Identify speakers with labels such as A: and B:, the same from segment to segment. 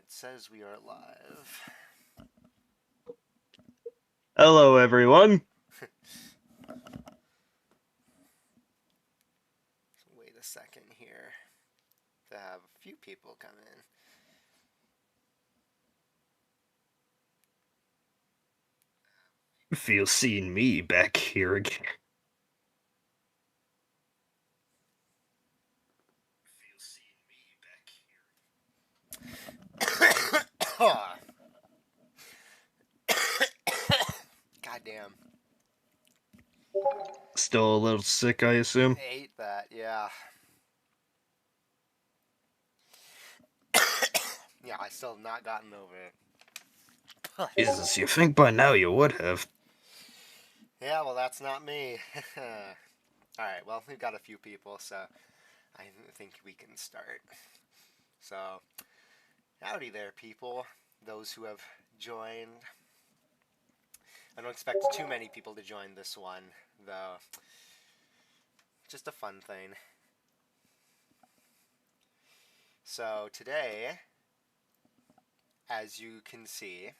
A: It says we are live.
B: Hello, everyone.
A: Wait a second here to have a few people come in.
B: Feel seeing me back here again.
A: Goddamn.
B: Still a little sick, I assume.
A: I hate that, yeah. Yeah, I still have not gotten over it.
B: Jesus, you think by now you would have.
A: Yeah, well, that's not me. Alright, well, we've got a few people, so I think we can start. So, howdy there, people. Those who have joined. I don't expect too many people to join this one, though. Just a fun thing. So, today, as you can see,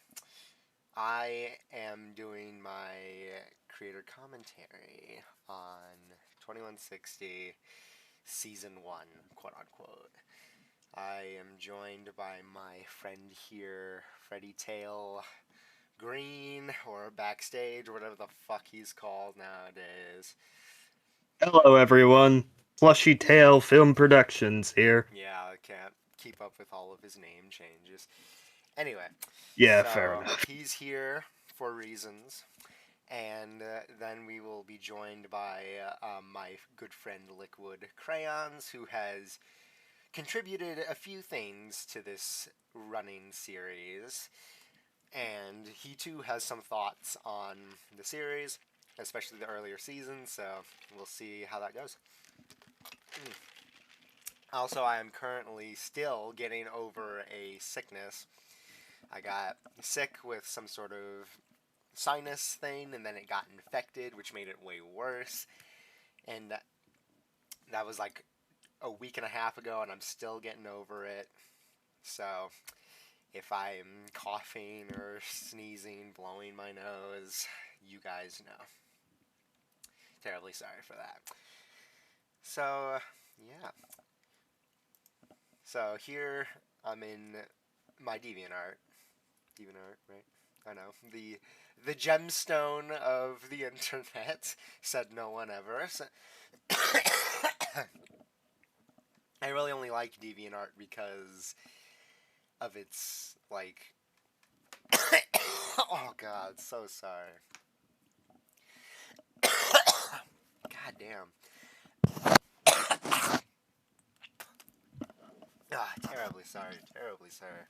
A: I am doing my creator commentary on 2160 Season 1, quote unquote. I am joined by my friend here, Freddie Tail Green, or Backstage, or whatever the fuck he's called nowadays.
B: Hello, everyone. Plushy Tail Film Productions here.
A: Yeah, I can't keep up with all of his name changes. Anyway,
B: Yeah, fair
A: so
B: enough.
A: he's here for reasons. And then we will be joined by my good friend Liquid Crayons, who has contributed a few things to this running series. And he too has some thoughts on the series, especially the earlier seasons, so we'll see how that goes. Also, I am currently still getting over a sickness. I got sick with some sort of sinus thing, and then it got infected, which made it way worse. And that was like a week and a half ago, and I'm still getting over it. So if I'm coughing or sneezing, blowing my nose, you guys know. Terribly sorry for that. So, yeah. So here I'm in my DeviantArt. DeviantArt, right? I know. The gemstone of the internet, said no one ever. So I really only like DeviantArt because of its, like, oh god, so sorry. God damn. Ah, terribly sorry, terribly sorry.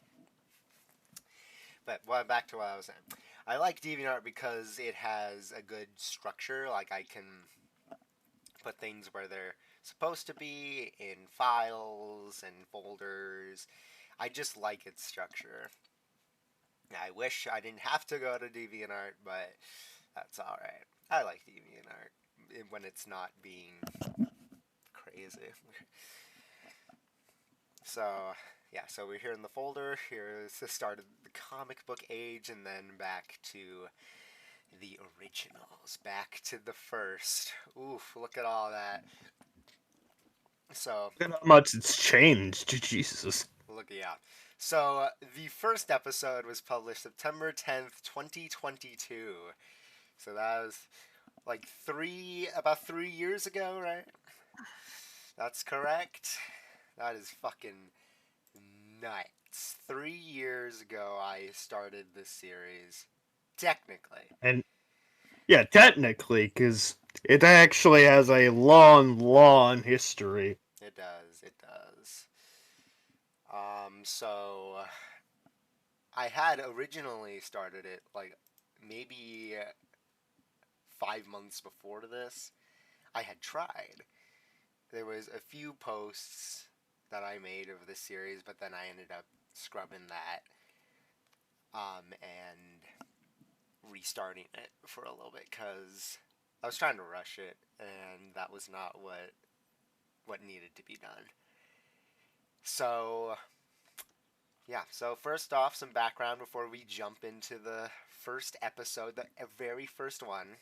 A: But well, back to what I was saying. I like DeviantArt because it has a good structure. Like I can put things where they're supposed to be in files and folders. I just like its structure. I wish I didn't have to go to DeviantArt, but that's all right. I like DeviantArt when it's not being crazy. So yeah, so we're here in the folder. Here's the start of the comic book age, and then back to the originals, back to the first. Oof, look at all that. So
B: Look at how much it's changed. Jesus.
A: look, yeah. So the first episode was published September 10th, 2022. So that was like about 3 years ago, right? That's correct. That is fucking nuts. 3 years ago, I started this series. Technically,
B: And yeah, technically, because it actually has a long, long history.
A: it does. It does. So I had originally started it like maybe 5 months before this. I had tried. There was a few posts that I made of this series, but then I ended up scrubbing that and restarting it for a little bit because I was trying to rush it, and that was not what needed to be done. So Yeah, so first off, some background before we jump into the first episode, the very first one.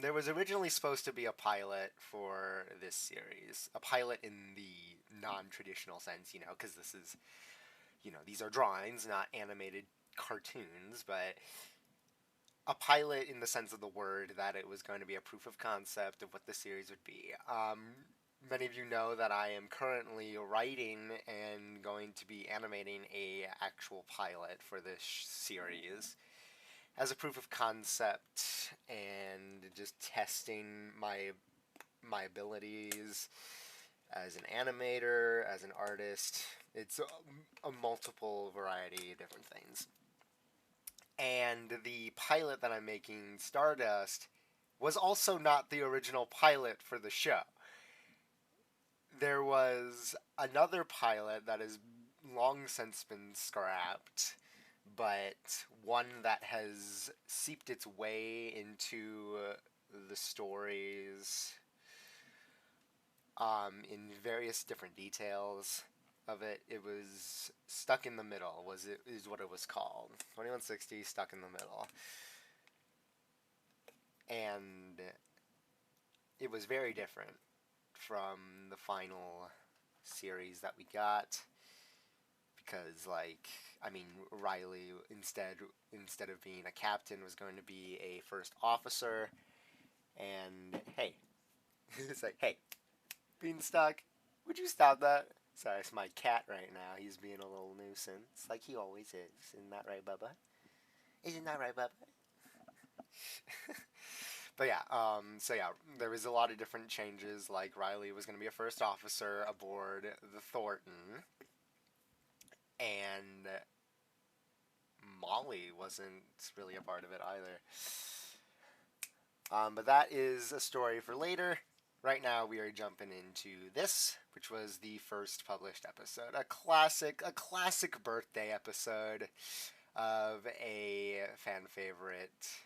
A: There was originally supposed to be a pilot for this series, a pilot in the non-traditional sense, because this is, these are drawings, not animated cartoons, but a pilot in the sense of the word that it was going to be a proof of concept of what the series would be. Many of you know that I am currently writing and going to be animating a actual pilot for this series as a proof of concept and just testing my abilities as an animator, as an artist. It's a multiple variety of different things. And the pilot that I'm making, Stardust, was also not the original pilot for the show. There was another pilot that has long since been scrapped, but one that has seeped its way into the stories in various different details of it. It was Stuck in the Middle is what it was called. 2160 Stuck in the Middle. And it was very different from the final series that we got, because Riley instead of being a captain was going to be a first officer. And hey, it's like, hey, Beanstalk, would you stop that? Sorry, it's my cat right now. He's being a little nuisance, like he always is. Isn't that right, Bubba? Isn't that right, Bubba? But yeah, there was a lot of different changes. Like Riley was going to be a first officer aboard the Thornton, and Molly wasn't really a part of it either. But that is a story for later. Right now, we are jumping into this, which was the first published episode, a classic birthday episode of a fan favorite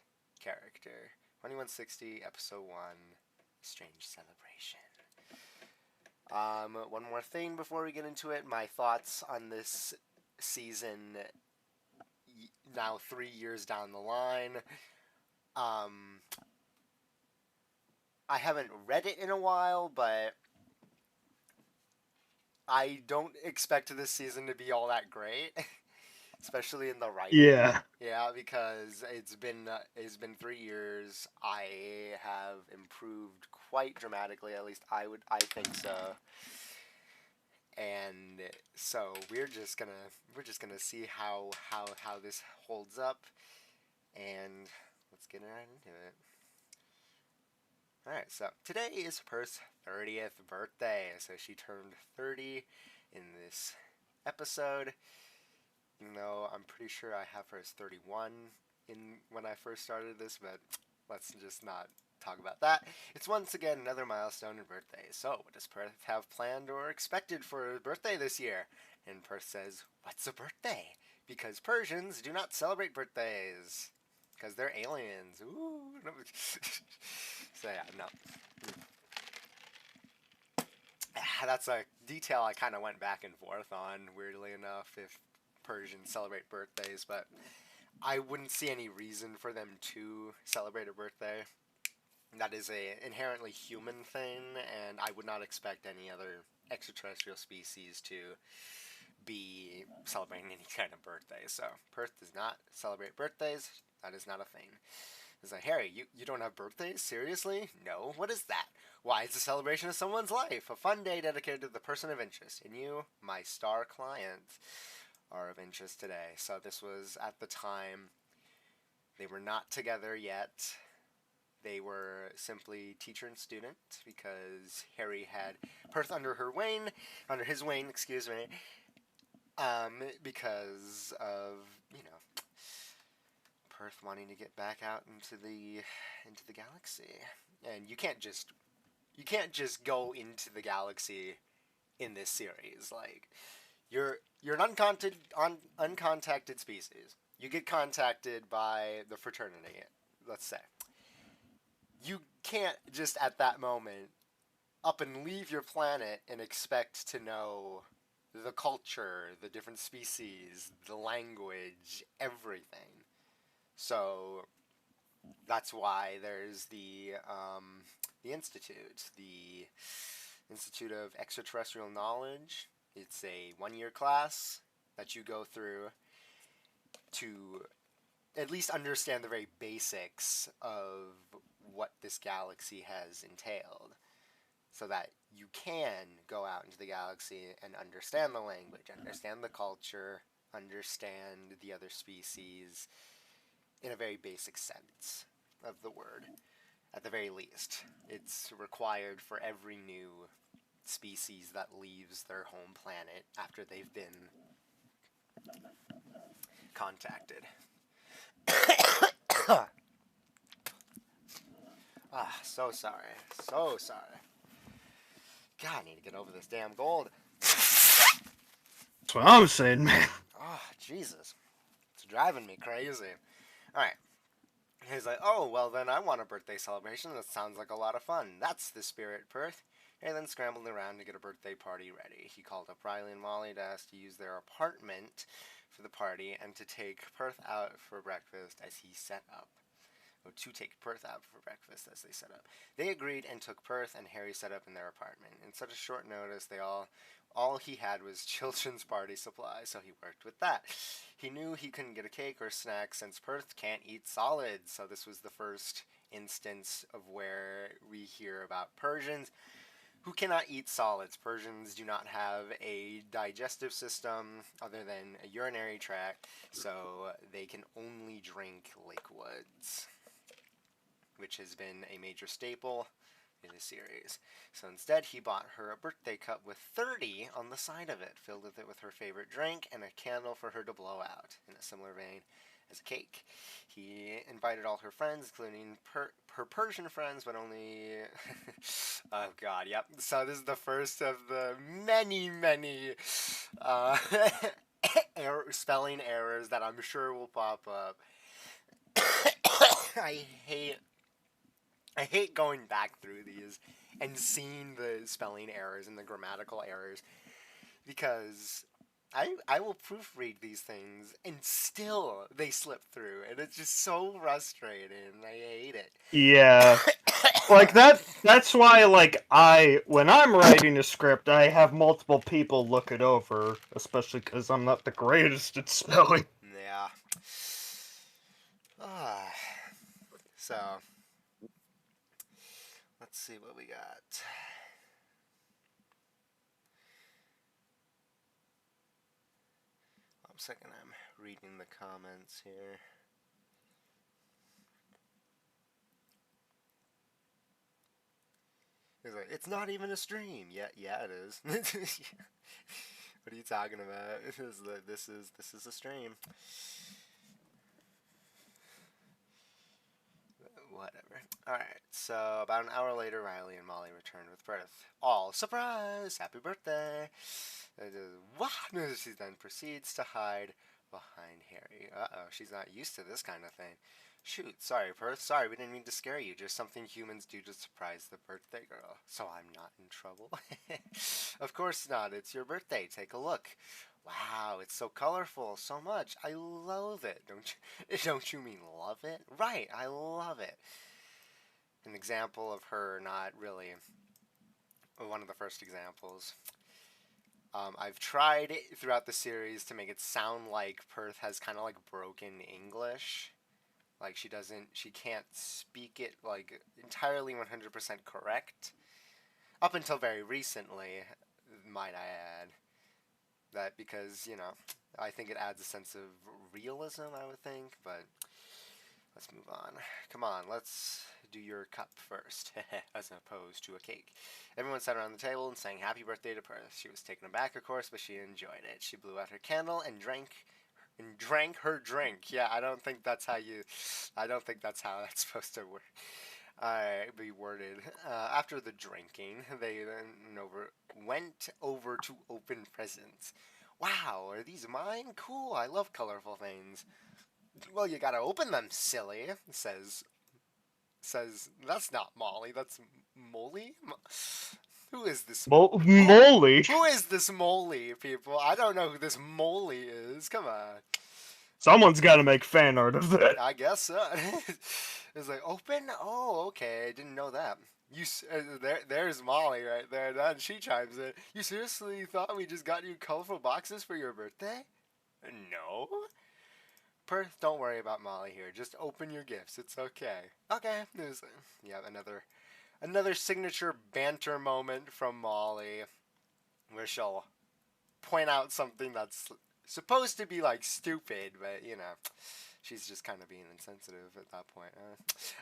A: character. 2160, episode 1, Strange Celebration. One more thing before we get into it, my thoughts on this season now 3 years down the line. I haven't read it in a while, but I don't expect this season to be all that great, especially in the writing.
B: Yeah.
A: Yeah, because it's been 3 years. I have improved quite dramatically. At least I think so. And so we're just gonna see how this holds up, and let's get right into it. Alright, so today is Perth's 30th birthday, so she turned 30 in this episode, even though I'm pretty sure I have her as 31 when I first started this, but let's just not talk about that. It's once again another milestone in birthday. So, what does Perth have planned or expected for her birthday this year? And Perth says, "What's a birthday?" Because Persians do not celebrate birthdays. Because they're aliens. Ooh. So yeah, no. That's a detail I kind of went back and forth on, weirdly enough, if Persians celebrate birthdays, but I wouldn't see any reason for them to celebrate a birthday. That is a inherently human thing, and I would not expect any other extraterrestrial species to be celebrating any kind of birthday. So Perth does not celebrate birthdays. That is not a thing. It's like, Harry, you don't have birthdays? Seriously? No? What is that? Why, it's a celebration of someone's life. A fun day dedicated to the person of interest. And you, my star client, are of interest today. So this was at the time. They were not together yet. They were simply teacher and student because Harry had Perth under his wing, excuse me, because of, Perth wanting to get back out into the galaxy. And you can't just go into the galaxy in this series. Like, you're an uncontacted species. You get contacted by the fraternity, let's say. You can't just at that moment up and leave your planet and expect to know the culture, the different species, the language, everything. So that's why there's the Institute of Extraterrestrial Knowledge. It's a 1-year class that you go through to at least understand the very basics of what this galaxy has entailed, so that you can go out into the galaxy and understand the language, understand the culture, understand the other species in a very basic sense of the word. At the very least, it's required for every new species that leaves their home planet after they've been contacted. So sorry. So sorry. God, I need to get over this damn cold.
B: That's what I'm saying, man.
A: Oh, Jesus. It's driving me crazy. Alright. He's like, oh, well then I want a birthday celebration. That sounds like a lot of fun. That's the spirit, Perth. He then scrambled around to get a birthday party ready. He called up Riley and Molly to ask to use their apartment for the party and to take Perth out for breakfast as he set up. Or to take Perth out for breakfast as they set up. They agreed and took Perth and Harry set up in their apartment. In such a short notice, all he had was children's party supplies, so he worked with that. He knew he couldn't get a cake or snack since Perth can't eat solids, so this was the first instance of where we hear about Persians who cannot eat solids. Persians do not have a digestive system other than a urinary tract, so they can only drink liquids, which has been a major staple in the series. So instead, he bought her a birthday cup with 30 on the side of it, filled with her favorite drink and a candle for her to blow out, in a similar vein as a cake. He invited all her friends, including her Persian friends, but only... oh god, yep. So this is the first of the many spelling errors that I'm sure will pop up. I hate going back through these and seeing the spelling errors and the grammatical errors, because I will proofread these things and still they slip through, and it's just so frustrating. I hate it.
B: Yeah. Like that's why when I'm writing a script, I have multiple people look it over, especially cuz I'm not the greatest at spelling.
A: Yeah. So let's see what we got. One second, I'm reading the comments here. He's like, it's not even a stream. Yeah, it is. What are you talking about? This is a stream. Whatever. Alright, so about an hour later, Riley and Molly returned with Perth. All surprise! Happy birthday! What? She then proceeds to hide behind Harry. Uh-oh, she's not used to this kind of thing. Shoot, sorry, Perth. Sorry, we didn't mean to scare you. Just something humans do to surprise the birthday girl. So I'm not in trouble? Of course not. It's your birthday. Take a look. Wow, it's so colorful, so much. I love it. Don't you mean love it? Right, I love it. An example of her not really, one of the first examples. I've tried throughout the series to make it sound like Perth has kind of like broken English. Like she can't speak it like entirely 100% correct. Up until very recently, might I add. That because, I think it adds a sense of realism, I would think, but let's move on. Come on, let's do your cup first, as opposed to a cake. Everyone sat around the table and sang happy birthday to Perth. She was taken aback, of course, but she enjoyed it. She blew out her candle and drank her drink. Yeah, I don't think that's how that's supposed to work. Be worded. After the drinking, they then went over to open presents. Wow, are these mine? Cool, I love colorful things. Well, you gotta open them, silly, says, that's not Molly, that's Molly? Who is this?
B: Molly.
A: Who is this Molly, people? I don't know who this Molly is. Come on.
B: Someone's got to make fan art of that.
A: I guess so. It's like, open? Oh, okay. I didn't know that. There's Molly right there. Then she chimes in. You seriously thought we just got you colorful boxes for your birthday? No. Perth, don't worry about Molly here. Just open your gifts. It's okay. Okay. Yeah, another signature banter moment from Molly, where she'll point out something that's supposed to be like stupid, but you know, she's just kind of being insensitive at that point.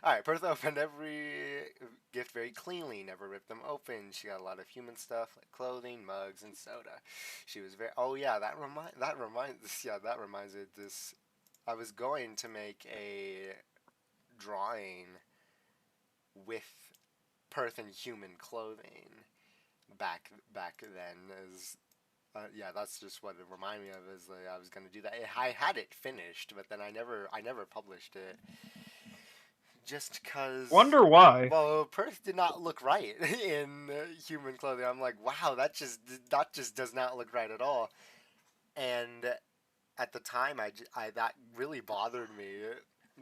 A: All right, Perth opened every gift very cleanly, never ripped them open. She got a lot of human stuff like clothing, mugs, and soda. She was very. Oh yeah, that reminds me of this. I was going to make a drawing with Perth in human clothing back then. As yeah, that's just what it reminded me of. Is like I was gonna do that. I had it finished, but then I never published it. Just cause.
B: Wonder why.
A: Well, Perth did not look right in human clothing. I'm like, wow, that just does not look right at all. And at the time, I that really bothered me,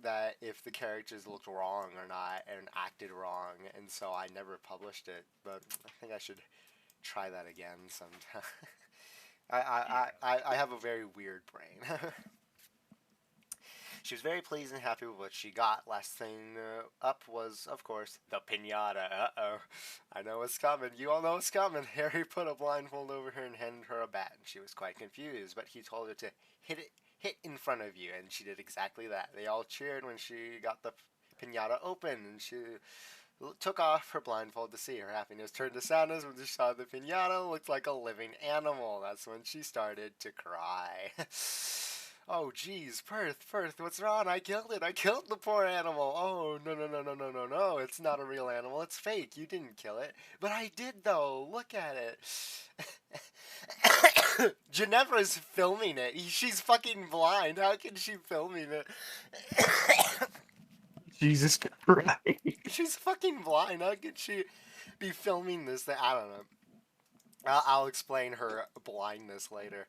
A: that if the characters looked wrong or not and acted wrong, and so I never published it. But I think I should try that again sometime. I have a very weird brain. She was very pleased and happy with what she got. Last thing up was, of course, the piñata. Uh-oh. I know what's coming. You all know what's coming. Harry put a blindfold over her and handed her a bat. She was quite confused, but he told her to hit in front of you, and she did exactly that. They all cheered when she got the piñata open, and she took off her blindfold to see. Her happiness turned to sadness when she saw the piñata looked like a living animal. That's when she started to cry. Oh, geez, Perth, what's wrong? I killed it. I killed the poor animal. Oh, no. It's not a real animal. It's fake. You didn't kill it. But I did, though. Look at it. Ginevra's filming it. She's fucking blind. How can she filming it?
B: Jesus Christ.
A: She's fucking blind. How could she be filming this? I don't know. I'll explain her blindness later.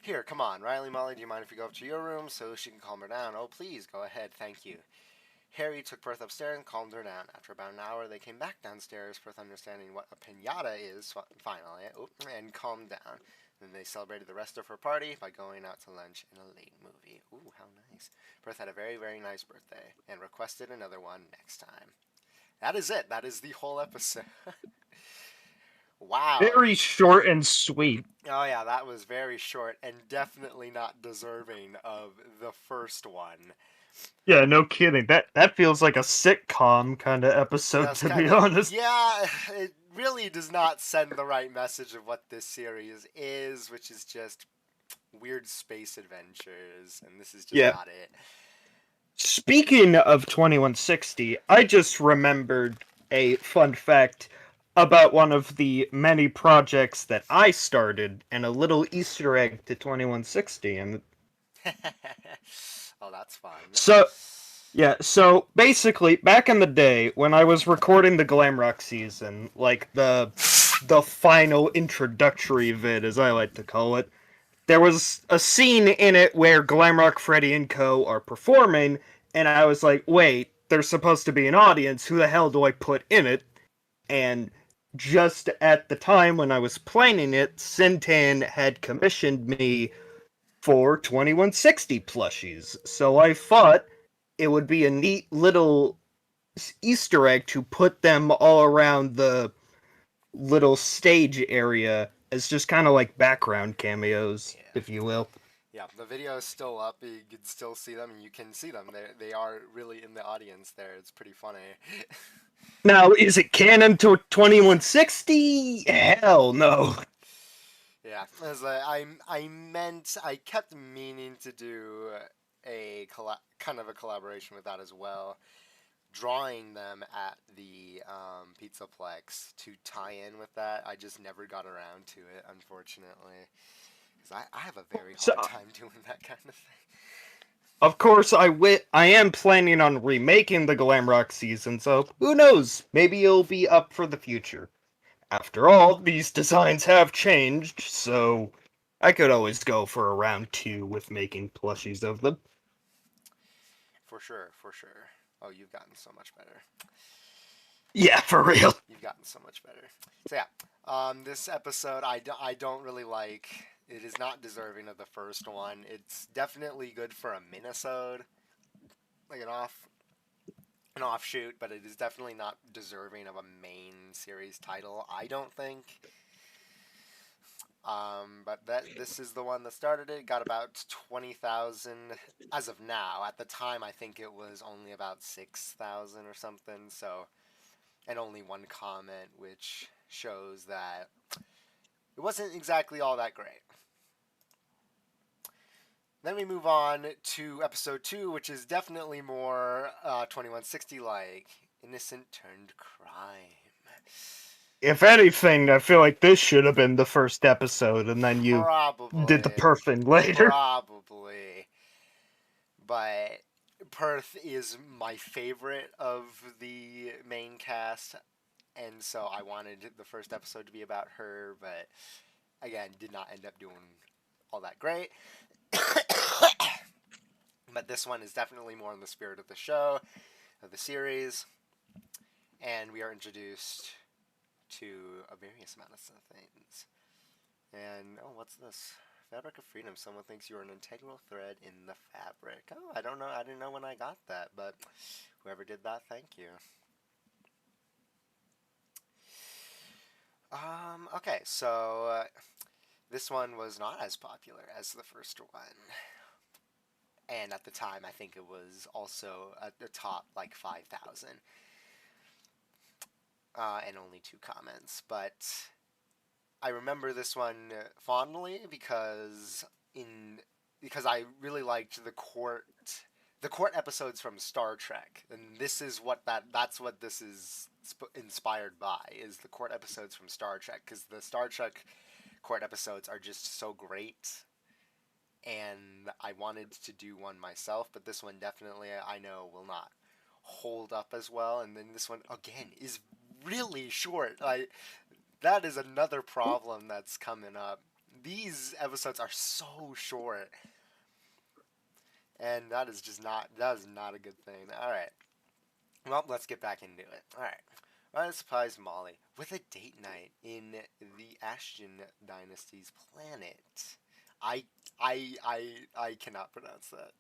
A: Here, come on, Riley, Molly, do you mind if we go up to your room so she can calm her down? Oh, please, go ahead, thank you. Harry took Perth upstairs and calmed her down. After about an hour, they came back downstairs, Perth understanding what a piñata is, finally, and calmed down. Then they celebrated the rest of her party by going out to lunch in a late movie. Ooh, how nice. Perth had a very, very nice birthday, and requested another one next time. That is it. That is the whole episode. Wow.
B: Very short and sweet.
A: Oh yeah, that was very short and definitely not deserving of the first one.
B: Yeah, no kidding. That feels like a sitcom kind of episode,
A: Yes,
B: to be honest.
A: Yeah, it really does not send the right message of what this series is, which is just weird space adventures, and this is just not it.
B: Speaking of 2160, I just remembered a fun fact about one of the many projects that I started, and a little Easter egg to 2160. And
A: oh, that's fun.
B: So basically, back in the day when I was recording the Glamrock season, like the final introductory vid, as I like to call it, there was a scene in it where Glamrock, Freddy, and co. are performing, and I was like, wait, there's supposed to be an audience, who the hell do I put in it? And just at the time when I was planning it, Sintan had commissioned me for 2160 plushies. So I thought it would be a neat little Easter egg to put them all around the little stage area as just kind of like background cameos, if you will.
A: Yeah, the video is still up. You can still see them, and you can see them. They are really in the audience there. It's pretty funny.
B: Now, is it canon to 2160? Hell no.
A: Yeah, as I kept meaning to do a kind of a collaboration with that as well, drawing them at the Pizzaplex to tie in with that. I just never got around to it, unfortunately, because I have a very hard time doing that kind of thing.
B: Of course, I am planning on remaking the Glamrock season, so who knows? Maybe it'll be up for the future. After all, these designs have changed, so I could always go for a round two with making plushies of them.
A: For sure, for sure. Oh, you've gotten so much better.
B: Yeah, for real.
A: You've gotten so much better. So yeah, this episode I don't really like. It is not deserving of the first one. It's definitely good for a minisode, like an offshoot, but it is definitely not deserving of a main series title. I don't think. But this is the one that started it. Got about 20,000 as of now. At the time, I think it was only about 6,000 or something. So, and only one comment, which shows that it wasn't exactly all that great. Then we move on to episode 2, which is definitely more 2160 like. Innocent turned crime.
B: If anything, I feel like this should have been the first episode, and then you did the
A: Probably.
B: perfing later.
A: Probably. But Perth is my favorite of the main cast, and so I wanted the first episode to be about her, but again, did not end up doing all that great. But this one is definitely more in the spirit of the show, of the series, and we are introduced to a various amount of things. And oh, what's this? Fabric of freedom. Someone thinks you're an integral thread in the fabric. Oh, I don't know. I didn't know when I got that, but whoever did that, thank you. Okay, so this one was not as popular as the first one. And at the time, I think it was also at the top, like 5,000. And only 2 comments. But I remember this one fondly because I really liked the court episodes from Star Trek, and that's what this is inspired by, is the court episodes from Star Trek, because the Star Trek court episodes are just so great, and I wanted to do one myself, but this one definitely I know will not hold up as well, and then this one again is really short. That is another problem that's coming up. These episodes are so short, and that is not a good thing. All right, well, let's get back into it. All right, Riley supplies Molly with a date night in the Ashton Dynasty's planet. I I cannot pronounce that.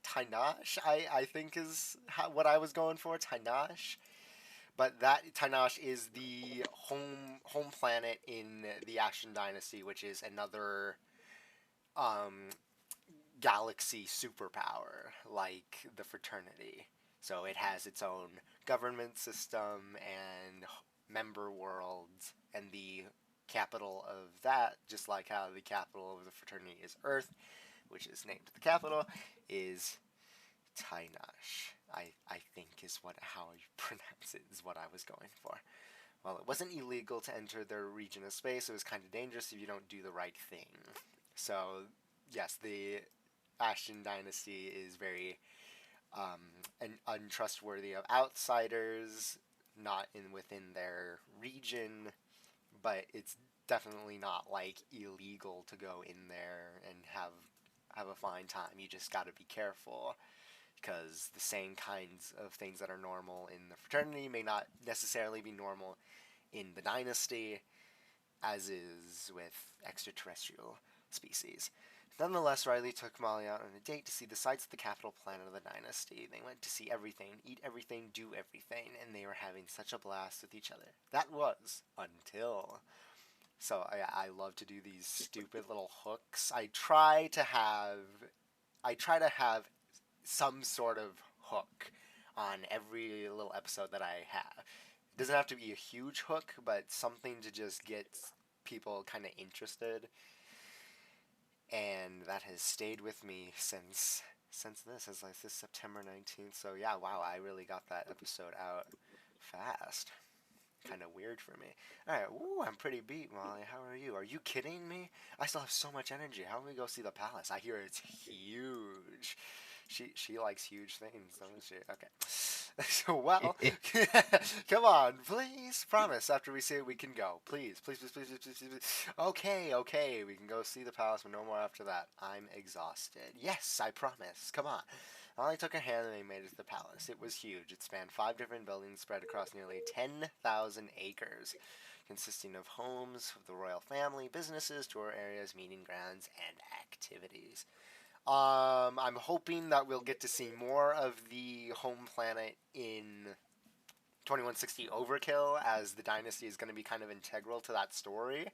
A: Tainash, I think is what I was going for. Tainash. But that Tainash is the home planet in the Ashton Dynasty, which is another um, galaxy superpower like the Fraternity. So it has its own government system and member worlds, and the capital of that, just like how the capital of the Fraternity is Earth, which is named the capital, is Tainash. I think is how you pronounce it, is what I was going for. Well, it wasn't illegal to enter their region of space. It was kind of dangerous if you don't do the right thing. So, yes, the Ashton Dynasty is very untrustworthy of outsiders, not within their region, but it's definitely not like illegal to go in there and have a fine time. You just got to be careful, because the same kinds of things that are normal in the Fraternity may not necessarily be normal in the Dynasty, as is with extraterrestrial species. Nonetheless, Riley took Molly out on a date to see the sights of the capital planet of the Dynasty. They went to see everything, eat everything, do everything, and they were having such a blast with each other. That was until. So I love to do these stupid little hooks. I try to have some sort of hook on every little episode that I have. It doesn't have to be a huge hook, but something to just get people kind of interested. And that has stayed with me since this September 19th. So yeah, wow, I really got that episode out fast. Kind of weird for me. Alright, ooh, I'm pretty beat, Molly. How are you? Are you kidding me? I still have so much energy. How can we go see the palace? I hear it's huge. She likes huge things, doesn't she? Okay. So well, come on, please promise. After we say it, we can go. Please, please, please, please, please, please, please. Okay, okay, we can go see the palace, but no more after that. I'm exhausted. Yes, I promise. Come on. Molly took her hand and they made it to the palace. It was huge. It spanned 5 different buildings spread across nearly 10,000 acres, consisting of homes of the royal family, businesses, tour areas, meeting grounds, and activities. I'm hoping that we'll get to see more of the home planet in 2160 Overkill, as the dynasty is going to be kind of integral to that story.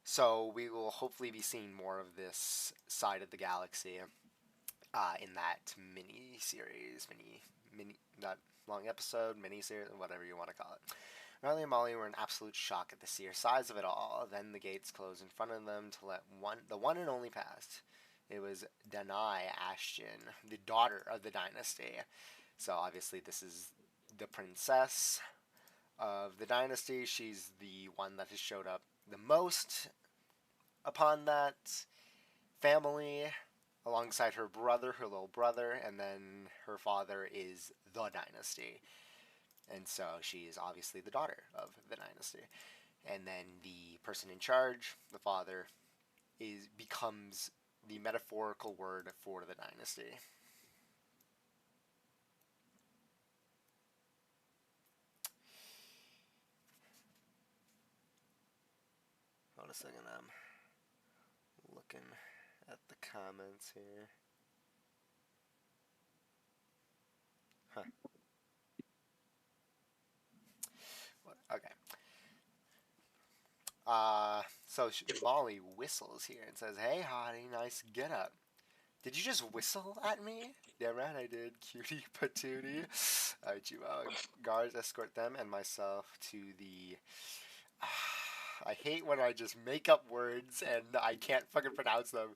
A: So we will hopefully be seeing more of this side of the galaxy in that mini series, that long episode, mini series, whatever you want to call it. Riley and Molly were in absolute shock at the sheer size of it all. Then the gates closed in front of them to let the one and only pass. It was Danai Ashton, the daughter of the dynasty. So obviously this is the princess of the dynasty. She's the one that has showed up the most upon that family, alongside her brother, her little brother, and then her father is the dynasty. And so she is obviously the daughter of the dynasty. And then the person in charge, the father, becomes the metaphorical word for the dynasty. Hold a second, I'm looking at the comments here. Huh. What? Okay. So Molly whistles here and says, "Hey, hottie, nice get up. Did you just whistle at me?" "Yeah, right, I did, cutie patootie." Alright, you guards escort them and myself to the... I hate when I just make up words and I can't fucking pronounce them.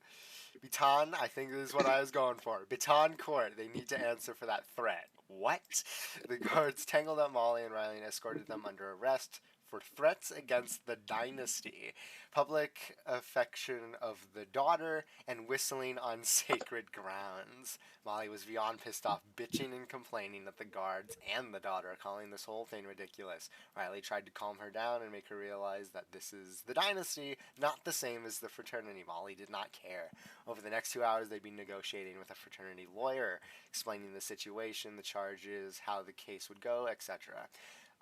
A: Baton, I think this is what I was going for. Baton Court. They need to answer for that threat. What? The guards tangled up Molly and Riley and escorted them under arrest for threats against the dynasty, public affection of the daughter, and whistling on sacred grounds. Molly was beyond pissed off, bitching and complaining at the guards and the daughter, calling this whole thing ridiculous. Riley tried to calm her down and make her realize that this is the dynasty, not the same as the fraternity. Molly did not care. Over the next 2 hours, they'd be negotiating with a fraternity lawyer, explaining the situation, the charges, how the case would go, etc.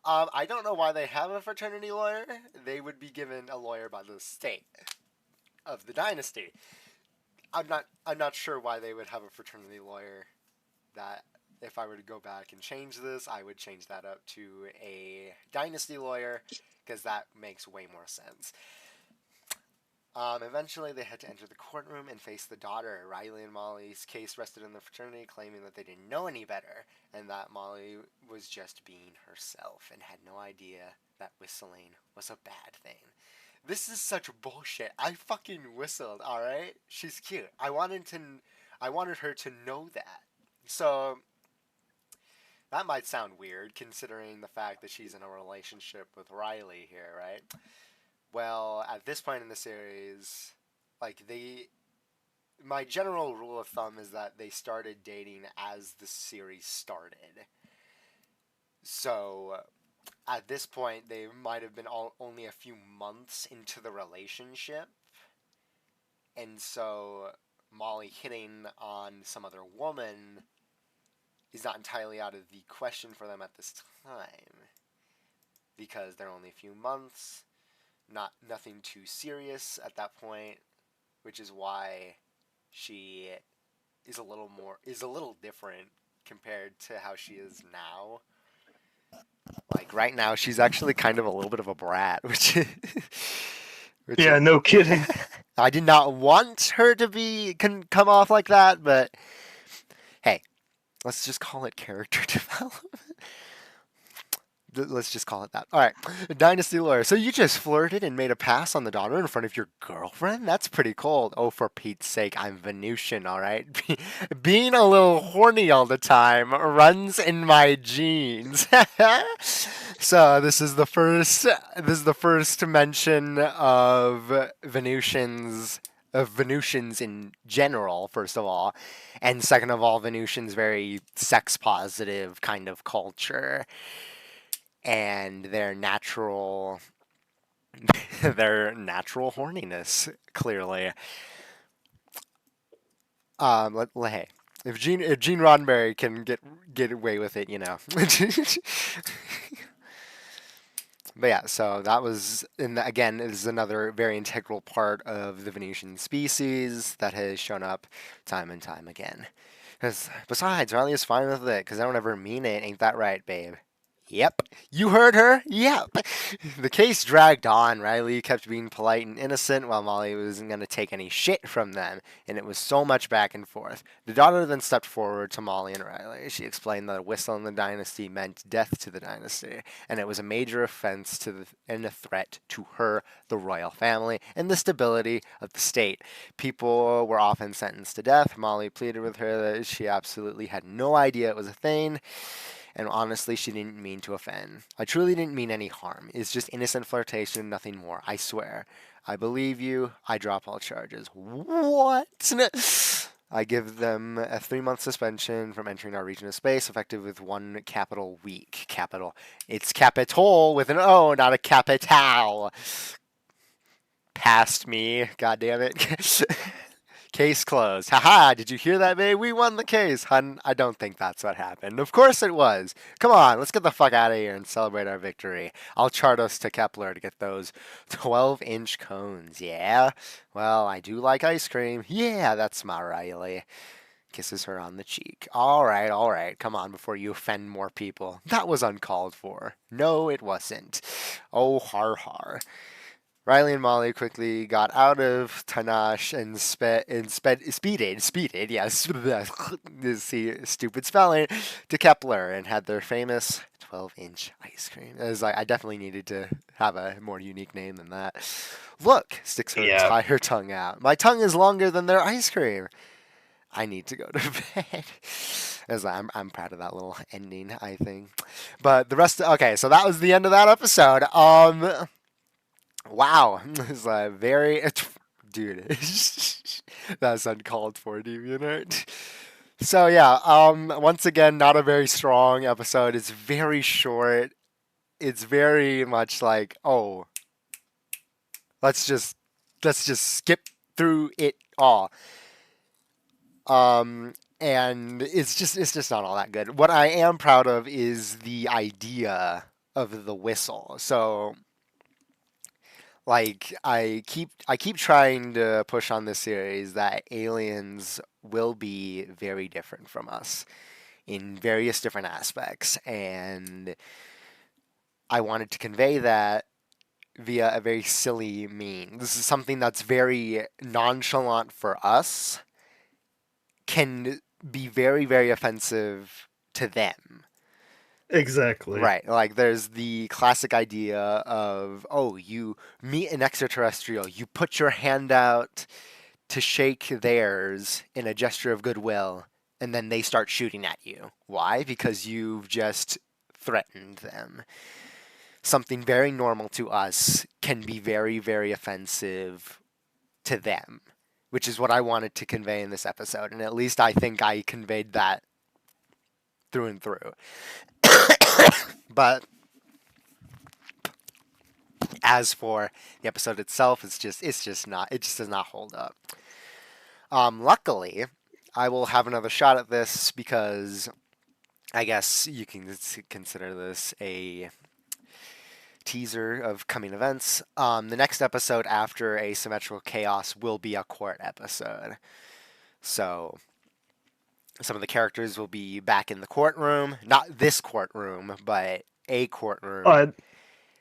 A: I don't know why they have a fraternity lawyer. They would be given a lawyer by the state of the dynasty. I'm not sure why they would have a fraternity lawyer. That if I were to go back and change this, I would change that up to a dynasty lawyer, because that makes way more sense. Eventually, they had to enter the courtroom and face the daughter. Riley and Molly's case rested in the fraternity, claiming that they didn't know any better, and that Molly was just being herself and had no idea that whistling was a bad thing. This is such bullshit. I fucking whistled, alright? She's cute. I wanted her to know that. So, that might sound weird, considering the fact that she's in a relationship with Riley here, right? Well, at this point in the series, my general rule of thumb is that they started dating as the series started. So, at this point, they might have been only a few months into the relationship. And so, Molly hitting on some other woman is not entirely out of the question for them at this time. Because they're only a few months. Nothing too serious at that point, which is why she is a little different compared to how she is now. Like right now, she's actually kind of a little bit of a brat, which
B: yeah, no kidding.
A: I did not want her to come off like that, but hey, let's just call it character development. Let's just call it that. All right, dynasty lawyer. So you just flirted and made a pass on the daughter in front of your girlfriend? That's pretty cold. Oh, for Pete's sake, I'm Venusian, all right? Being a little horny all the time runs in my genes. So this is the first mention of Venusians of Venusians in general, first of all, and second of all, Venusians very sex positive kind of culture, and their natural horniness, clearly. Hey, if Gene Roddenberry can get away with it, you know. But yeah, so that was, again, is another very integral part of the Venusian species that has shown up time and time again. Besides, Riley is fine with it because I don't ever mean it. Ain't that right, babe? Yep. You heard her? Yep. The case dragged on. Riley kept being polite and innocent while Molly wasn't going to take any shit from them, and it was so much back and forth. The daughter then stepped forward to Molly and Riley. She explained that a whistle in the dynasty meant death to the dynasty, and it was a major offense and a threat to her, the royal family, and the stability of the state. People were often sentenced to death. Molly pleaded with her that she absolutely had no idea it was a thing. And honestly, she didn't mean to offend. I truly didn't mean any harm. It's just innocent flirtation, nothing more. I swear. I believe you. I drop all charges. What? I give them a 3-month suspension from entering our region of space, effective with 1 capital week. Capital. It's Capitol with an O, not a capital. Past me. God damn it. Case closed. Haha, did you hear that, babe? We won the case. Hun, I don't think that's what happened. Of course it was. Come on, let's get the fuck out of here and celebrate our victory. I'll chart us to Kepler to get those 12-inch cones, yeah? Well, I do like ice cream. Yeah, that's my Riley. Kisses her on the cheek. All right. Come on before you offend more people. That was uncalled for. No, it wasn't. Oh, har har. Riley and Molly quickly got out of Tanache and speeded, yes, see, stupid spelling, to Kepler and had their famous 12-inch ice cream. It was like, I definitely needed to have a more unique name than that. Look, sticks her entire tongue out. My tongue is longer than their ice cream. I need to go to bed. I'm proud of that little ending, I think. But the rest, okay, so that was the end of that episode. Wow, it's very, dude, that's uncalled for, DeviantArt. So yeah, once again, not a very strong episode. It's very short. It's very much like, oh, let's just skip through it all. And it's just not all that good. What I am proud of is the idea of the whistle. So, like, I keep trying to push on this series that aliens will be very different from us in various different aspects, and I wanted to convey that via a very silly means. Something that's very nonchalant for us can be very, very offensive to them.
B: Exactly.
A: Right. Like, there's the classic idea of, oh, you meet an extraterrestrial, you put your hand out to shake theirs in a gesture of goodwill, and then they start shooting at you. Why? Because you've just threatened them. Something very normal to us can be very, very offensive to them, which is what I wanted to convey in this episode. And at least I think I conveyed that through and through. But as for the episode itself, it just does not hold up. Luckily, I will have another shot at this because I guess you can consider this a teaser of coming events. The next episode after Asymmetrical Chaos will be a court episode. So some of the characters will be back in the courtroom. Not this courtroom, but a courtroom.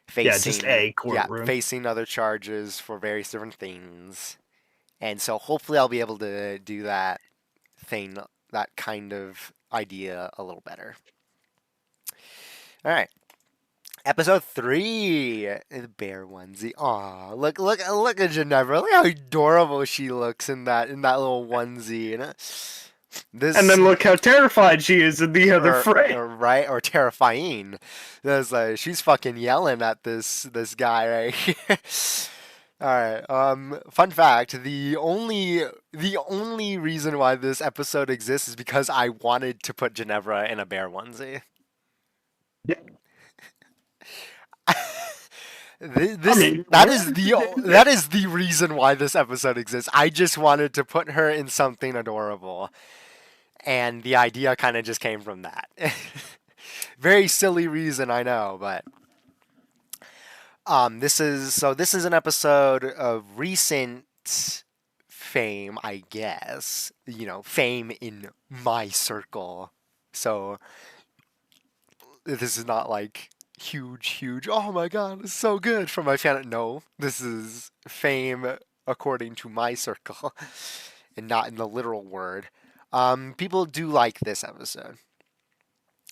B: Just a courtroom.
A: Yeah, facing other charges for various different things. And so hopefully I'll be able to do that kind of idea a little better. All right. Episode 3, the bear onesie. Aw, look at Ginevra. Look how adorable she looks in that little onesie.
B: And then look how terrified she is in the other frame.
A: Right, or terrifying. There's she's fucking yelling at this guy right here. All right. Fun fact: the only reason why this episode exists is because I wanted to put Ginevra in a bear onesie.
B: Yeah,
A: Th-
B: I
A: This
B: mean,
A: that
B: we're
A: is the
B: entertained.
A: that is the reason why this episode exists. I just wanted to put her in something adorable, and the idea kind of just came from that. Very silly reason, I know, but this is an episode of recent fame, I guess. Fame in my circle. So this is not like huge, huge. Oh my god, it's so good for my fan. No, this is fame according to my circle, and not in the literal word. People do like this episode,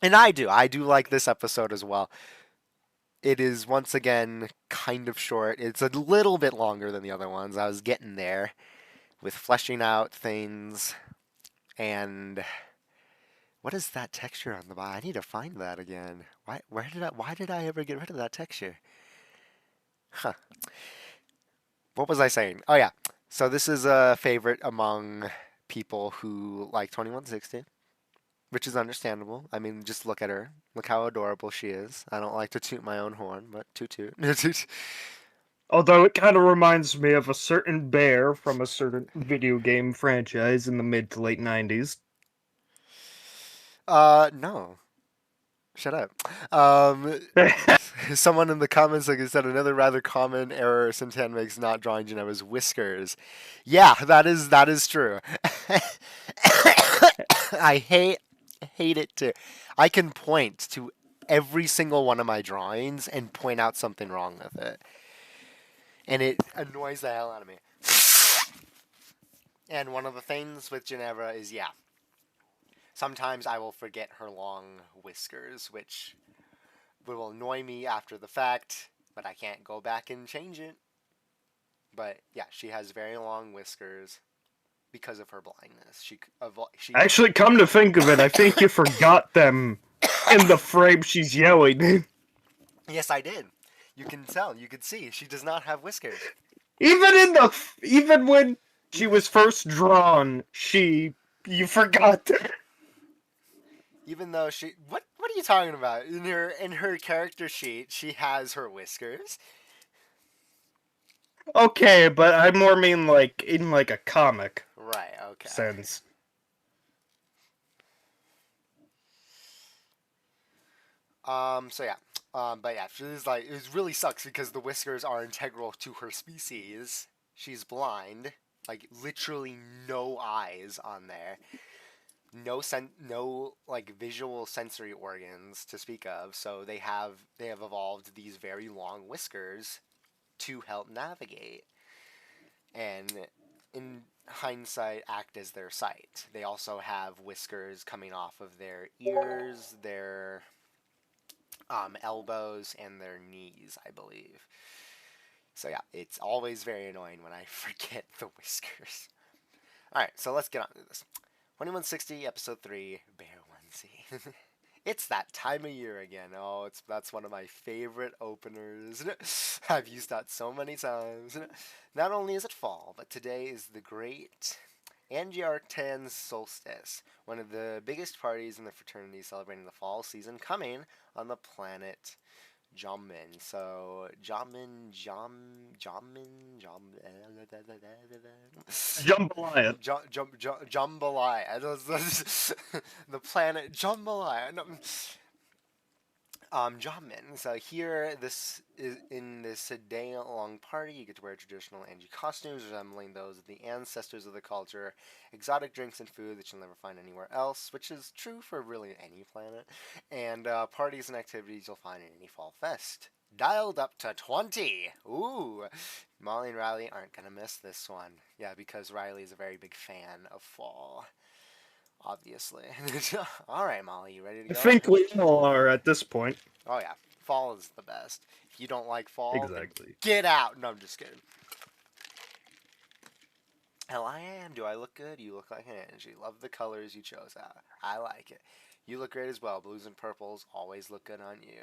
A: and I do. I do like this episode as well. It is once again kind of short. It's a little bit longer than the other ones. I was getting there with fleshing out things and what is that texture on the bottom? I need to find that again. Why did I ever get rid of that texture? Huh. What was I saying? Oh yeah. So this is a favorite among people who like 2160, which is understandable. I mean, just look at her. Look how adorable she is. I don't like to toot my own horn, but toot toot.
B: Although it kind of reminds me of a certain bear from a certain video game franchise in the mid to late 90s.
A: No. Shut up. Someone in the comments like said another rather common error Santan makes not drawing Genevra's whiskers. Yeah, that is true. I hate it too. I can point to every single one of my drawings and point out something wrong with it, and it annoys the hell out of me. And one of the things with Ginevra is sometimes I will forget her long whiskers, which will annoy me after the fact, but I can't go back and change it. But yeah, she has very long whiskers because of her blindness. She
B: Actually, come to think of it, I think you forgot them in the frame she's yelling.
A: Yes, I did. You can tell. You can see she does not have whiskers.
B: Even when she
A: Even
B: was first drawn, you forgot that.
A: even though what are you talking about? In her character sheet, she has her whiskers.
B: Okay, but I more mean like in like a comic
A: Right. Okay.
B: sense.
A: So yeah. But yeah, she's like it really sucks because the whiskers are integral to her species. She's blind, like literally no eyes on there, no like visual sensory organs to speak of. So they have evolved these very long whiskers to help navigate, and in hindsight act as their sight. They also have whiskers coming off of their ears, their elbows, and their knees, I believe. So yeah, it's always very annoying when I forget the whiskers. All right, so let's get on to this. 2160, episode 3, Bear Onesie. It's that time of year again. Oh, that's one of my favorite openers. I've used that so many times. Not only is it fall, but today is the great Angiartan solstice, one of the biggest parties in the fraternity celebrating the fall season coming on the planet Jamin. So
B: Jambalaya.
A: Jambalaya. The planet Jambalaya. No, Jamin. So here, this is in this day-long party. You get to wear traditional Angie costumes resembling those of the ancestors of the culture, exotic drinks and food that you'll never find anywhere else, which is true for really any planet, and parties and activities you'll find in any fall fest. Dialed up to 20. Ooh, Molly and Riley aren't gonna miss this one. Yeah, because Riley is a very big fan of fall. Obviously. All right, Molly, you ready to
B: I
A: go?
B: think we all are at this point.
A: Oh yeah, fall is the best. If you don't like fall, then
B: Exactly.
A: get out. No, I'm just kidding. Hell, I am. Do I look good? You look like an Angie. Love the colors you chose out. I like it. You look great as well. Blues and purples always look good on you.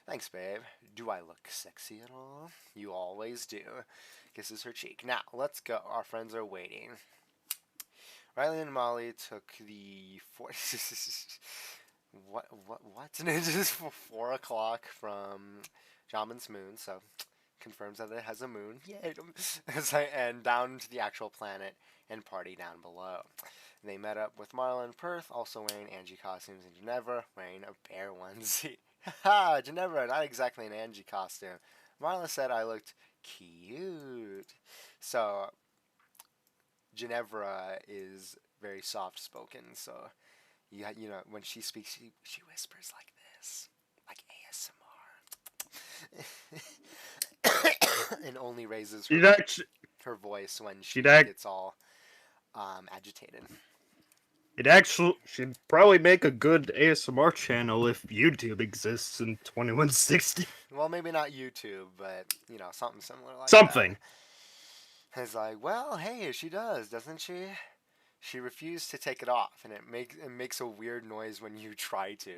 A: Thanks, babe. Do I look sexy at all? You always do. kisses her cheek. Now, let's go. Our friends are waiting. Riley and Molly took the what? It's just 4 o'clock from Jamin's moon, so confirms that it has a moon. Yay! And down to the actual planet and party down below. They met up with Marla and Perth, also wearing Angie costumes, and Ginevra wearing a bear onesie. Haha, Ginevra, not exactly an Angie costume. Marla said I looked cute. So, Ginevra is very soft spoken, so you know when she speaks, she whispers like this, like ASMR, and only raises her voice when she gets all agitated.
B: She'd probably make a good ASMR channel if YouTube exists in 2160.
A: Well, maybe not YouTube, but you know something similar like
B: something.
A: That. It's like, well, hey, she does, doesn't she? She refused to take it off, and it makes a weird noise when you try to.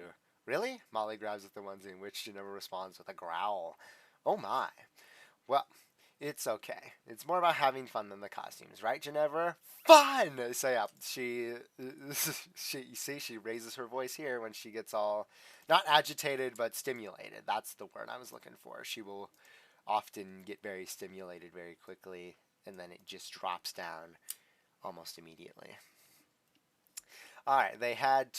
A: Really? Molly grabs at the onesie, in which Ginevra responds with a growl. Oh my. Well, it's okay. It's more about having fun than the costumes, right, Ginevra? Fun! So yeah, she you see, she raises her voice here when she gets all, not agitated, but stimulated. That's the word I was looking for. She will often get very stimulated very quickly, and then it just drops down almost immediately. All right, they had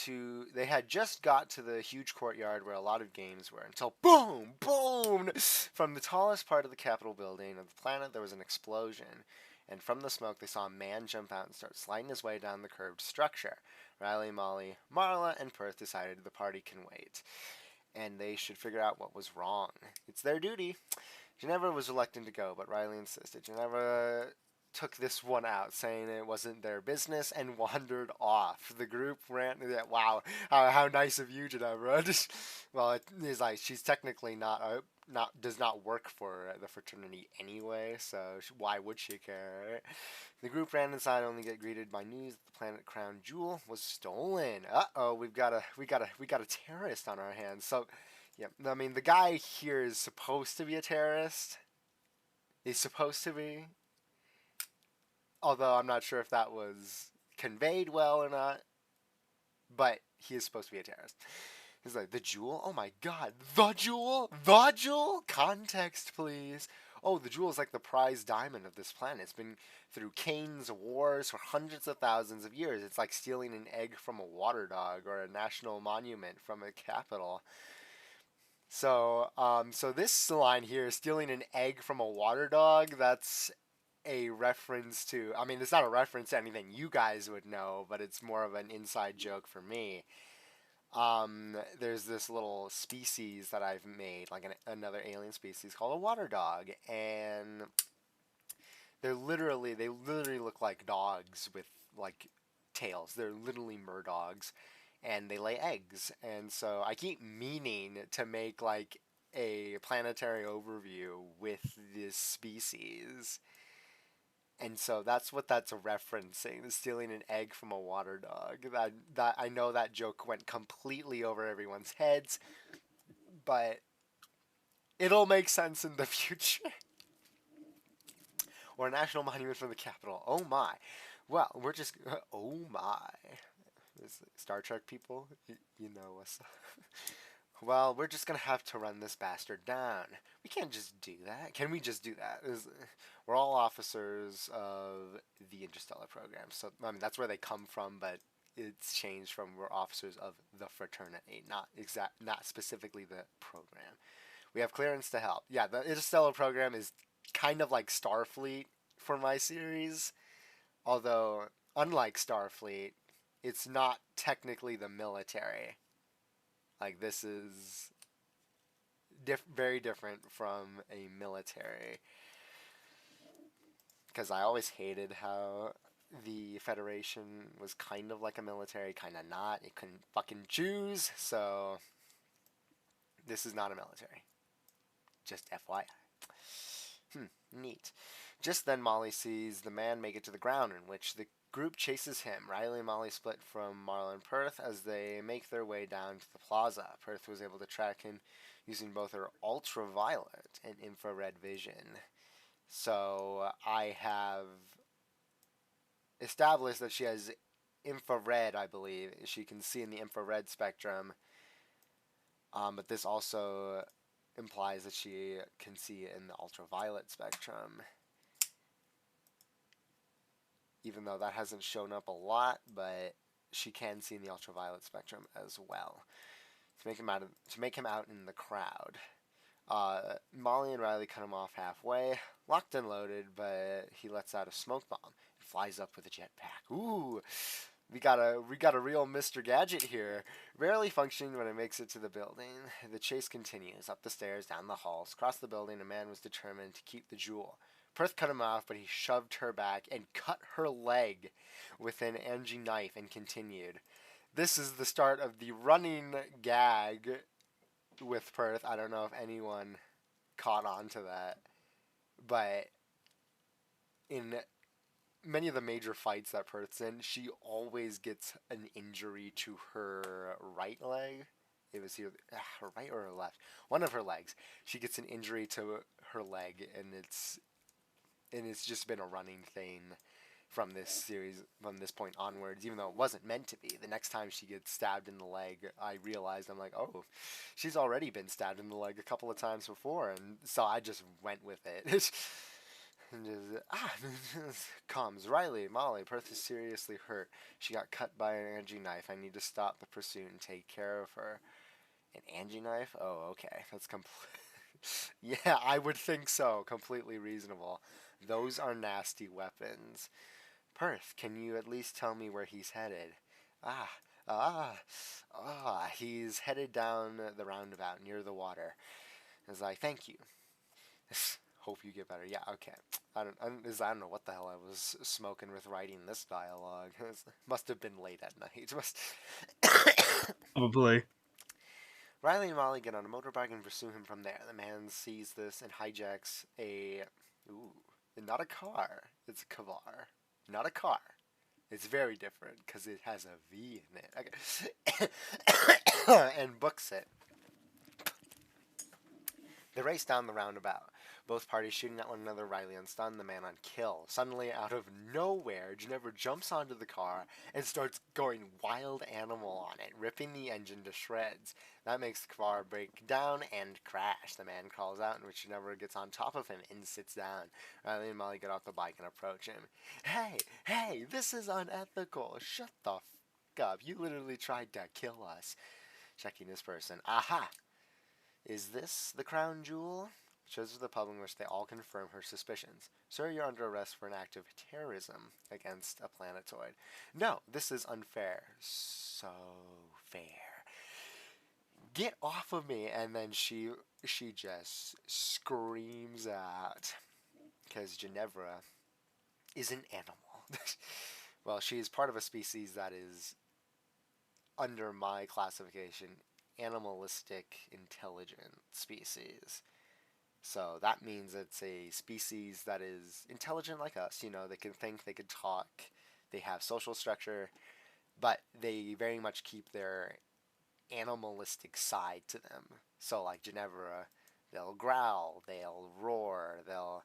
A: just got to the huge courtyard where a lot of games were until boom, boom! From the tallest part of the Capitol building of the planet, there was an explosion, and from the smoke, they saw a man jump out and start sliding his way down the curved structure. Riley, Molly, Marla, and Perth decided the party can wait, and they should figure out what was wrong. It's their duty. Ginevra was reluctant to go, but Riley insisted. Ginevra took this one out, saying it wasn't their business, and wandered off. The group ran. Wow, how nice of you, Ginevra. Well, it is like she's technically does not work for the fraternity anyway, so why would she care? Right? The group ran inside, only get greeted by news that the planet crown jewel was stolen. Uh-oh, we got a terrorist on our hands. So, yeah, I mean the guy here is supposed to be a terrorist. He's supposed to be. Although I'm not sure if that was conveyed well or not. But he is supposed to be a terrorist. He's like, the jewel? Oh my god, the jewel? The jewel? Context, please. Oh, the jewel is like the prized diamond of this planet. It's been through Kane's wars for hundreds of thousands of years. It's like stealing an egg from a water dog or a national monument from a capital. So, so this line here, stealing an egg from a water dog, that's a reference to, I mean, it's not a reference to anything you guys would know, but it's more of an inside joke for me. There's this little species that I've made, like another alien species called a water dog, and they literally look like dogs with like tails. They're literally merdogs, and they lay eggs. And so I keep meaning to make like a planetary overview with this species. And so that's what that's referencing, stealing an egg from a water dog. That I know that joke went completely over everyone's heads, but it'll make sense in the future. Or a national monument from the capital. Oh my. Well, we're just oh my. Star Trek people, you know us. Well, we're just gonna have to run this bastard down. We can't just do that. Can we just do that? We're all officers of the Interstellar program, so I mean that's where they come from, but it's changed from we're officers of the fraternity, not specifically the program. We have clearance to help. Yeah, the Interstellar program is kind of like Starfleet for my series, although unlike Starfleet, it's not technically the military. Like this is very different from a military. Because I always hated how the Federation was kind of like a military, kind of not. It couldn't fucking choose, so this is not a military. Just FYI. Neat. Just then Molly sees the man make it to the ground, in which the group chases him. Riley and Molly split from Marla and Perth as they make their way down to the plaza. Perth was able to track him using both her ultraviolet and infrared vision. So I have established that she has infrared, I believe. She can see in the infrared spectrum, but this also implies that she can see in the ultraviolet spectrum. Even though that hasn't shown up a lot, but she can see in the ultraviolet spectrum as well. To make him out in the crowd. Molly and Riley cut him off halfway, locked and loaded, but he lets out a smoke bomb and flies up with a jetpack. Ooh, we got a real Mr. Gadget here. Rarely functioning when it makes it to the building. The chase continues up the stairs, down the halls, across the building. A man was determined to keep the jewel. Perth cut him off, but he shoved her back and cut her leg with an Angie knife and continued. This is the start of the running gag with Perth. I don't know if anyone caught on to that, but in many of the major fights that Perth's in, she always gets an injury to her right leg. It was either her right or her left. One of her legs. She gets an injury to her leg, and it's just been a running thing from this series, from this point onwards, even though it wasn't meant to be. The next time she gets stabbed in the leg, I realized, I'm like, oh, she's already been stabbed in the leg a couple of times before, and so I just went with it. And just, comes Riley, Molly, Perth is seriously hurt. She got cut by an Angie knife. I need to stop the pursuit and take care of her. An Angie knife? Oh, okay. That's yeah, I would think so. Completely reasonable. Those are nasty weapons. Perth, can you at least tell me where he's headed? Ah, he's headed down the roundabout near the water. I was like, thank you. Hope you get better. Yeah, okay. I don't know what the hell I was smoking with writing this dialogue. Must have been late at night.
B: Probably.
A: Riley and Molly get on a motorbike and pursue him from there. The man sees this and hijacks not a car. It's a Kavar. Not a car. It's very different because it has a V in it. Okay. And books it. They race down the roundabout. Both parties shooting at one another, Riley on stun, the man on kill. Suddenly, out of nowhere, Ginevra jumps onto the car and starts going wild animal on it, ripping the engine to shreds. That makes the car break down and crash. The man crawls out, in which Ginevra gets on top of him and sits down. Riley and Molly get off the bike and approach him. Hey, this is unethical. Shut the f*** up. You literally tried to kill us. Checking this person. Aha! Is this the crown jewel? Shows to the public in which they all confirm her suspicions. Sir, you're under arrest for an act of terrorism against a planetoid. No, this is unfair. So fair. Get off of me. And then she just screams out. Because Ginevra is an animal. Well, she is part of a species that is, under my classification, animalistic intelligent species. So that means it's a species that is intelligent like us. You know, they can think, they can talk, they have social structure, but they very much keep their animalistic side to them. So like Ginevra, they'll growl, they'll roar, they'll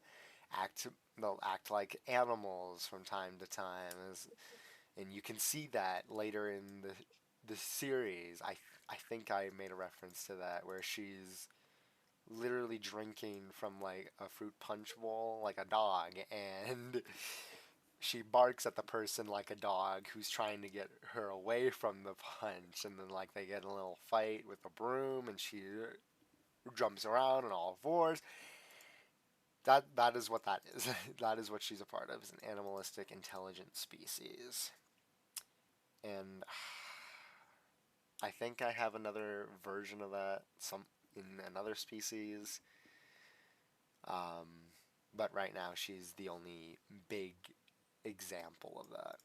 A: act like animals from time to time, and you can see that later in the series. I think I made a reference to that where she's literally drinking from like a fruit punch bowl like a dog, and she barks at the person like a dog who's trying to get her away from the punch, and then like they get in a little fight with a broom and she jumps around on all fours. That is what that is. That is what she's a part of, is an animalistic intelligent species. And I think I have another version of that in another species. But right now she's the only big example of that.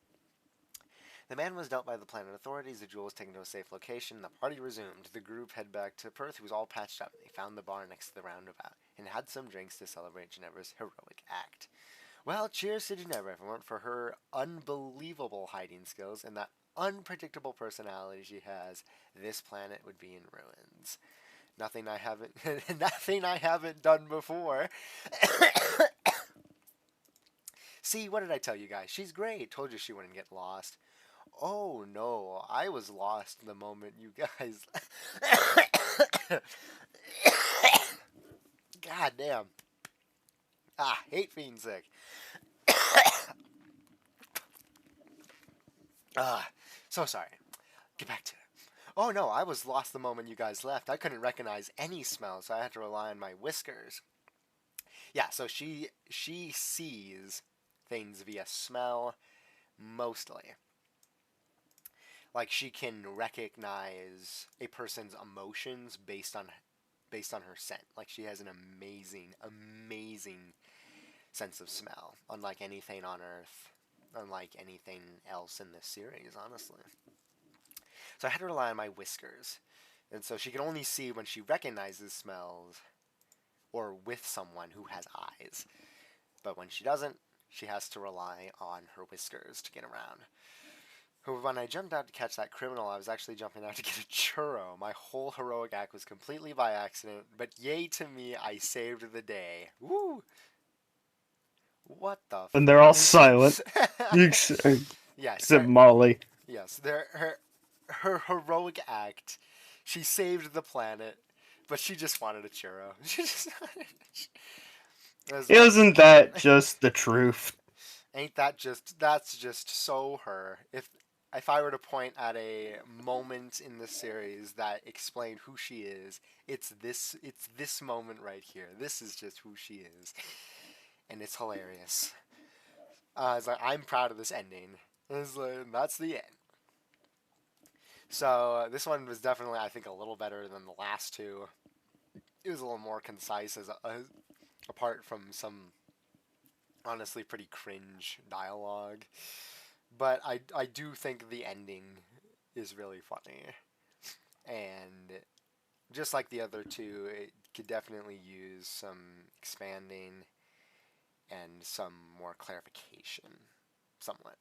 A: The man was dealt by the planet authorities. The jewel was taken to a safe location. The party resumed. The group head back to Perth, who was all patched up. They found the bar next to the roundabout and had some drinks to celebrate Ginevra's heroic act. Well, cheers to Ginevra. If it weren't for her unbelievable hiding skills and that unpredictable personality she has, this planet would be in ruins. Nothing I haven't done before. See, what did I tell you guys? She's great. Told you she wouldn't get lost. Oh no, I was lost the moment you guys. God damn. Ah, hate being sick. Ah, so sorry. Get back to it. Oh no, I was lost the moment you guys left. I couldn't recognize any smell, so I had to rely on my whiskers. Yeah, so she sees things via smell mostly. Like she can recognize a person's emotions based on her scent. Like she has an amazing sense of smell, unlike anything on Earth, unlike anything else in this series, honestly. So I had to rely on my whiskers. And so she can only see when she recognizes smells or with someone who has eyes. But when she doesn't, she has to rely on her whiskers to get around. When I jumped out to catch that criminal, I was actually jumping out to get a churro. My whole heroic act was completely by accident, but yay to me, I saved the day. Woo! What the
B: And they're all
A: fuck?
B: silent.
A: Yes,
B: Except Molly.
A: yes, her heroic act. She saved the planet, but she just wanted a churro. She just
B: Isn't that just the truth?
A: Ain't that just that's just so her. If I were to point at a moment in the series that explained who she is, it's this moment right here. This is just who she is. And it's hilarious. It's like I'm proud of this ending. It's like, that's the end. So this one was definitely, I think, a little better than the last two. It was a little more concise, apart from some honestly pretty cringe dialogue. But I do think the ending is really funny, and just like the other two, it could definitely use some expanding and some more clarification, somewhat.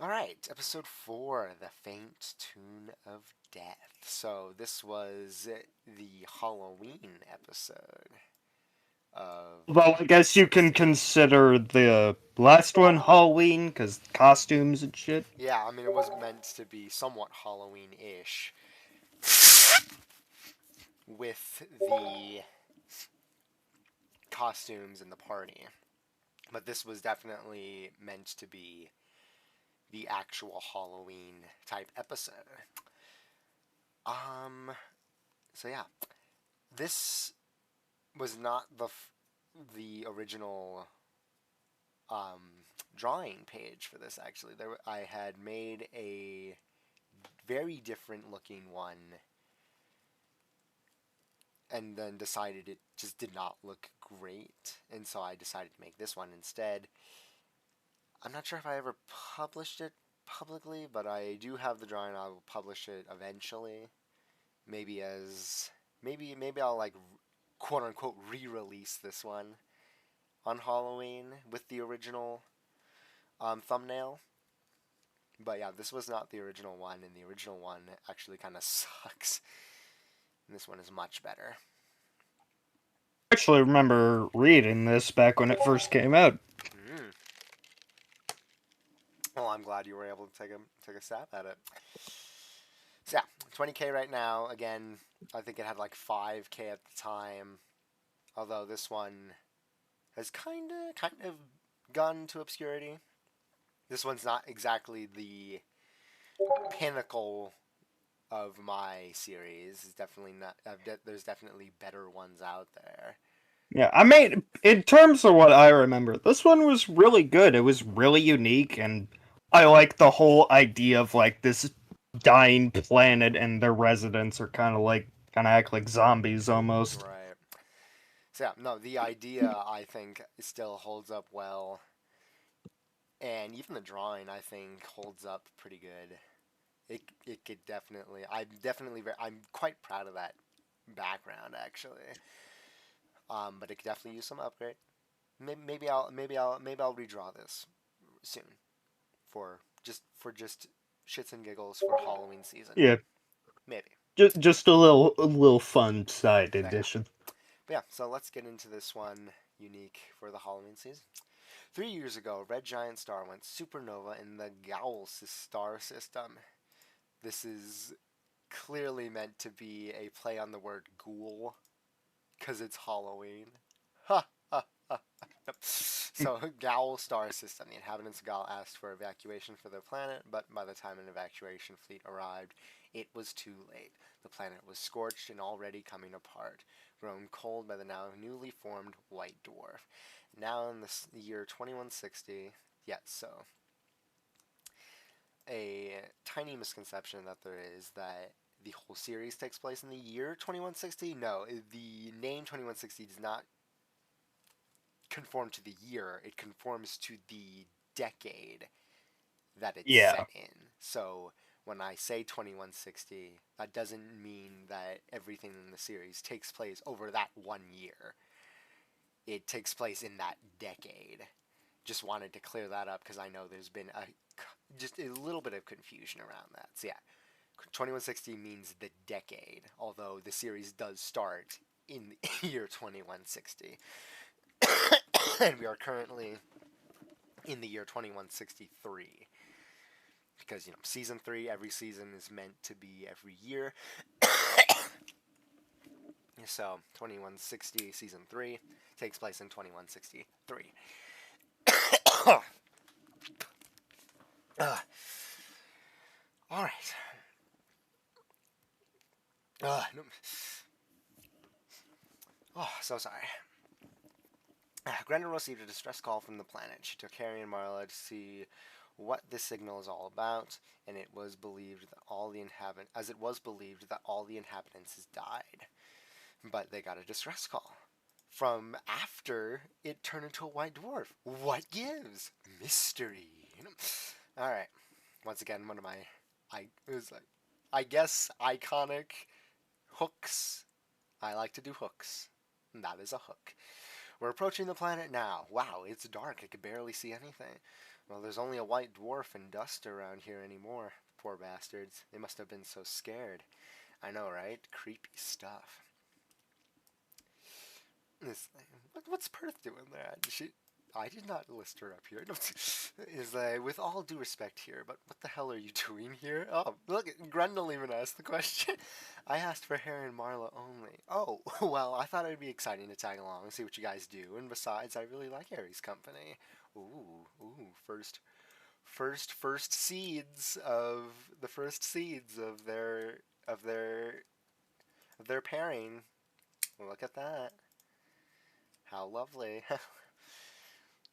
A: All right, episode 4, The Faint Tune of Death. So this was the Halloween episode of.
B: Well, I guess you can consider the last one Halloween, because costumes and shit.
A: Yeah, I mean, it was meant to be somewhat Halloween ish with the costumes and the party. But this was definitely meant to be the actual Halloween type episode. Um, so yeah, this was not the original drawing page for this. Actually, I had made a very different looking one, and then decided it just did not look great, and so I decided to make this one instead. I'm not sure if I ever published it publicly, but I do have the drawing. I will publish it eventually. Maybe as maybe I'll like quote unquote re-release this one on Halloween with the original thumbnail. But yeah, this was not the original one, and the original one actually kind of sucks. And this one is much better.
B: I actually remember reading this back when it first came out.
A: Mm. Well, I'm glad you were able to take a stab at it. So yeah, 20K right now. Again, I think it had like 5K at the time. Although this one has kind of gone to obscurity. This one's not exactly the pinnacle of my series. It's definitely not. There's definitely better ones out there.
B: Yeah, I mean, in terms of what I remember, this one was really good. It was really unique, and I like the whole idea of like this dying planet and their residents are kind of act like zombies almost.
A: Right. So yeah, no, the idea I think still holds up well, and even the drawing I think holds up pretty good. It could definitely. I'm quite proud of that background actually. But it could definitely use some upgrade. Maybe I'll redraw this soon for just shits and giggles for Halloween season.
B: Yeah,
A: Maybe.
B: just a little fun side edition.
A: But yeah, so let's get into this one unique for the Halloween season. 3 years ago, a red giant star went supernova in the Gowl star system. This is clearly meant to be a play on the word ghoul, because it's Halloween. Ha ha ha. So, Gowl star system. The inhabitants of Gowl asked for evacuation for their planet, but by the time an evacuation fleet arrived, it was too late. The planet was scorched and already coming apart, grown cold by the now newly formed white dwarf. Now in the year 2160, so a tiny misconception that there is that the whole series takes place in the year 2160. No, the name 2160 does not conform to the year. It conforms to the decade that it's set in. So when I say 2160, that doesn't mean that everything in the series takes place over that 1 year. It takes place in that decade. Just wanted to clear that up because I know there's been just a little bit of confusion around that. So yeah, 2160 means the decade, although the series does start in the year 2160. And we are currently in the year 2163. Because, season 3, every season is meant to be every year. So, 2160 season 3 takes place in 2163. Alright. No. Oh, so sorry. Grendel received a distress call from the planet. She took Harry and Marla to see what this signal is all about, and it was believed that all the inhabitants had died. But they got a distress call from after it turned into a white dwarf. What gives? Mystery. All right. Once again, one of my, I guess, iconic hooks. I like to do hooks. And that is a hook. We're approaching the planet now. Wow, it's dark. I could barely see anything. Well, there's only a white dwarf and dust around here anymore. Poor bastards. They must have been so scared. I know, right? Creepy stuff. What's Perth doing there? I did not list her up here. Is with all due respect here, but what the hell are you doing here? Oh, look, Grendel even asked the question. I asked for Harry and Marla only. Oh, well, I thought it'd be exciting to tag along and see what you guys do. And besides, I really like Harry's company. Ooh, first seeds of their pairing. Look at that. How lovely.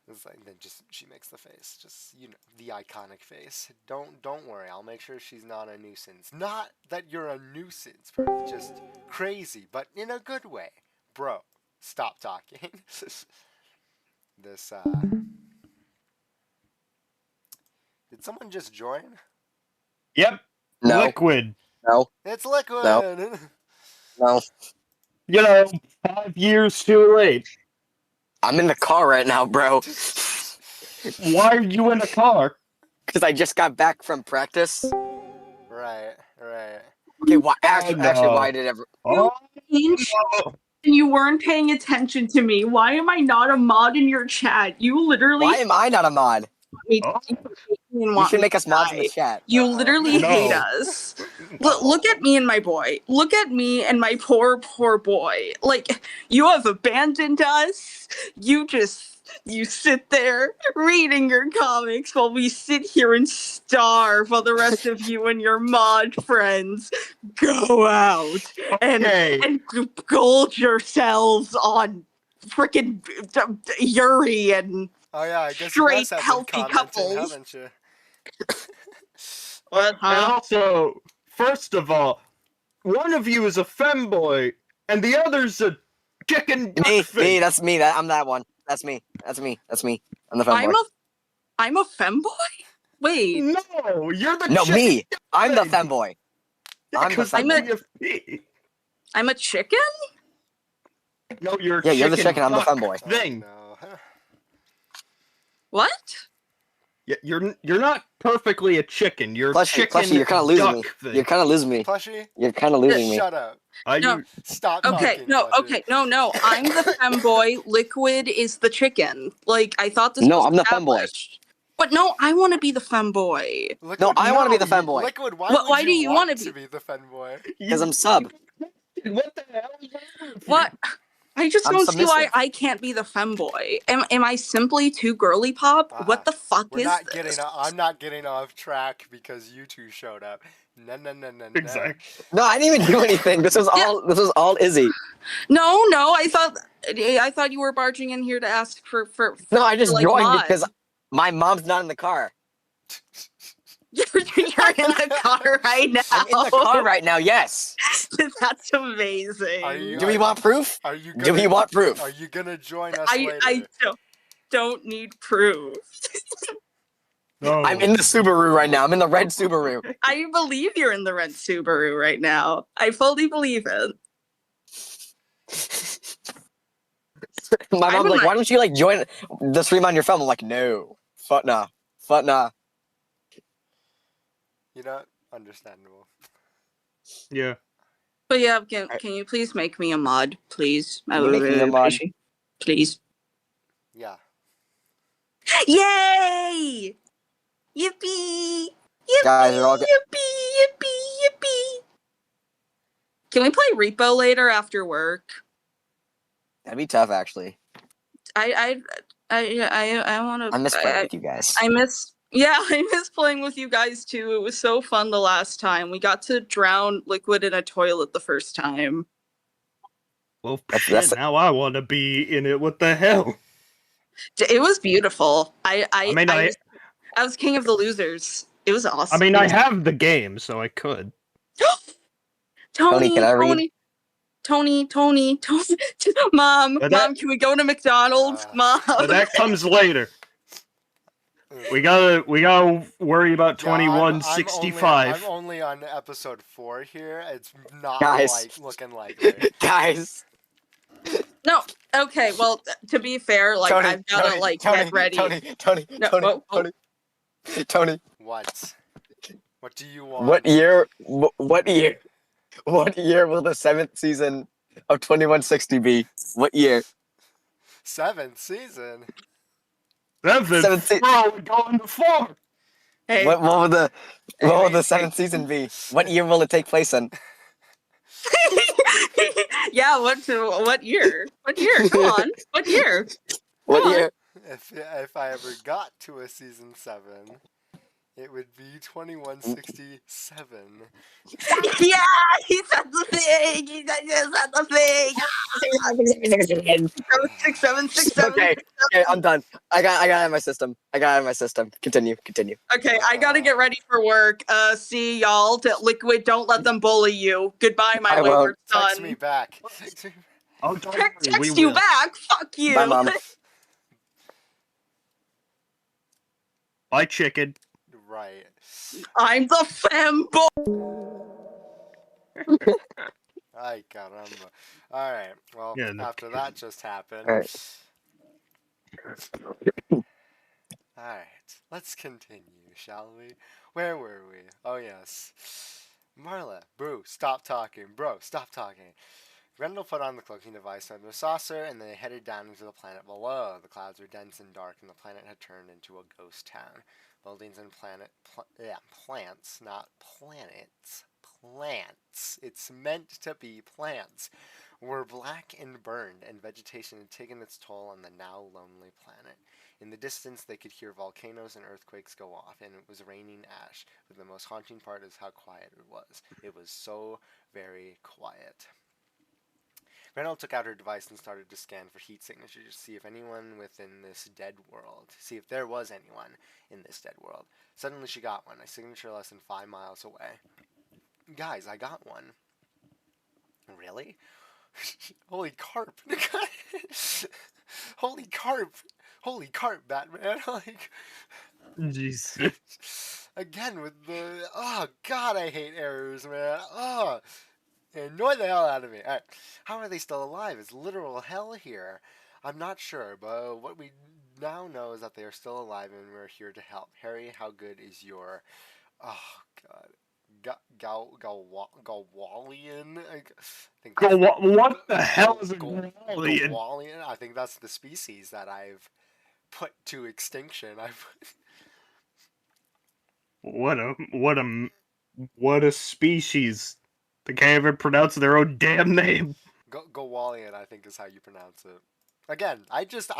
A: It's like, then she makes the face, just the iconic face. Don't worry, I'll make sure she's not a nuisance. Not that you're a nuisance, bro. Just crazy, but in a good way, bro. Stop talking. This did someone just join?
B: Yep.
C: No.
B: Liquid.
C: No.
A: It's Liquid.
C: No.
B: 5 years too late.
C: I'm in the car right now, bro.
B: Why are you in a car?
C: Because I just got back from practice.
A: Right.
C: Okay, actually, why did ever?
B: Oh,
D: and you weren't paying attention to me. Why am I not a mod in your chat? You literally.
C: Why am I not a mod? You should make us mods in the chat.
D: You literally hate
B: No.
D: us. Look at me and my boy. Look at me and my poor boy. Like, you have abandoned us. You sit there reading your comics while we sit here and starve while the rest of you and your mod friends go out and gorge yourselves on frickin' Yuri and
A: oh yeah, I guess
D: straight
A: you guys have
D: healthy
A: been commenting,
D: couples.
A: haven't you?
D: What,
B: And also, first of all, one of you is a femboy, and the other's a chicken duck
C: Me,
B: face.
C: that's me. I'm that one. That's me. I'm the femboy.
D: I'm a femboy? Wait.
B: No, you're the
C: No,
B: chicken
C: me.
B: duck
C: I'm the
B: face.
C: femboy. I'm the
B: 'Cause
C: femboy.
D: I'm a chicken?
B: No, you're
C: Yeah, you're the chicken, I'm the
B: duck
C: femboy.
B: thing.
A: Oh, no.
D: What?
B: You're not perfectly a chicken. You're
E: Plushie,
B: chicken
E: you're kind of losing me.
B: duck thing.
E: You're kind of losing me.
A: Plushie,
E: You're kind of losing me.
A: shut up.
D: No.
A: Stop
D: Okay,
A: talking.
D: no,
A: Plushie.
D: okay, no. I'm the femboy. Liquid is the chicken. Like, I thought this
E: No,
D: was
E: I'm the femboy.
D: established. But no, I want to be the femboy.
A: Liquid,
E: No, I want to be the
A: no,
E: femboy.
A: Liquid,
D: Why do you
A: want
D: wanna
A: to
D: be?
A: be the femboy?
E: Because I'm sub.
B: What the hell is wrong with you?
D: What? I just
E: I'm
D: don't see why
E: submissive.
D: I can't be the femboy. Am I simply too girly pop? What the fuck
A: We're
D: is
A: not
D: this?
A: getting. I'm not getting off track because you two showed up. No.
B: Exactly.
E: No, I didn't even do anything. This was all Izzy.
D: No, I thought you were barging in here to ask for
E: No, I just
D: like,
E: joined
D: mod.
E: because my mom's not in the car.
D: You're in the car right now.
E: I'm in the car right now. Yes.
D: That's amazing.
E: Do we want proof?
A: Are you?
E: Do we want proof?
A: Are you gonna join us
D: I
A: later?
D: don't need proof.
B: No.
E: I'm in the Subaru right now. I'm in the red Subaru.
D: I believe you're in the red Subaru right now. I fully believe it.
E: My
D: I
E: mom's
D: would
E: like,
D: not-
E: why don't you like join the stream on your phone? I'm like, no. Fuck nah.
A: You know, understandable.
B: Yeah.
D: But yeah, can you please make me a mod, please? I
E: You
D: would
E: make me
D: really
E: a mod?
D: appreciate. Please.
A: Yeah.
D: Yay! Yippee! Yippee!
E: Guys, you're all
D: yippee! Can we play Repo later after work?
E: That'd be tough, actually.
D: I want to.
E: I miss playing with you guys.
D: I miss playing with you guys too. It was so fun the last time. We got to drown Liquid in a toilet the first time.
B: Well,
E: That's-
B: shit, now I want to be in it. What the hell?
D: It was beautiful. I was king of the losers. It was awesome.
B: I mean, I have the game, so I could.
D: Tony,
E: can I read?
D: Tony, Mom,
B: But
D: Mom, can we go to McDonald's? Mom.
B: But that comes later. We gotta worry about 2165.
A: I'm only on episode 4 here. It's not
E: Guys.
A: like looking like it.
E: Guys.
D: No, okay. Well, to be fair, like
E: Tony,
D: I've gotta
E: Tony,
D: get ready. No,
E: Tony.
A: What? What do you want?
E: What year will the 7th season of 2160 be? What year?
A: 7th season.
B: Seventh.
E: Seventh
B: Bro, we're going to 4.
D: Hey,
E: What will the 7th season be? What year will it take place in?
D: yeah. What year? What year? Come on. What year?
E: What
D: Come on.
E: year?
A: If I ever got to a season 7, it would be 2167.
D: Yeah, he said the thing. He said the thing. 767.
E: Okay, I'm done. I got it in my system. Continue.
D: Okay, I gotta get ready for work. See y'all. Liquid, don't let them bully you. Goodbye, my
E: I won't.
D: wayward
A: Text me
D: son.
A: back.
B: Oh, don't worry, we
D: Text you
B: will.
D: back. Fuck you.
E: Bye, Mom.
B: Bye, chicken.
A: Right.
D: I'm the femboy.
A: Ay, caramba. Alright, well,
B: Yeah, no
A: after that just happened.
E: Alright.
A: Alright, let's continue, shall we? Where were we? Oh, yes. Marla, bro, stop talking. Bro, stop talking. Grendel put on the cloaking device on the saucer, and they headed down into the planet below. The clouds were dense and dark, and the planet had turned into a ghost town. Buildings and plants, not planets. Plants. It's meant to be plants. Were black and burned, and vegetation had taken its toll on the now lonely planet. In the distance, they could hear volcanoes and earthquakes go off, and it was raining ash. But the most haunting part is how quiet it was. It was so very quiet. Grendel took out her device and started to scan for heat signatures to see if anyone within this dead world, see if there was anyone in this dead world. Suddenly she got one, a signature less than 5 miles away. Guys, I got one. Really? Holy carp. Holy carp. Holy carp, Batman. Like,
B: Jeez.
A: again with the, oh god, I hate errors, man. Oh. They annoy the hell out of me. Alright. How are they still alive? It's literal hell here. I'm not sure, but what we now knows that they are still alive and we're here to help. Harry, how good is your... Oh, God. Galwalian? I think that's...
B: What the hell is a Galwalian?
A: Galwalian? I think that's the species that I've put to extinction.
B: What a species. They can't even pronounce their own damn name.
A: Galwalian, I think, is how you pronounce it. Again, I just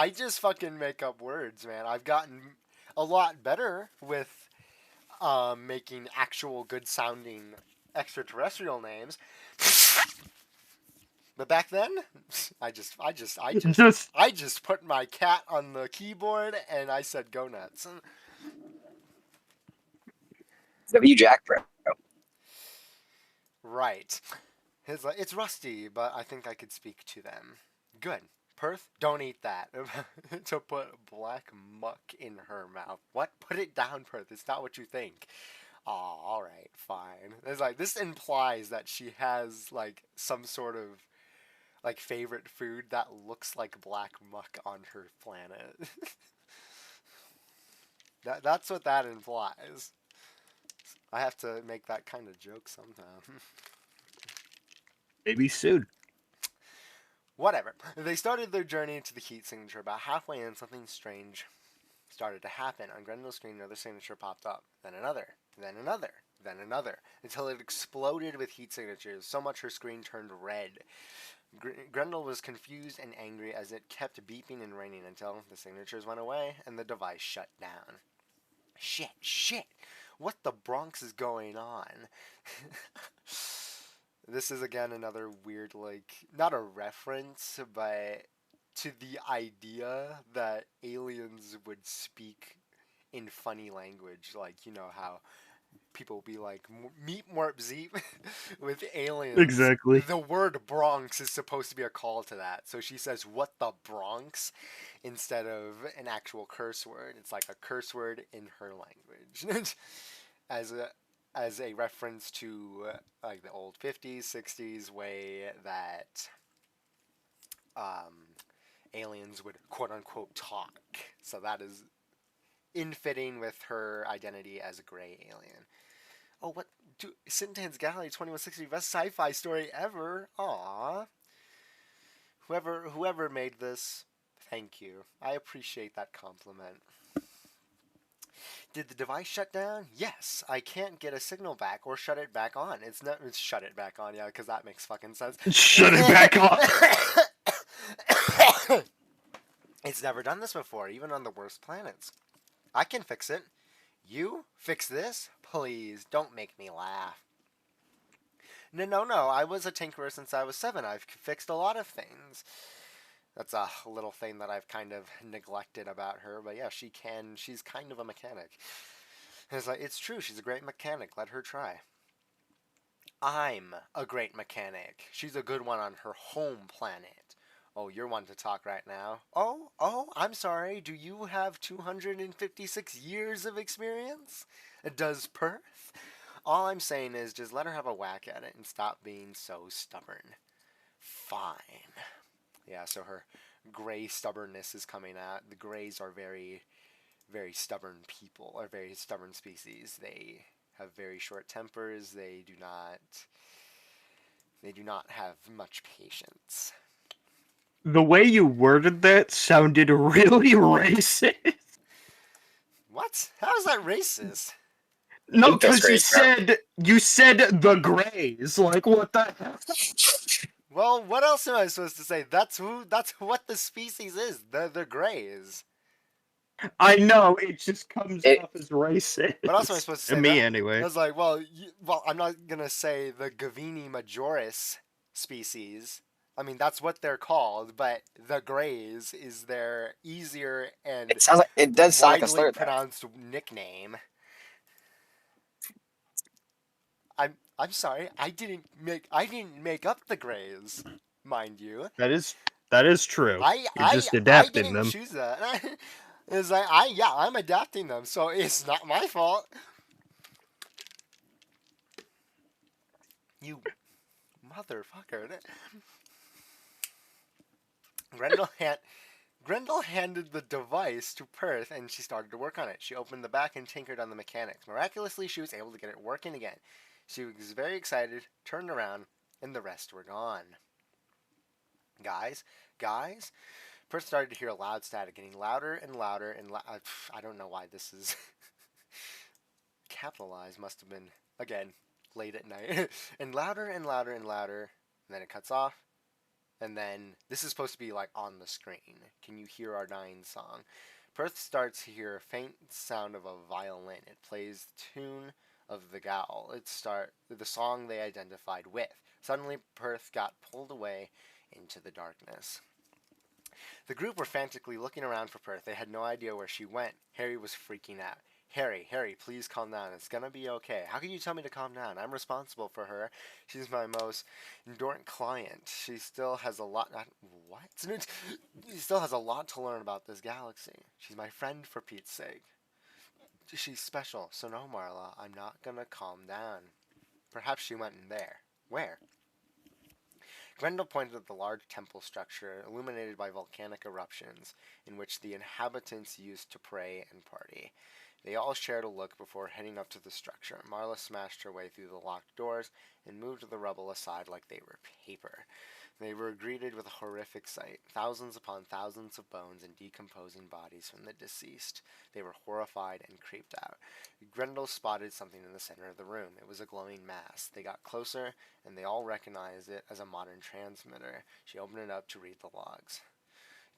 A: fucking make up words, man. I've gotten a lot better with making actual good sounding extraterrestrial names. But back then, I just put my cat on the keyboard and I said go nuts.
E: W Jack, bro.
A: Right. It's rusty, but I think I could speak to them. Good. Perth, don't eat that. To put black muck in her mouth. What? Put it down, Perth. It's not what you think. Oh, all right, fine. It's like this implies that she has like some sort of like favorite food that looks like black muck on her planet. That's what that implies. I have to make that kind of joke sometime.
B: Maybe soon.
A: Whatever. They started their journey to the heat signature. About halfway in, something strange started to happen. On Grendel's screen, another signature popped up. Then another. Then another. Then another. Until it exploded with heat signatures, so much her screen turned red. Grendel was confused and angry as it kept beeping and raining until the signatures went away and the device shut down. Shit. What the Bronx is going on? This is again another weird, like, not a reference, but to the idea that aliens would speak in funny language. Like, you know how people be like, meet Morp Zeep with aliens.
B: Exactly.
A: The word Bronx is supposed to be a call to that. So she says, what the Bronx? Instead of an actual curse word. It's like a curse word in her language. As a reference to like the old 50s, 60s way that aliens would quote unquote talk. So that is in fitting with her identity as a gray alien. Oh, what? Sintan's Gallery 2160, best sci-fi story ever. Aww. Whoever made this, thank you. I appreciate that compliment. Did the device shut down? Yes. I can't get a signal back or shut it back on. It's shut it back on, yeah, because that makes fucking sense.
B: Shut it back on.
A: It's never done this before, even on the worst planets. I can fix it. You? Fix this? Please, don't make me laugh. No. I was a tinkerer since I was 7. I've fixed a lot of things. That's a little thing that I've kind of neglected about her, but yeah, she's kind of a mechanic. And it's like, it's true, she's a great mechanic, let her try. I'm a great mechanic. She's a good one on her home planet. Oh, you're one to talk right now. Oh, I'm sorry, do you have 256 years of experience? Does Perth? All I'm saying is just let her have a whack at it and stop being so stubborn. Fine. Yeah, so her gray stubbornness is coming out. The grays are very, very stubborn people, or very stubborn species. They have very short tempers. They do not have much patience.
B: The way you worded that sounded really racist.
A: What? How is that racist?
B: No, because you said the Greys. Like, what the hell?
A: Well, what else am I supposed to say? That's what the species is. The Greys.
B: I know, it just comes off as racist.
A: What else am I supposed to say?
B: To me, anyway.
A: I was like, well, I'm not gonna say the Gavini majoris species. I mean, that's what they're called, but the Greys is their easier and
E: It does sound like a slur.
A: pronounced nickname. I'm sorry, I didn't make up the Greys, mind you.
B: That is true. You're just
A: I
B: adapting them.
A: didn't choose that. It's like I'm adapting them, so it's not my fault. You motherfucker. Grendel Grendel handed the device to Perth and she started to work on it. She opened the back and tinkered on the mechanics. Miraculously, she was able to get it working again. She was very excited, turned around, and the rest were gone. Guys, Perth started to hear a loud static, getting louder and louder and I don't know why this is capitalized. Must have been, again, late at night. And louder and louder and louder. And then it cuts off. And then this is supposed to be like on the screen. Can you hear our dying song? Perth starts to hear a faint sound of a violin. It plays the tune of the Gowl. The song they identified with. Suddenly, Perth got pulled away into the darkness. The group were frantically looking around for Perth. They had no idea where she went. Harry was freaking out. Harry, please calm down. It's gonna be okay. How can you tell me to calm down? I'm responsible for her. She's my most enduring client. She still has a lot. She still has a lot to learn about this galaxy. She's my friend, for Pete's sake. She's special. So no, Marla, I'm not gonna calm down. Perhaps she went in there. Where? Grendel pointed at the large temple structure illuminated by volcanic eruptions, in which the inhabitants used to pray and party. They all shared a look before heading up to the structure. Marla smashed her way through the locked doors and moved the rubble aside like they were paper. They were greeted with a horrific sight, thousands upon thousands of bones and decomposing bodies from the deceased. They were horrified and creeped out. Grendel spotted something in the center of the room. It was a glowing mass. They got closer, and they all recognized it as a modern transmitter. She opened it up to read the logs.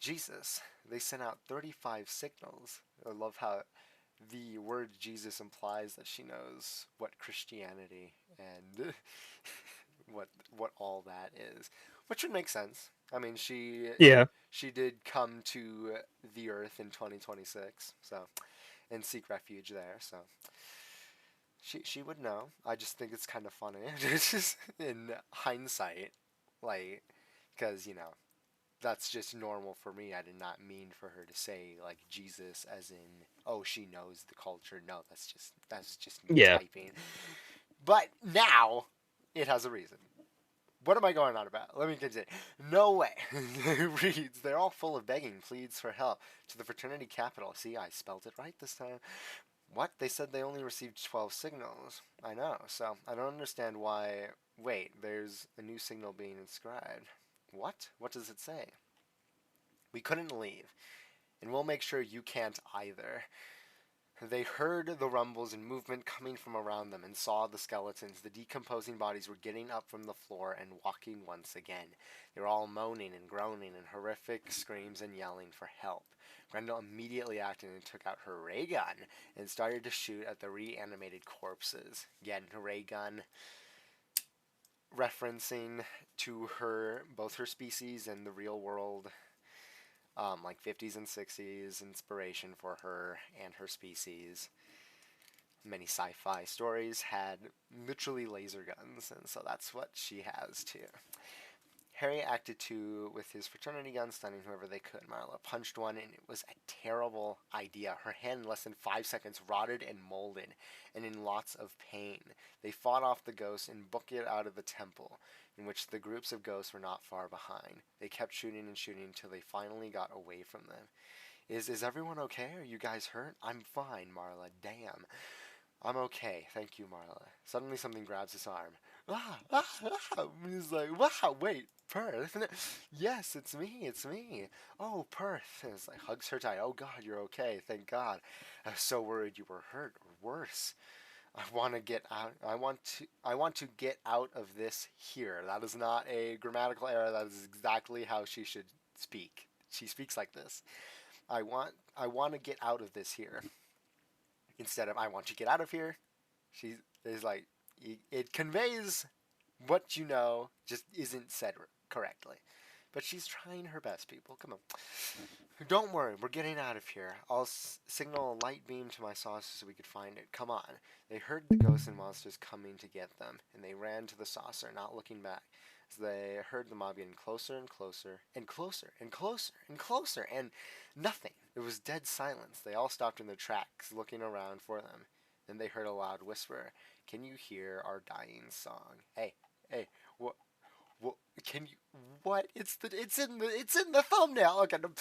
A: Jesus, they sent out 35 signals. I love how the word Jesus implies that she knows what Christianity and what all that is, which would make sense. I mean, she did come to the Earth in 2026, so, and seek refuge there, so she would know. I just think it's kind of funny, just in hindsight, like, because that's just normal for me. I did not mean for her to say like Jesus as in, oh, she knows the culture. No, that's just me typing. But now it has a reason. What am I going on about? Let me continue. No way. It reads, they're all full of begging pleads for help to the fraternity capital. See, I spelled it right this time. What? They said they only received 12 signals. I know, so I don't understand why. Wait, there's a new signal being inscribed. What? What does it say? We couldn't leave, and we'll make sure you can't either. They heard the rumbles and movement coming from around them and saw the skeletons. The decomposing bodies were getting up from the floor and walking once again. They were all moaning and groaning and horrific screams and yelling for help. Grendel immediately acted and took out her ray gun and started to shoot at the reanimated corpses. Again, ray gun referencing to both her species and the real world, like 50s and 60s inspiration for her and her species. Many sci-fi stories had literally laser guns, and so that's what she has too. Harry acted too with his fraternity gun, stunning whoever they could. Marla punched one, and it was a terrible idea. Her hand in less than 5 seconds rotted and molded, and in lots of pain. They fought off the ghosts and booked it out of the temple, in which the groups of ghosts were not far behind. They kept shooting and shooting until they finally got away from them. Is everyone okay? Are you guys hurt? I'm fine, Marla. Damn. I'm okay. Thank you, Marla. Suddenly something grabs his arm. He's like, wow, wait, Perth? Yes, it's me. Oh, Perth. And it's like, hugs her tight. Oh, God, you're okay. Thank God. I was so worried you were hurt or worse. I want to get out. I want to get out of this here. That is not a grammatical error. That is exactly how she should speak. She speaks like this. I want to get out of this here. Instead of I want to get out of here, she is like, it conveys what you know, just isn't said correctly. But she's trying her best, people. Come on. Don't worry, we're getting out of here. I'll signal a light beam to my saucer so we could find it. Come on. They heard the ghosts and monsters coming to get them, and they ran to the saucer, not looking back. As they heard the mob getting closer and closer, and closer, and closer, and closer, and nothing. It was dead silence. They all stopped in their tracks, looking around for them. Then they heard a loud whisper. Can you hear our dying song? Hey, what? Can you? What? It's in the thumbnail. Look at them.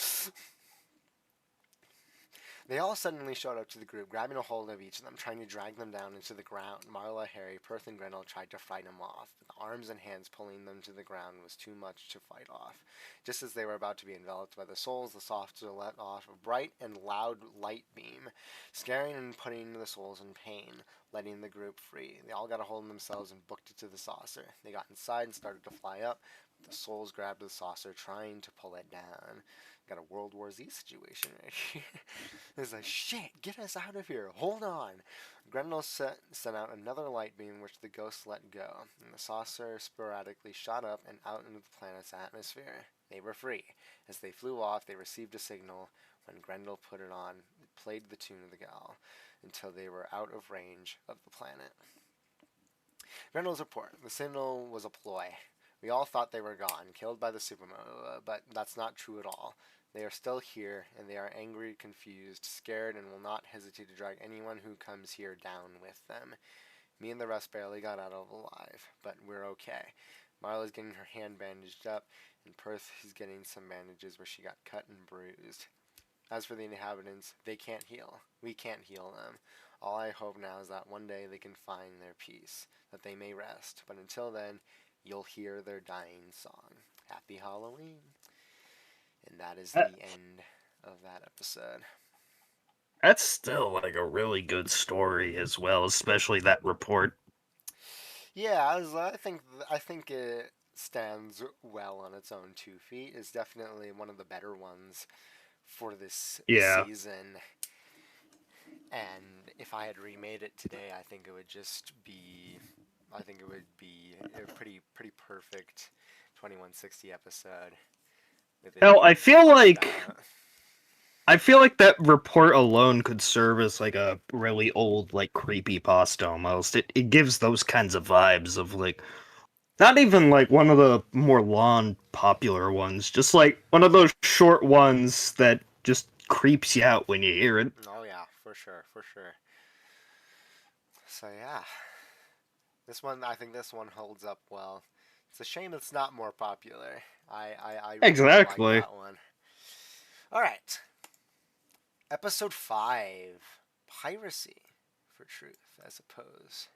A: They all suddenly showed up to the group, grabbing a hold of each of them, trying to drag them down into the ground. Marla, Harry, Perth, and Grendel tried to fight them off, but the arms and hands pulling them to the ground was too much to fight off. Just as they were about to be enveloped by the souls, the saucer let off a bright and loud light beam, scaring and putting the souls in pain, letting the group free. They all got a hold of themselves and booked it to the saucer. They got inside and started to fly up. The souls grabbed the saucer, trying to pull it down. Got a World War Z situation right here. It's like, shit, get us out of here. Hold on. Grendel sent out another light beam, which the ghosts let go, and the saucer sporadically shot up and out into the planet's atmosphere. They were free. As they flew off, they received a signal. When Grendel put it on, it played the tune of the gal until they were out of range of the planet. Grendel's report. The signal was a ploy. We all thought they were gone, killed by the supernova, but that's not true at all. They are still here, and they are angry, confused, scared, and will not hesitate to drag anyone who comes here down with them. Me and the rest barely got out alive, but we're okay. Marla's getting her hand bandaged up, and Perth is getting some bandages where she got cut and bruised. As for the inhabitants, they can't heal. We can't heal them. All I hope now is that one day they can find their peace, that they may rest. But until then, you'll hear their dying song. Happy Halloween. And that is the end of that episode.
B: That's still like a really good story as well, especially that report.
A: Yeah, I think it stands well on its own 2 feet. It's definitely one of the better ones for this season. And if I had remade it today, I think it would be a pretty perfect 2160 episode.
B: Hell, I feel like that report alone could serve as like a really old, like, creepypasta almost. It gives those kinds of vibes of like, not even like one of the more long popular ones, just like one of those short ones that just creeps you out when you hear it.
A: Oh yeah, for sure. So yeah, I think this one holds up well. It's a shame it's not more popular. I really
B: Exactly.
A: like that one. All right. Episode 5, Piracy for Truth, I suppose.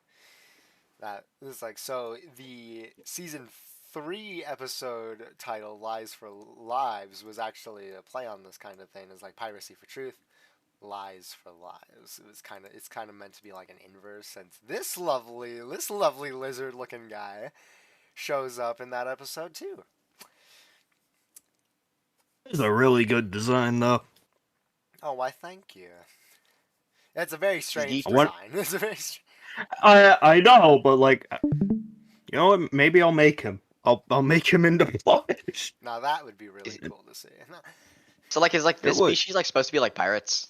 A: That is like, so the season 3 episode title, Lies for Lives, was actually a play on this kind of thing. It's like Piracy for Truth, Lies for Lives. It's kind of meant to be like an inverse, since this lovely lizard looking guy shows up in that episode too.
B: It's a really good design though.
A: Oh, why thank you. It's a very strange
B: What?
A: design. It's a very
B: I know, but like, you know what? Maybe I'll make him. I'll make him into flesh.
A: Now that would be really cool to see.
E: So like, is like this
B: It would.
E: species like supposed to be like pirates?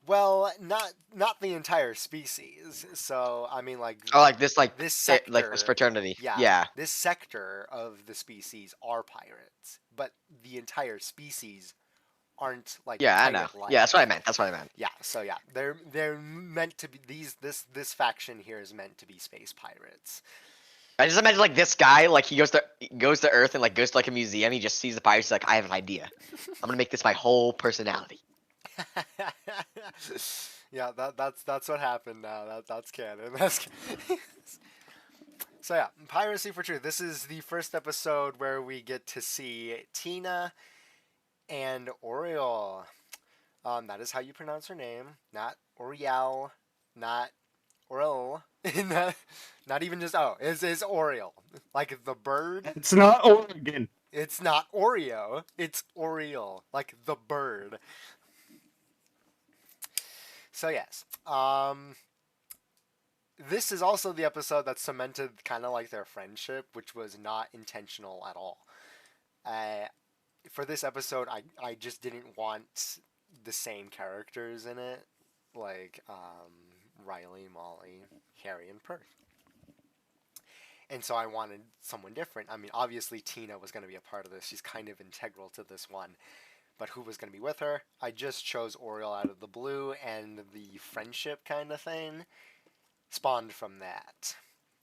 A: Well, not the entire species. So I mean, like,
E: Oh, like this, like
A: this
E: like this
A: sector-
E: fraternity.
A: yeah,
E: Yeah.
A: this sector of the species are pirates, but the entire species aren't like
E: Yeah, I know.
A: pirate-like.
E: Yeah, that's what I meant. That's what I meant.
A: Yeah, so yeah, they're meant to be this faction here is meant to be space pirates.
E: I just imagine like this guy, like he goes to Earth and like goes to like a museum. He just sees the pirates. He's like, I have an idea. I'm gonna make this my whole personality.
A: Yeah, that's what happened now. That's canon. That's so yeah, Piracy for Truth. This is the first episode where we get to see Tina and Oriole. That is how you pronounce her name, not Oriole, not Oriole, not even just it's Oriole, like the bird.
B: It's not Oregon.
A: It's not Oreo, it's Oriole, like the bird. So yes, this is also the episode that cemented kind of like their friendship, which was not intentional at all. For this episode, I just didn't want the same characters in it, like Riley, Molly, Harry, and Perth. And so I wanted someone different. I mean, obviously Tina was going to be a part of this. She's kind of integral to this one. But who was going to be with her? I just chose Oriole out of the blue, and the friendship kind of thing spawned from that.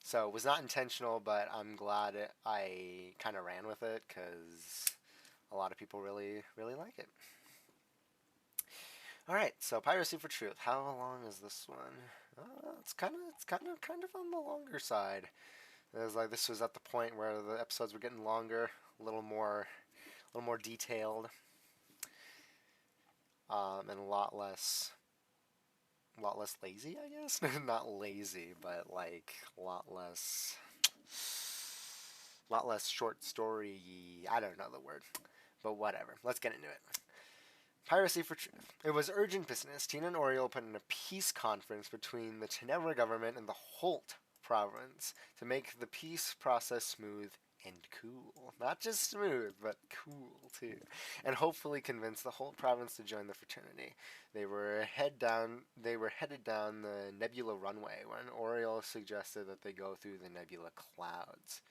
A: So it was not intentional, but I'm glad I kind of ran with it, because a lot of people really, really like it. All right, so Piracy for Truth. How long is this one? It's kind of on the longer side. It was like this was at the point where the episodes were getting longer, a little more detailed, and a lot less lazy, I guess. Not lazy, but like a lot less short story. I don't know the word, but whatever. Let's get into it. Piracy for Truth. It was urgent business. Tina and Oriole put in a peace conference between the Tenebra government and the Holt province to make the peace process smooth and cool. Not just smooth, but cool too. And hopefully convince the Holt province to join the fraternity. They were headed down the Nebula runway when Oriole suggested that they go through the Nebula clouds.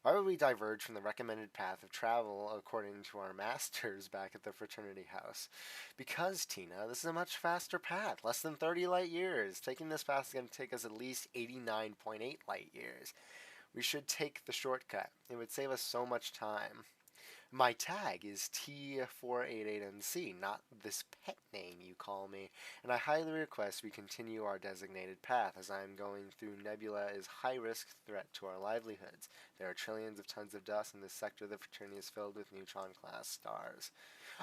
A: Why would we diverge from the recommended path of travel according to our masters back at the fraternity house? Because, Tina, this is a much faster path, less than 30 light years. Taking this path is going to take us at least 89.8 light years. We should take the shortcut. It would save us so much time. My tag is T488NC, not this pet name you call me, and I highly request we continue our designated path, as I am going through Nebula is high-risk threat to our livelihoods. There are trillions of tons of dust, and this sector of the fraternity is filled with neutron-class stars.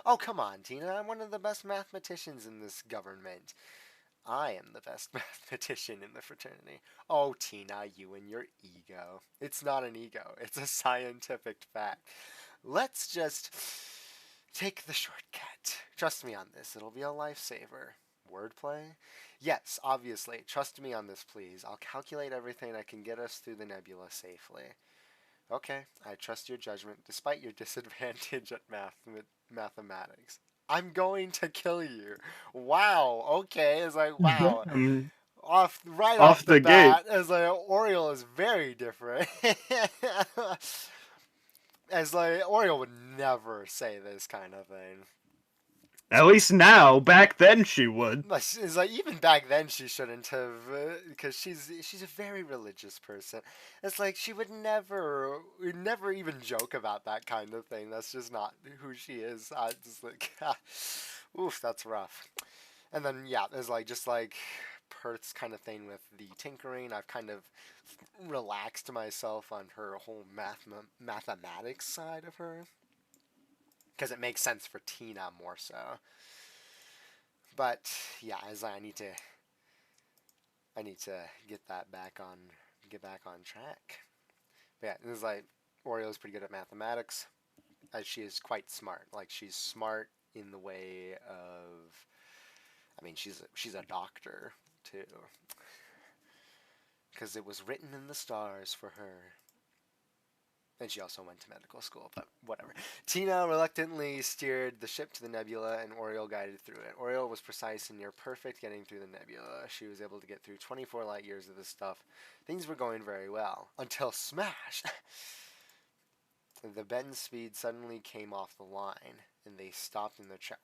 A: Oh, come on, Tina, I'm one of the best mathematicians in this government. I am the best mathematician in the fraternity. Oh, Tina, you and your ego. It's not an ego, it's a scientific fact. Let's just take the shortcut. Trust me on this. It'll be a lifesaver. Wordplay? Yes, obviously. Trust me on this, please. I'll calculate everything that can get us through the nebula safely. Okay, I trust your judgment, despite your disadvantage at mathematics. I'm going to kill you. Wow. Okay. It's like, wow.
B: Damn.
A: Off
B: Off the
A: the bat,
B: gate.
A: as like Oriole is very different. As like Oriole would never say this kind of thing.
B: At least now. Back then she would.
A: It's like even back then she shouldn't have, because she's a very religious person. It's like she would never even joke about that kind of thing. That's just not who she is. I just like, oof, that's rough. And then yeah, there's like just like Perth's kind of thing with the tinkering. I've kind of relaxed myself on her whole mathematics side of her, because it makes sense for Tina more so. But yeah, as I need to get back on track. But yeah, it's like Oriole's pretty good at mathematics, as she is quite smart. Like she's smart in the way of, I mean, she's a doctor too, because it was written in the stars for her. And she also went to medical school, but whatever. Tina reluctantly steered the ship to the nebula, and Oriole guided through it. Oriole was precise and near perfect getting through the nebula. She was able to get through 24 light years of this stuff. Things were going very well. Until smash! The bend speed suddenly came off the line, and they stopped in their track.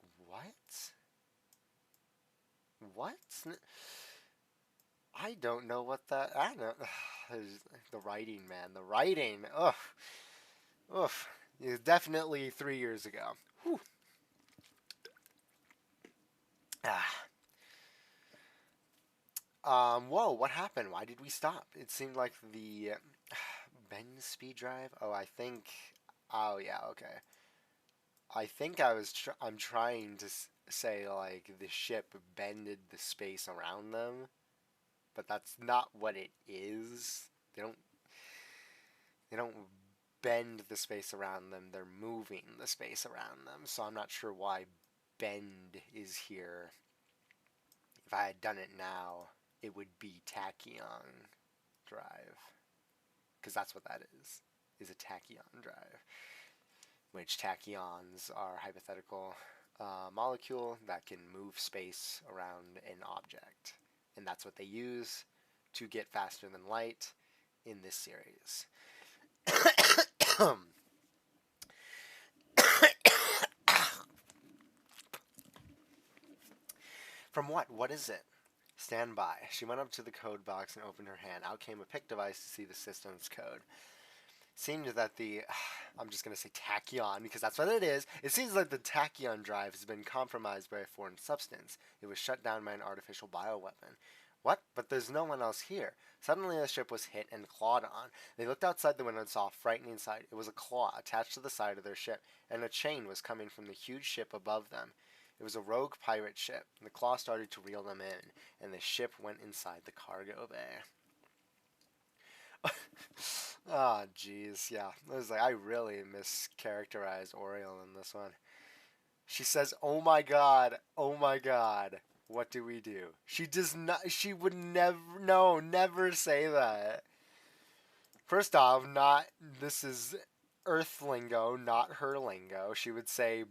A: What? I don't know what that. I don't know. The writing, man. The writing. Ugh. Ugh. It's definitely 3 years ago. Whew. Whoa, what happened? Why did we stop? It seemed like the bend speed drive. Oh, I think. Oh, yeah, okay. I think I'm trying to say, like, the ship bended the space around them. But that's not what it is. They don't bend the space around them. They're moving the space around them. So I'm not sure why bend is here. If I had done it now, it would be tachyon drive, because that's what that is a tachyon drive. Which tachyons are hypothetical molecule that can move space around an object. And that's what they use to get faster than light in this series. From what? What is it? Stand by. She went up to the code box and opened her hand. Out came a PIC device to see the system's code. seemed that the I'm just gonna say tachyon because that's what it is. It seems like the tachyon drive has been compromised by a foreign substance. It was shut down by an artificial bioweapon. What? But there's no one else here. Suddenly the ship was hit and clawed on. They looked outside the window and saw a frightening sight. It was a claw attached to the side of their ship, and a chain was coming from the huge ship above them. It was a rogue pirate ship. The claw started to reel them in, and the ship went inside the cargo bay. Oh, jeez, yeah. It was like, I really mischaracterized Oriole in this one. She says, oh my god, what do we do? She does not, she would never, no, never say that. First off, this is Earth lingo, not her lingo. She would say,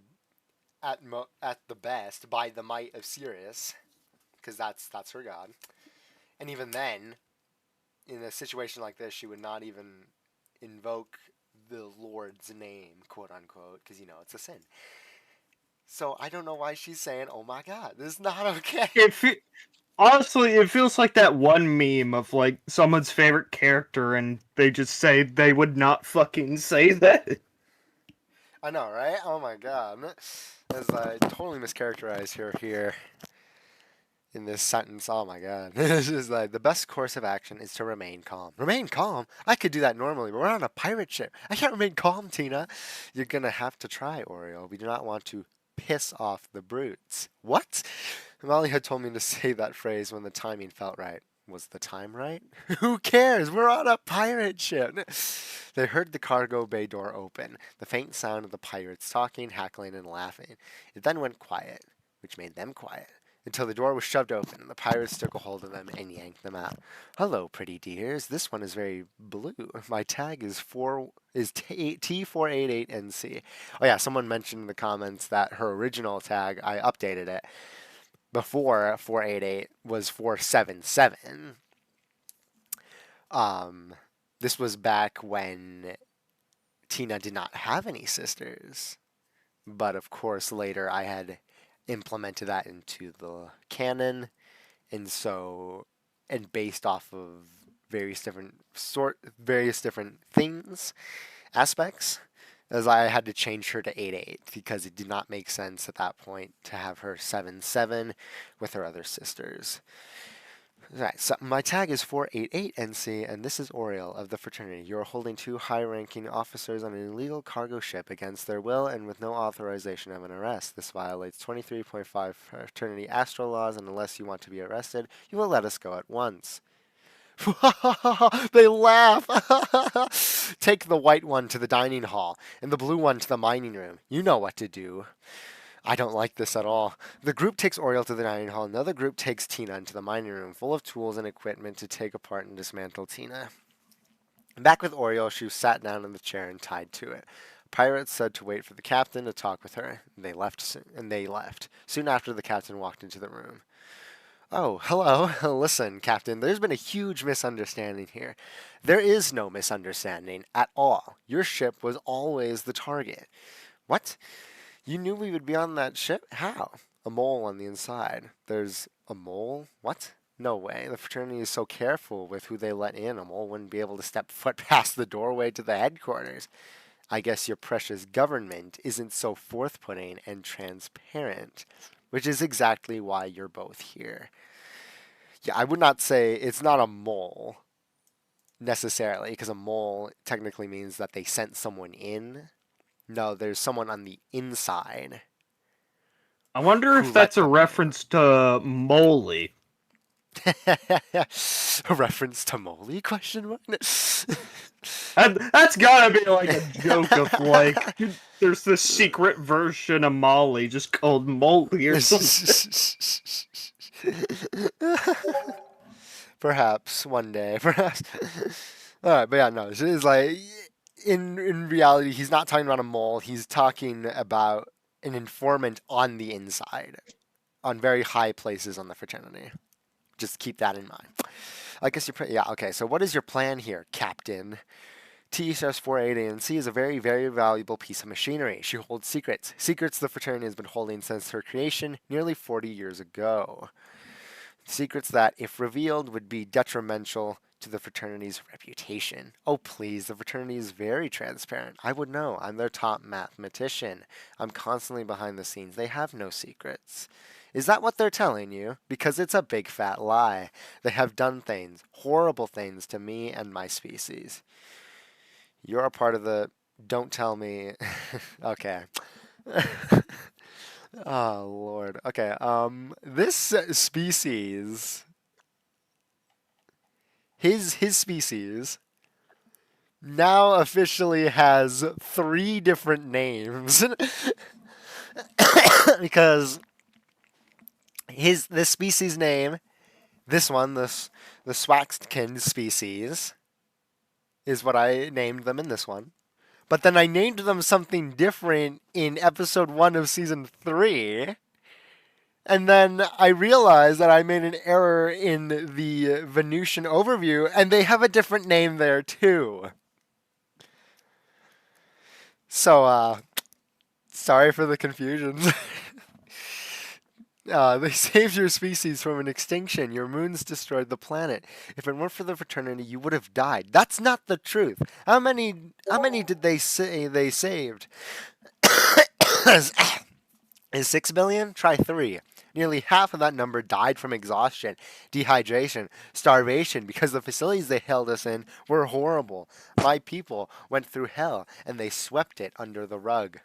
A: at the best, by the might of Sirius, because that's her god. And even then, in a situation like this, she would not even invoke the Lord's name, quote unquote, because it's a sin. So I don't know why she's saying, "Oh my God, this is not okay."
B: Honestly, it feels like that one meme of like someone's favorite character, and they just say they would not fucking say that.
A: I know, right? Oh my God, as I totally mischaracterized her here in this sentence. Oh my God, this is like the best course of action is to remain calm. Remain calm? I could do that normally, but we're on a pirate ship. I can't remain calm, Tina. You're gonna have to try, Oriole. We do not want to piss off the brutes. What? Molly had told me to say that phrase when the timing felt right. Was the time right? Who cares? We're on a pirate ship. They heard the cargo bay door open, the faint sound of the pirates talking, hackling, and laughing. It then went quiet, which made them quiet, until the door was shoved open and the pirates took a hold of them and yanked them out. Hello, pretty dears. This one is very blue. My tag is T488NC. Oh yeah, someone mentioned in the comments that her original tag, I updated it. Before 488 was 477. This was back when Tina did not have any sisters. But of course later I had implemented that into the canon, and based off of various different aspects, as I had to change her to 88 because it did not make sense at that point to have her 77 with her other sisters. Right, so my tag is 488NC, and this is Oriole of the fraternity. You are holding 2 high-ranking officers on an illegal cargo ship against their will and with no authorization of an arrest. This violates 23.5 fraternity astro laws, and unless you want to be arrested, you will let us go at once. They laugh. Take the white one to the dining hall, and the blue one to the mining room. You know what to do. I don't like this at all. The group takes Oriole to the dining hall. Another group takes Tina into the mining room, full of tools and equipment to take apart and dismantle Tina. Back with Oriole, she was sat down in the chair and tied to it. Pirates said to wait for the captain to talk with her. They left. Soon after, the captain walked into the room. Oh, hello. Listen, Captain, there's been a huge misunderstanding here. There is no misunderstanding at all. Your ship was always the target. What? You knew we would be on that ship? How? A mole on the inside. There's a mole? What? No way. The fraternity is so careful with who they let in. A mole wouldn't be able to step foot past the doorway to the headquarters. I guess your precious government isn't so forth-putting and transparent, which is exactly why you're both here. Yeah, I would not say it's not a mole necessarily, because a mole technically means that they sent someone in. No, there's someone on the inside.
B: I wonder if that's a reference to Molly.
A: A reference to Molly? Question mark?
B: That's gotta be like a joke of like there's this secret version of Molly just called Molly or something.
A: Perhaps one day, perhaps. All right, but yeah, no, it is like in reality, he's not talking about a mole. He's talking about an informant on the inside, on very high places on the fraternity. Just keep that in mind. I guess yeah, okay. So what is your plan here, Captain? T-488NC is a very, very valuable piece of machinery. She holds secrets. Secrets the fraternity has been holding since her creation nearly 40 years ago. Secrets that, if revealed, would be detrimental to the fraternity's reputation. Oh, please, the fraternity is very transparent. I would know. I'm their top mathematician. I'm constantly behind the scenes. They have no secrets. Is that what they're telling you? Because it's a big fat lie. They have done things, horrible things to me and my species. You're a part of the... Don't tell me... Okay. Oh, Lord. Okay, this species... His species now officially has 3 different names. Because this species name, this one, the Swaxkin species, is what I named them in this one. But then I named them something different in episode 1 of season 3. And then I realized that I made an error in the Venusian overview, and they have a different name there too. So, sorry for the confusion. They saved your species from an extinction. Your moons destroyed the planet. If it weren't for the fraternity, you would have died. That's not the truth. How many did they say they saved? Is 6 billion? Try 3. Nearly half of that number died from exhaustion, dehydration, starvation, because the facilities they held us in were horrible. My people went through hell, and they swept it under the rug.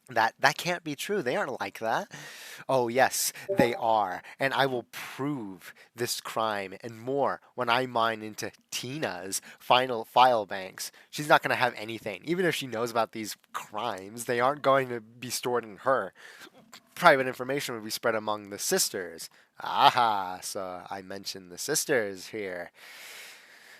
A: That can't be true. They aren't like that. Oh, yes, they are. And I will prove this crime and more when I mine into Tina's final file banks. She's not going to have anything. Even if she knows about these crimes, they aren't going to be stored in her. Private information would be spread among the sisters. Aha, so I mentioned the sisters here.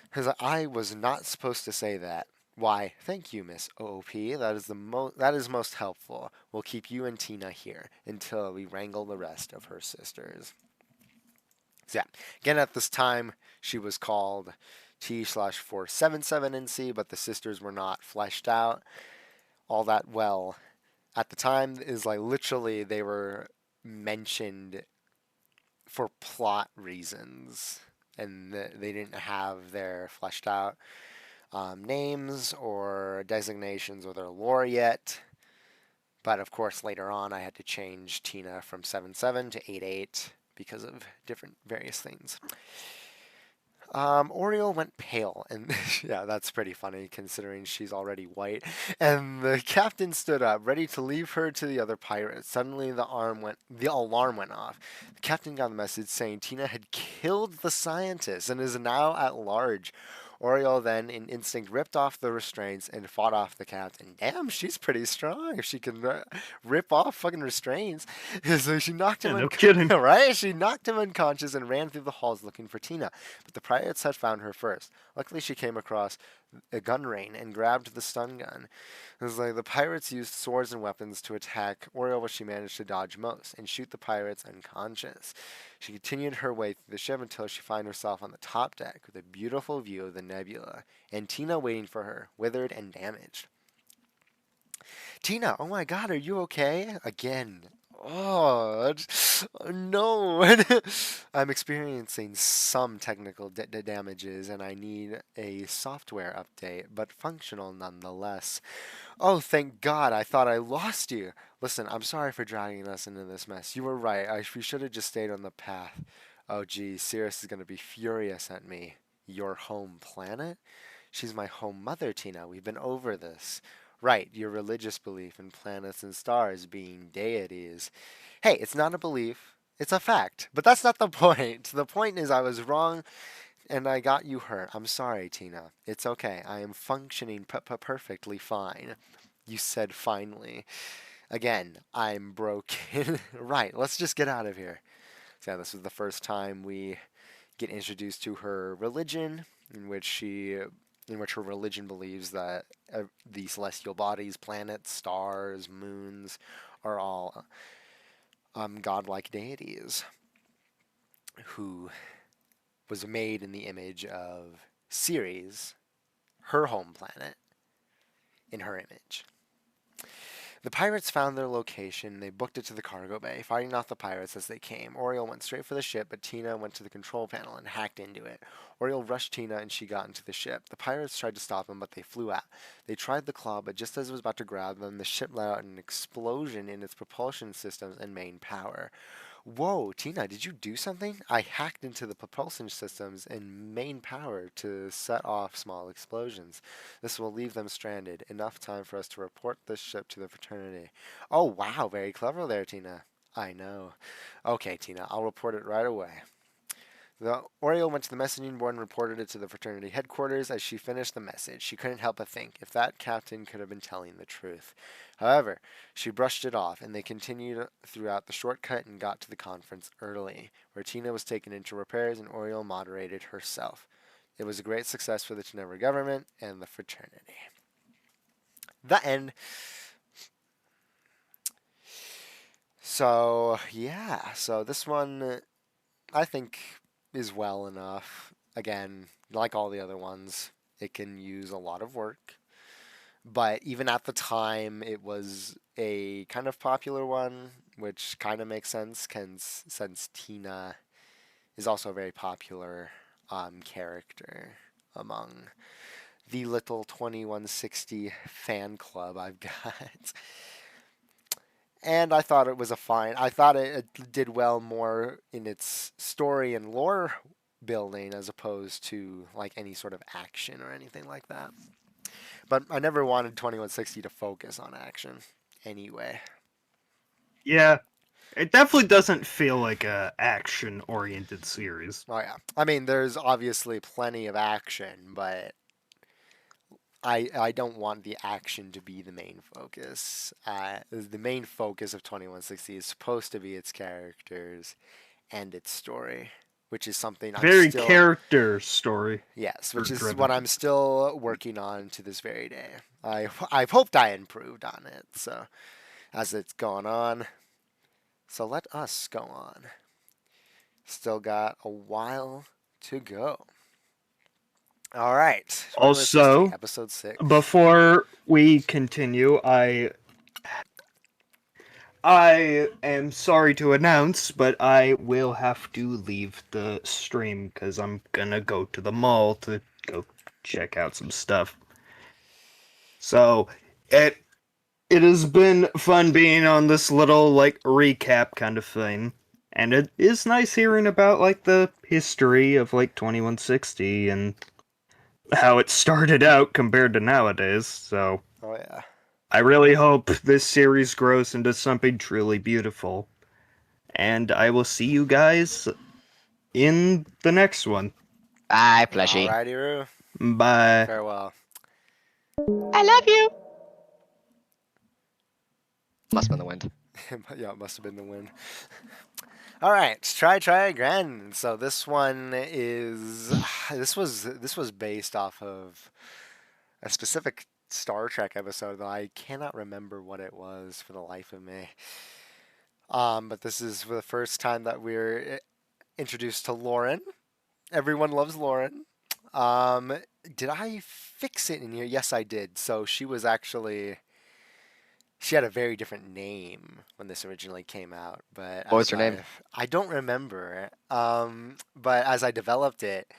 A: Because I was not supposed to say that. Why, thank you, Miss OOP. That is most helpful. We'll keep you and Tina here until we wrangle the rest of her sisters. So yeah, again at this time she was called T/477NC, but the sisters were not fleshed out all that well. At the time is like literally they were mentioned for plot reasons, and they didn't have their fleshed out names or designations or their lore yet. But of course later on I had to change Tina from 7-7 to 8-8 because of different various things. Oriole went pale, and yeah, that's pretty funny considering she's already white. And the captain stood up, ready to leave her to the other pirates. Suddenly the alarm went off. The captain got a message saying Tina had killed the scientist and is now at large. Oriole then, in instinct, ripped off the restraints and fought off the captain. Damn, she's pretty strong if she can rip off fucking restraints. So she knocked him
B: no kidding.
A: Right? She knocked him unconscious and ran through the halls looking for Tina. But the pirates had found her first. Luckily, she came across a gun range and grabbed the stun gun. It was like the pirates used swords and weapons to attack Oriole, but she managed to dodge most and shoot the pirates unconscious. She continued her way through the ship until she found herself on the top deck with a beautiful view of the nebula, and Tina waiting for her, withered and damaged. Tina, oh my god, are you okay? Again. Oh, no. I'm experiencing some technical damages and I need a software update, but functional nonetheless. Oh, thank God. I thought I lost you. Listen, I'm sorry for dragging us into this mess. You were right. We should have just stayed on the path. Oh, geez. Sirius is going to be furious at me. Your home planet? She's my home mother, Tina. We've been over this. Right, your religious belief in planets and stars being deities. Hey, it's not a belief, it's a fact. But that's not the point. The point is I was wrong and I got you hurt. I'm sorry, Tina. It's okay. I am functioning perfectly fine. You said finally. Again, I'm broken. Right, let's just get out of here. So yeah, this was the first time we get introduced to her religion, in which her religion believes that the celestial bodies, planets, stars, moons, are all godlike deities who was made in the image of Ceres, her home planet, in her image. The pirates found their location. They booked it to the cargo bay, fighting off the pirates as they came. Oriole went straight for the ship, but Tina went to the control panel and hacked into it. Oriole rushed Tina and she got into the ship. The pirates tried to stop him, but they flew out. They tried the claw, but just as it was about to grab them, the ship let out an explosion in its propulsion systems and main power. Whoa, Tina, did you do something? I hacked into the propulsion systems and main power to set off small explosions. This will leave them stranded. Enough time for us to report this ship to the fraternity. Oh, wow, very clever there, Tina. I know. Okay, Tina, I'll report it right away. The Oriole went to the messaging board and reported it to the fraternity headquarters. As she finished the message, she couldn't help but think if that captain could have been telling the truth. However, she brushed it off, and they continued throughout the shortcut and got to the conference early, where Tina was taken into repairs and Oriole moderated herself. It was a great success for the Tenebra government and the fraternity. The end. So, yeah. So this one, I think, is well enough. Again, like all the other ones, it can use a lot of work. But even at the time, it was a kind of popular one, which kind of makes sense since Tina is also a very popular character among the little 2160 fan club I've got. And I thought it was I thought it did well more in its story and lore building as opposed to like any sort of action or anything like that. But I never wanted 2160 to focus on action anyway.
B: Yeah, it definitely doesn't feel like a action-oriented series.
A: Oh yeah. I mean, there's obviously plenty of action, but I don't want the action to be the main focus. The main focus of 2160 is supposed to be its characters and its story, which is something
B: Very character story.
A: Yes, which is
B: driven.
A: what I'm still working on to this very day. I've hoped I improved on it, so as it's gone on. So let us go on. Still got a while to go. All right.
B: Also,
A: episode 6.
B: Before we continue, I am sorry to announce, but I will have to leave the stream because I'm gonna go to the mall to go check out some stuff. So, it has been fun being on this little, like, recap kind of thing. And it is nice hearing about, like, the history of, like, 2160 and how it started out compared to nowadays, so...
A: Oh, yeah.
B: I really hope this series grows into something truly beautiful. And I will see you guys in the next one.
E: Bye, plushie.
A: Alrighty, Roo.
B: Bye.
A: Farewell.
E: I love you. Must have been the wind.
A: Yeah, it must have been the wind. All right, try again. So this one is this was based off of a specific Star Trek episode, though I cannot remember what it was for the life of me. But this is the first time that we're introduced to Lauren. Everyone loves Lauren. Did I fix it in here? Yes, I did. So she had a very different name when this originally came out. But
E: what was her name?
A: I don't remember. But as I developed it,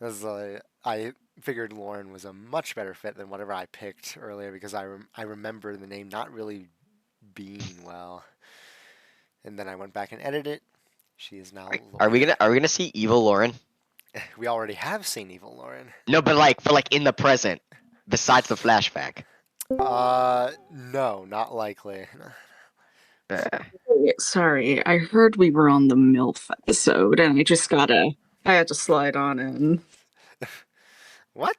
A: I figured Lauren was a much better fit than whatever I picked earlier because I remember the name not really being well. And then I went back and edited it. She is now.
E: Are we gonna see evil Lauren?
A: We already have seen evil Lauren.
E: No, but in the present, besides the flashback.
A: No, not likely.
C: Sorry, I heard we were on the MILF episode, and I had to slide on in.
A: What?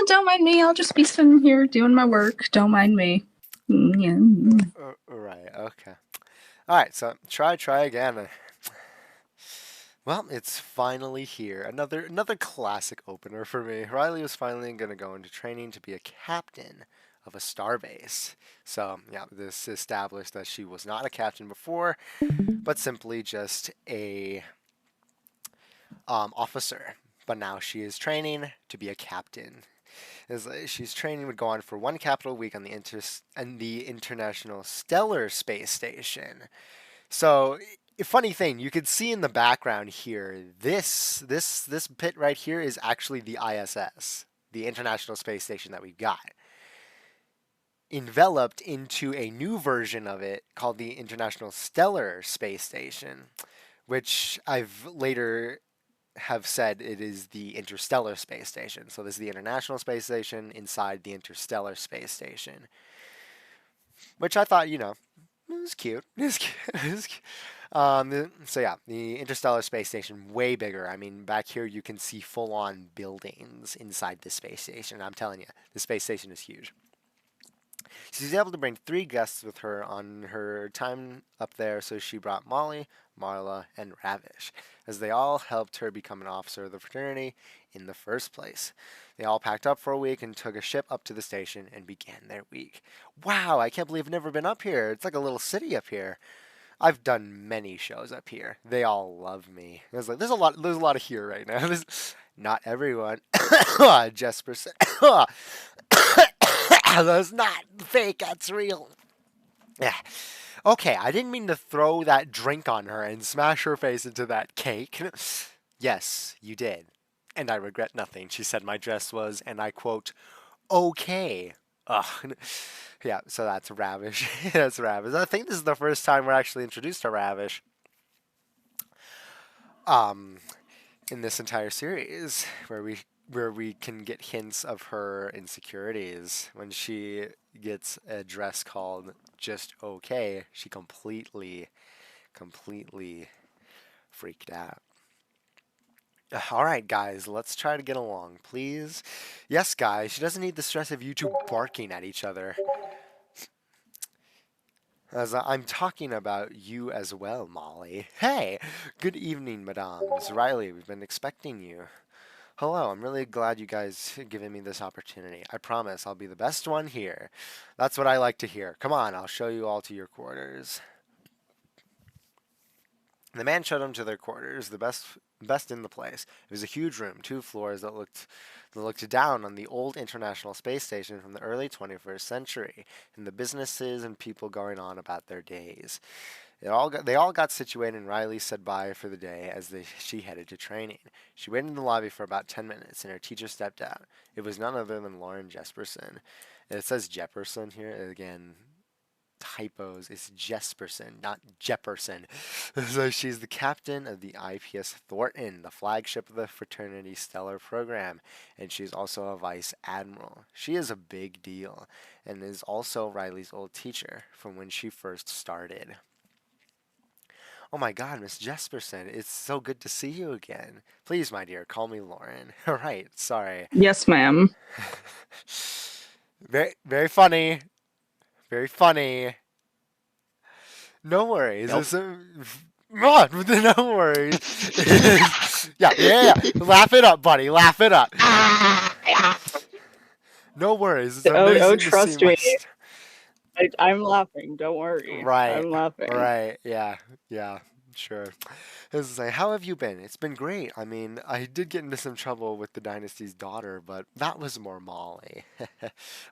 C: Don't mind me. I'll just be sitting here doing my work. Don't mind me. Yeah.
A: Right. Okay. All right. So try again. Well, it's finally here. Another classic opener for me. Riley was finally going to go into training to be a captain of a starbase. So yeah, this established that she was not a captain before, but simply just a officer. But now she is training to be a captain. She's training would go on for one capital week on the International Stellar Space Station. So, funny thing, you could see in the background here, this pit right here is actually the ISS, the International Space Station that we've got. Enveloped into a new version of it called the International Stellar Space Station, which I've later have said it is the Interstellar Space Station. So this is the International Space Station inside the Interstellar Space Station, which I thought, it was cute. It was cute. It was cute. So yeah, the Interstellar Space Station, way bigger. I mean, back here you can see full-on buildings inside the space station. I'm telling you, the space station is huge. She's able to bring 3 guests with her on her time up there, so she brought Molly, Marla, and Ravish, as they all helped her become an officer of the fraternity in the first place. They all packed up for a week and took a ship up to the station and began their week. Wow, I can't believe I've never been up here. It's like a little city up here. I've done many shows up here. They all love me. There's a lot of here right now. Not everyone. Jesper said, that's not fake, that's real. Yeah. Okay, I didn't mean to throw that drink on her and smash her face into that cake. Yes, you did. And I regret nothing. She said my dress was, and I quote, okay. Ugh. Yeah, so that's Ravish. That's Ravish. I think this is the first time we're actually introduced to Ravish. In this entire series, where we can get hints of her insecurities. When she gets a dress called just okay, she completely freaked out. All right, guys, let's try to get along, please. Yes, guys, she doesn't need the stress of you two barking at each other. As I'm talking about you as well, Molly. Hey, good evening, Madame. Miss Riley, we've been expecting you. Hello, I'm really glad you guys have given me this opportunity. I promise I'll be the best one here. That's what I like to hear. Come on, I'll show you all to your quarters. The man showed them to their quarters, the best in the place. It was a huge room, 2 floors that looked down on the old International Space Station from the early 21st century, and the businesses and people going on about their days. They all got situated, and Riley said bye for the day as she headed to training. She waited in the lobby for about 10 minutes, and her teacher stepped out. It was none other than Lauren Jesperson. And it says Jepperson here. Again, typos. It's Jesperson, not Jepperson. So she's the captain of the IPS Thornton, the flagship of the fraternity stellar program, and she's also a vice admiral. She is a big deal, and is also Riley's old teacher from when she first started. Oh my God, Miss Jesperson, it's so good to see you again. Please, my dear, call me Lauren. All right, sorry.
C: Yes, ma'am.
A: Very, very funny. Very funny. No worries.
E: Nope.
A: No worries. Yeah. Laugh it up, buddy. Laugh it up. No worries. It's amazing to
C: trust
A: see my
C: me. I'm laughing. Don't worry.
A: Right.
C: I'm laughing.
A: Right. Yeah. Sure. It's like, how have you been? It's been great. I mean, I did get into some trouble with the dynasty's daughter, but that was more Molly.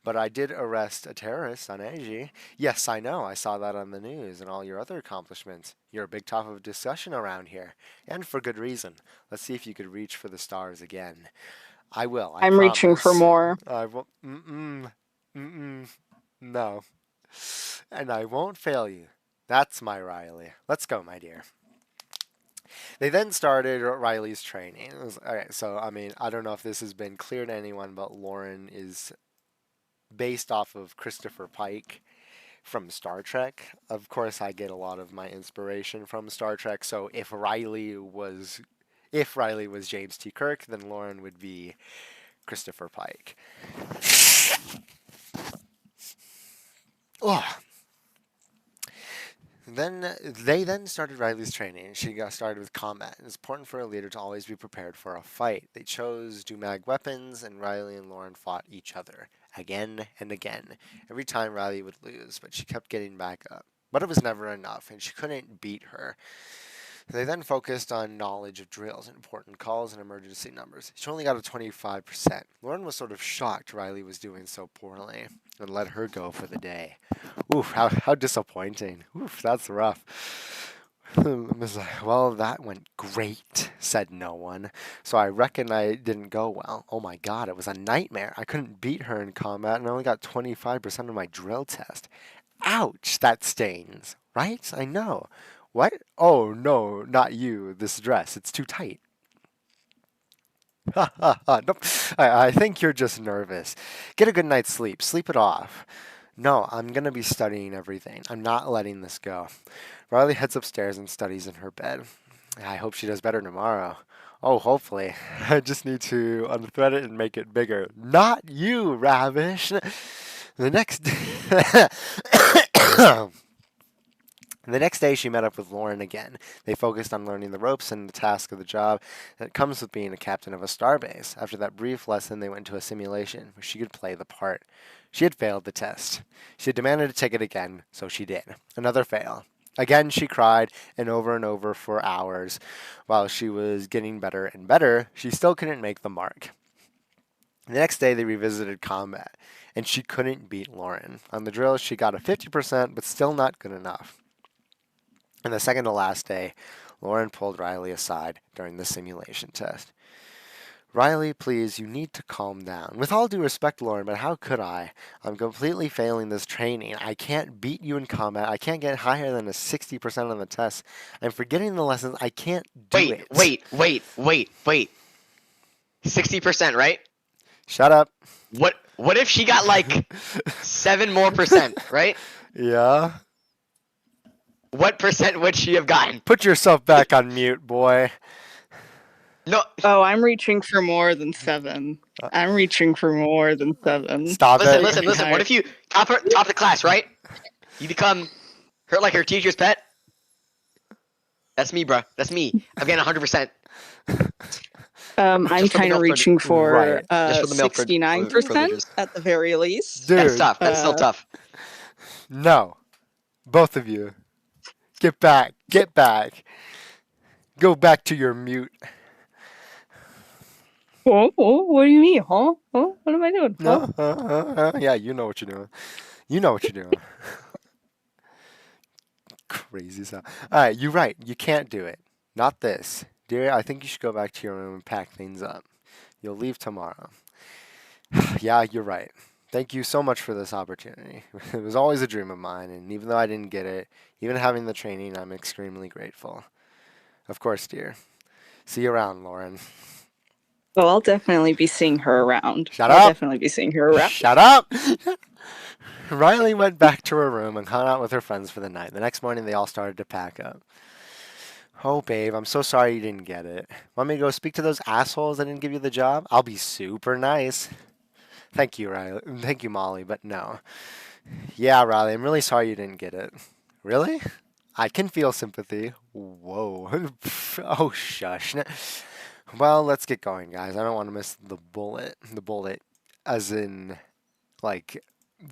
A: But I did arrest a terrorist on Eiji. Yes, I know. I saw that on the news and all your other accomplishments. You're a big topic of discussion around here, and for good reason. Let's see if you could reach for the stars again. I will.
C: I'm reaching for
A: promise.
C: more.
A: I will. No. And I won't fail you. That's my Riley. Let's go, my dear. They then started Riley's training. Alright, so, I mean, I don't know if this has been clear to anyone, but Lauren is based off of Christopher Pike from Star Trek. Of course, I get a lot of my inspiration from Star Trek, so if Riley was James T. Kirk, then Lauren would be Christopher Pike. Oh. They then started Riley's training. She got started with combat. It's important for a leader to always be prepared for a fight. They chose Dumag weapons, and Riley and Lauren fought each other again and again. Every time Riley would lose, but she kept getting back up. But it was never enough, and she couldn't beat her. They then focused on knowledge of drills, important calls, and emergency numbers. She only got a 25%. Lauren was sort of shocked Riley was doing so poorly and let her go for the day. Oof, how disappointing. Oof, that's rough. Well, that went great, said no one. So I reckon I didn't go well. Oh my god, it was a nightmare. I couldn't beat her in combat and I only got 25% of my drill test. Ouch, that stings. Right? I know. What? Oh, no, not you. This dress. It's too tight. Ha ha ha. Nope. I think you're just nervous. Get a good night's sleep. Sleep it off. No, I'm going to be studying everything. I'm not letting this go. Riley heads upstairs and studies in her bed. I hope she does better tomorrow. Oh, hopefully. I just need to unthread it and make it bigger. Not you, Ravish. The next The next day, she met up with Lauren again. They focused on learning the ropes and the task of the job that comes with being a captain of a starbase. After that brief lesson, they went to a simulation where she could play the part. She had failed the test. She had demanded to take it again, so she did. Another fail. Again, she cried, and over for hours. While she was getting better and better, she still couldn't make the mark. The next day, they revisited combat, and she couldn't beat Lauren. On the drill, she got a 50%, but still not good enough. And the second to last day, Lauren pulled Riley aside during the simulation test. Riley, please, you need to calm down. With all due respect, Lauren, but how could I? I'm completely failing this training. I can't beat you in combat. I can't get higher than a 60% on the test. I'm forgetting the lessons. I can't do it.
E: Wait. 60%, right?
A: Shut up.
E: What if she got like 7 more percent, right?
A: Yeah?
E: What percent would she have gotten?
A: Put yourself back on mute, boy.
E: No,
C: Oh, I'm reaching for more than 7. I'm reaching for more than 7.
A: Stop it.
E: listen. What if you top the class, right? You become her teacher's pet. That's me, bro. That's me. I'm getting 100%.
C: I'm
E: Just for the
C: kind of
E: milk
C: reaching for
A: Right.
E: Just for the milk
C: 69%
E: privileges.
C: at the very least.
A: Dude.
E: That's tough. That's still tough.
A: No. Both of you. Get back. Get back. Go back to your mute.
C: Oh, what do you mean, huh? What am I doing?
A: No. Yeah, you know what you're doing. You know what you're doing. Crazy stuff. Alright, you're right. You can't do it. Not this. Dear, I think you should go back to your room and pack things up. You'll leave tomorrow. Yeah, you're right. Thank you so much for this opportunity. It was always a dream of mine, and even though I didn't get it, even having the training, I'm extremely grateful. Of course, dear. See you around, Lauren.
C: Well, I'll definitely be seeing her around.
A: Shut
C: I'll
A: up.
C: definitely be seeing her around.
A: Shut up! Riley went back to her room and hung out with her friends for the night. The next morning, they all started to pack up. Oh, babe, I'm so sorry you didn't get it. Want me to go speak to those assholes that didn't give you the job? I'll be super nice. Thank you, Riley. Thank you, Molly, but no. Yeah, Riley, I'm really sorry you didn't get it. Really? I can feel sympathy. Whoa. Oh, shush. Well, let's get going, guys. I don't want to miss the bullet. The bullet, as in, like,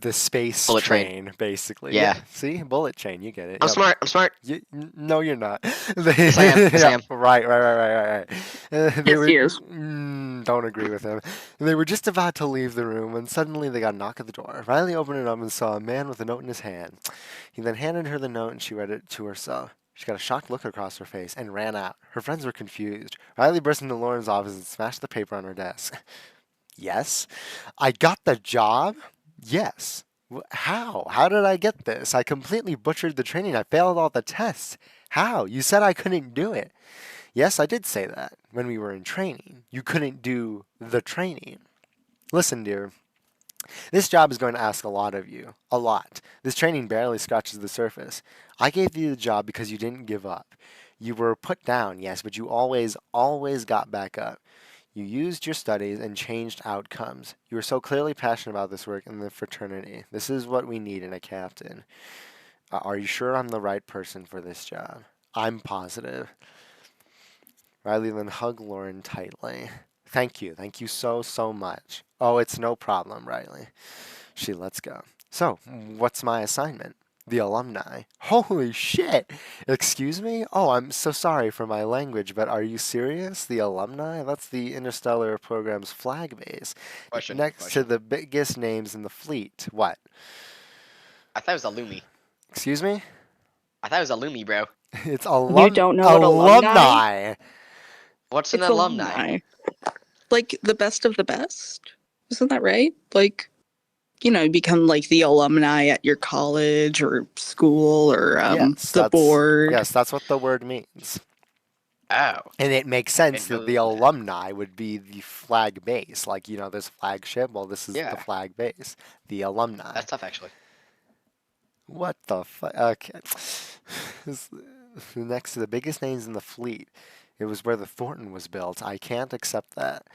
A: the space
E: Bullet
A: train, basically.
E: Yeah.
A: See? Bullet train. You get it.
E: I'm
A: Yep.
E: smart.
A: No, you're not.
E: Yes, I am. Yes, I am.
A: Right. They
C: Yes,
A: were,
C: he is.
A: don't agree with him. They were just about to leave the room when suddenly they got a knock at the door. Riley opened it up and saw a man with a note in his hand. He then handed her the note and she read it to herself. She got a shocked look across her face and ran out. Her friends were confused. Riley burst into Lauren's office and smashed the paper on her desk. Yes? I got the job? Yes. How? How did I get this? I completely butchered the training. I failed all the tests. How? You said I couldn't do it. Yes, I did say that when we were in training. You couldn't do the training. Listen, dear. This job is going to ask a lot of you. A lot. This training barely scratches the surface. I gave you the job because you didn't give up. You were put down, yes, but you always got back up. You used your studies and changed outcomes. You were so clearly passionate about this work in the fraternity. This is what we need in a captain. Are you sure I'm the right person for this job? I'm positive. Riley then hugged Lauren tightly. Thank you. Thank you so much. Oh, it's no problem, Riley. She lets go. So, what's my assignment? The alumni. Holy shit! Excuse me? Oh, I'm so sorry for my language, but are you serious? The alumni? That's the interstellar program's flag base. Next to the biggest names in the fleet. What?
E: I thought it was Alumi.
A: Excuse me?
E: I thought it was Alumi, bro.
A: It's
C: You don't know what
A: alumni.
E: What's an
C: It's
E: alumni?
C: Like the best of the best. Isn't that right? Like, you know, you become like the alumni at your college or school or
A: Yes,
C: the board.
A: Yes, that's what the word means.
E: Oh.
A: And it makes sense
E: Didn't
A: that
E: know
A: the
E: that.
A: alumni would be the flag base. Like, you know, there's a flagship. Well, this is
E: Yeah.
A: the flag base. The alumni.
E: That's tough, actually.
A: What the fuck? Okay. Next to the biggest names in the fleet. It was where the Thornton was built. I can't accept that.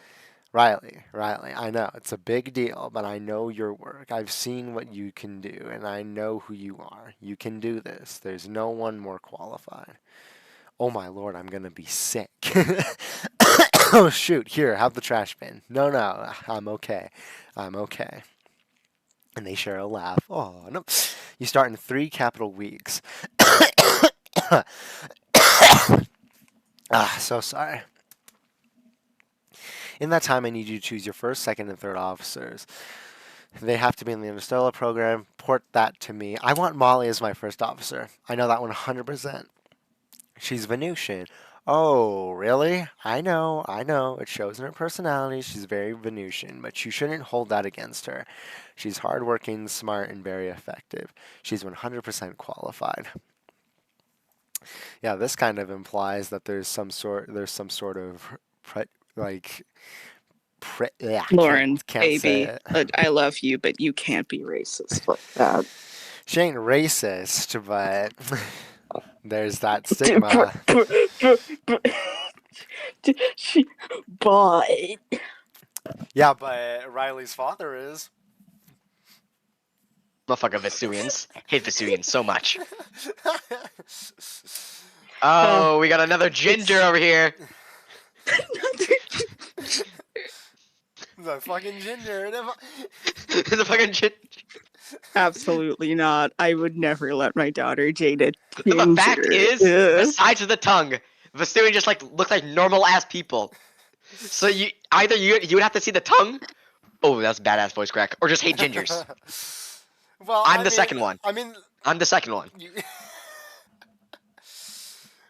A: Riley, I know it's a big deal, but I know your work. I've seen what you can do, and I know who you are. You can do this. There's no one more qualified. Oh my lord, I'm gonna be sick. Oh shoot, here, have the trash bin. No, I'm okay. I'm okay. And they share a laugh. Oh, no. You start in 3 capital weeks. So sorry. In that time, I need you to choose your first, second, and third officers. They have to be in the Interstellar program. Port that to me. I want Molly as my first officer. I know that 100%. She's Venusian. Oh, really? I know. It shows in her personality. She's very Venusian, but you shouldn't hold that against her. She's hardworking, smart, and very effective. She's 100% qualified. Yeah, this kind of implies that there's some sort of
C: Lauren,
A: can't say
C: baby,
A: it.
C: I love you, but you can't be racist like that.
A: She ain't racist, but there's that stigma.
C: But
A: Yeah, but Riley's father is.
E: Motherfucker Vesuvians. Hate Vesuvians so much. Oh, we got another ginger over here.
A: The fucking ginger.
E: The fucking ginger.
C: absolutely not. I would never let my daughter date a
E: The fact
C: ginger.
E: is,
C: Ugh.
E: besides the tongue, Vesuvian just like look like normal ass people. So you would have to see the tongue. Oh, that's badass voice crack. Or just hate gingers.
A: Well,
E: I'm the second one.
A: I mean,
E: I'm the second one.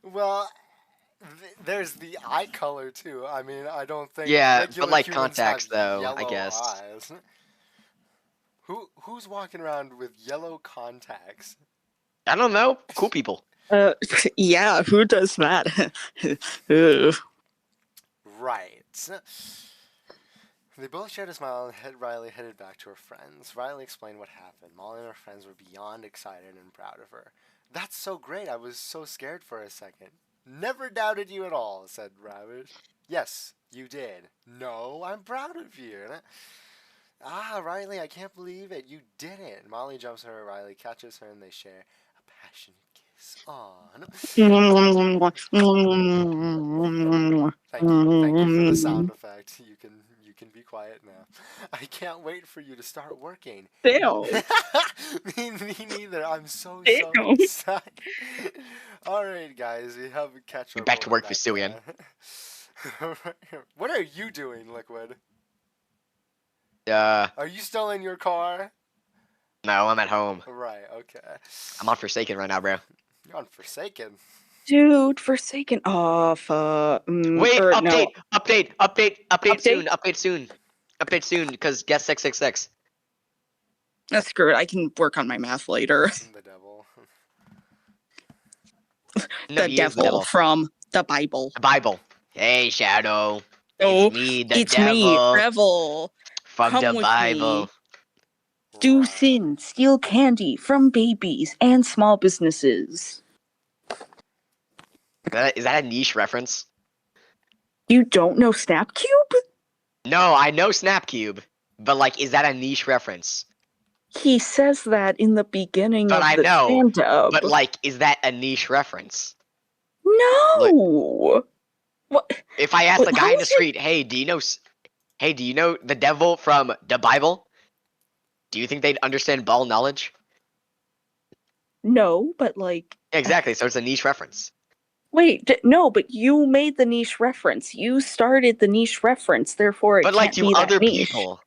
A: well, there's the eye color too. I mean, I don't think.
E: Yeah,
A: regular
E: but like
A: humans
E: contacts
A: have
E: though, I
A: yellow
E: guess.
A: Eyes. Who's walking around with yellow contacts?
E: I don't know. Cool people.
C: Yeah, who does that? Ugh.
A: Right. They both shared a smile and Riley headed back to her friends. Riley explained what happened. Molly and her friends were beyond excited and proud of her. That's so great. I was so scared for a second. Never doubted you at all, said Ravish. Yes, you did. No, I'm proud of you. Riley, I can't believe it. You did it. Molly jumps her. Riley catches her and they share a passionate kiss. Thank you for the sound effect. You can be quiet now. I can't wait for you to start working.
C: Damn.
A: me neither. I'm so
C: Damn.
A: excited. All right, guys, we have a catch up.
E: Back to work, Vesuvian.
A: What are you doing, Liquid?
E: No,
A: Are you still in your car?
E: I'm at home.
A: Right. Okay.
E: I'm on Forsaken right now, bro.
A: You're on Forsaken.
C: Dude, Forsaken off.
E: Wait,
C: no.
E: update soon, because guess 666.
C: Screw it. I can work on my math later.
A: The devil.
E: No,
C: The
E: he is the
C: devil
E: devil.
C: from the Bible.
E: The Bible. Hey, Shadow.
C: Oh,
E: It's me, the
C: it's me,
E: devil.
C: Revel.
E: From
C: Come
E: the
C: with
E: Bible.
C: me. Do
A: Right.
C: sin, steal candy from babies and small businesses.
E: Is that a niche reference?
C: You don't know Snapcube?
E: No, I know Snapcube, but like, is that a niche reference?
C: He says that in the beginning
E: But
C: of
E: I
C: the
E: know,
C: stand-up.
E: But like, is that a niche reference?
C: No. What?
E: If I ask
C: Wait,
E: the
C: how
E: guy in the
C: is it-
E: street, hey, do you know the devil from the Bible? Do you think they'd understand ball knowledge?
C: No, but like,
E: Exactly. So it's a niche reference.
C: wait, no, but you made the niche reference. You started the niche reference, therefore it
E: But like
C: can't
E: to
C: be that
E: other
C: niche.
E: people.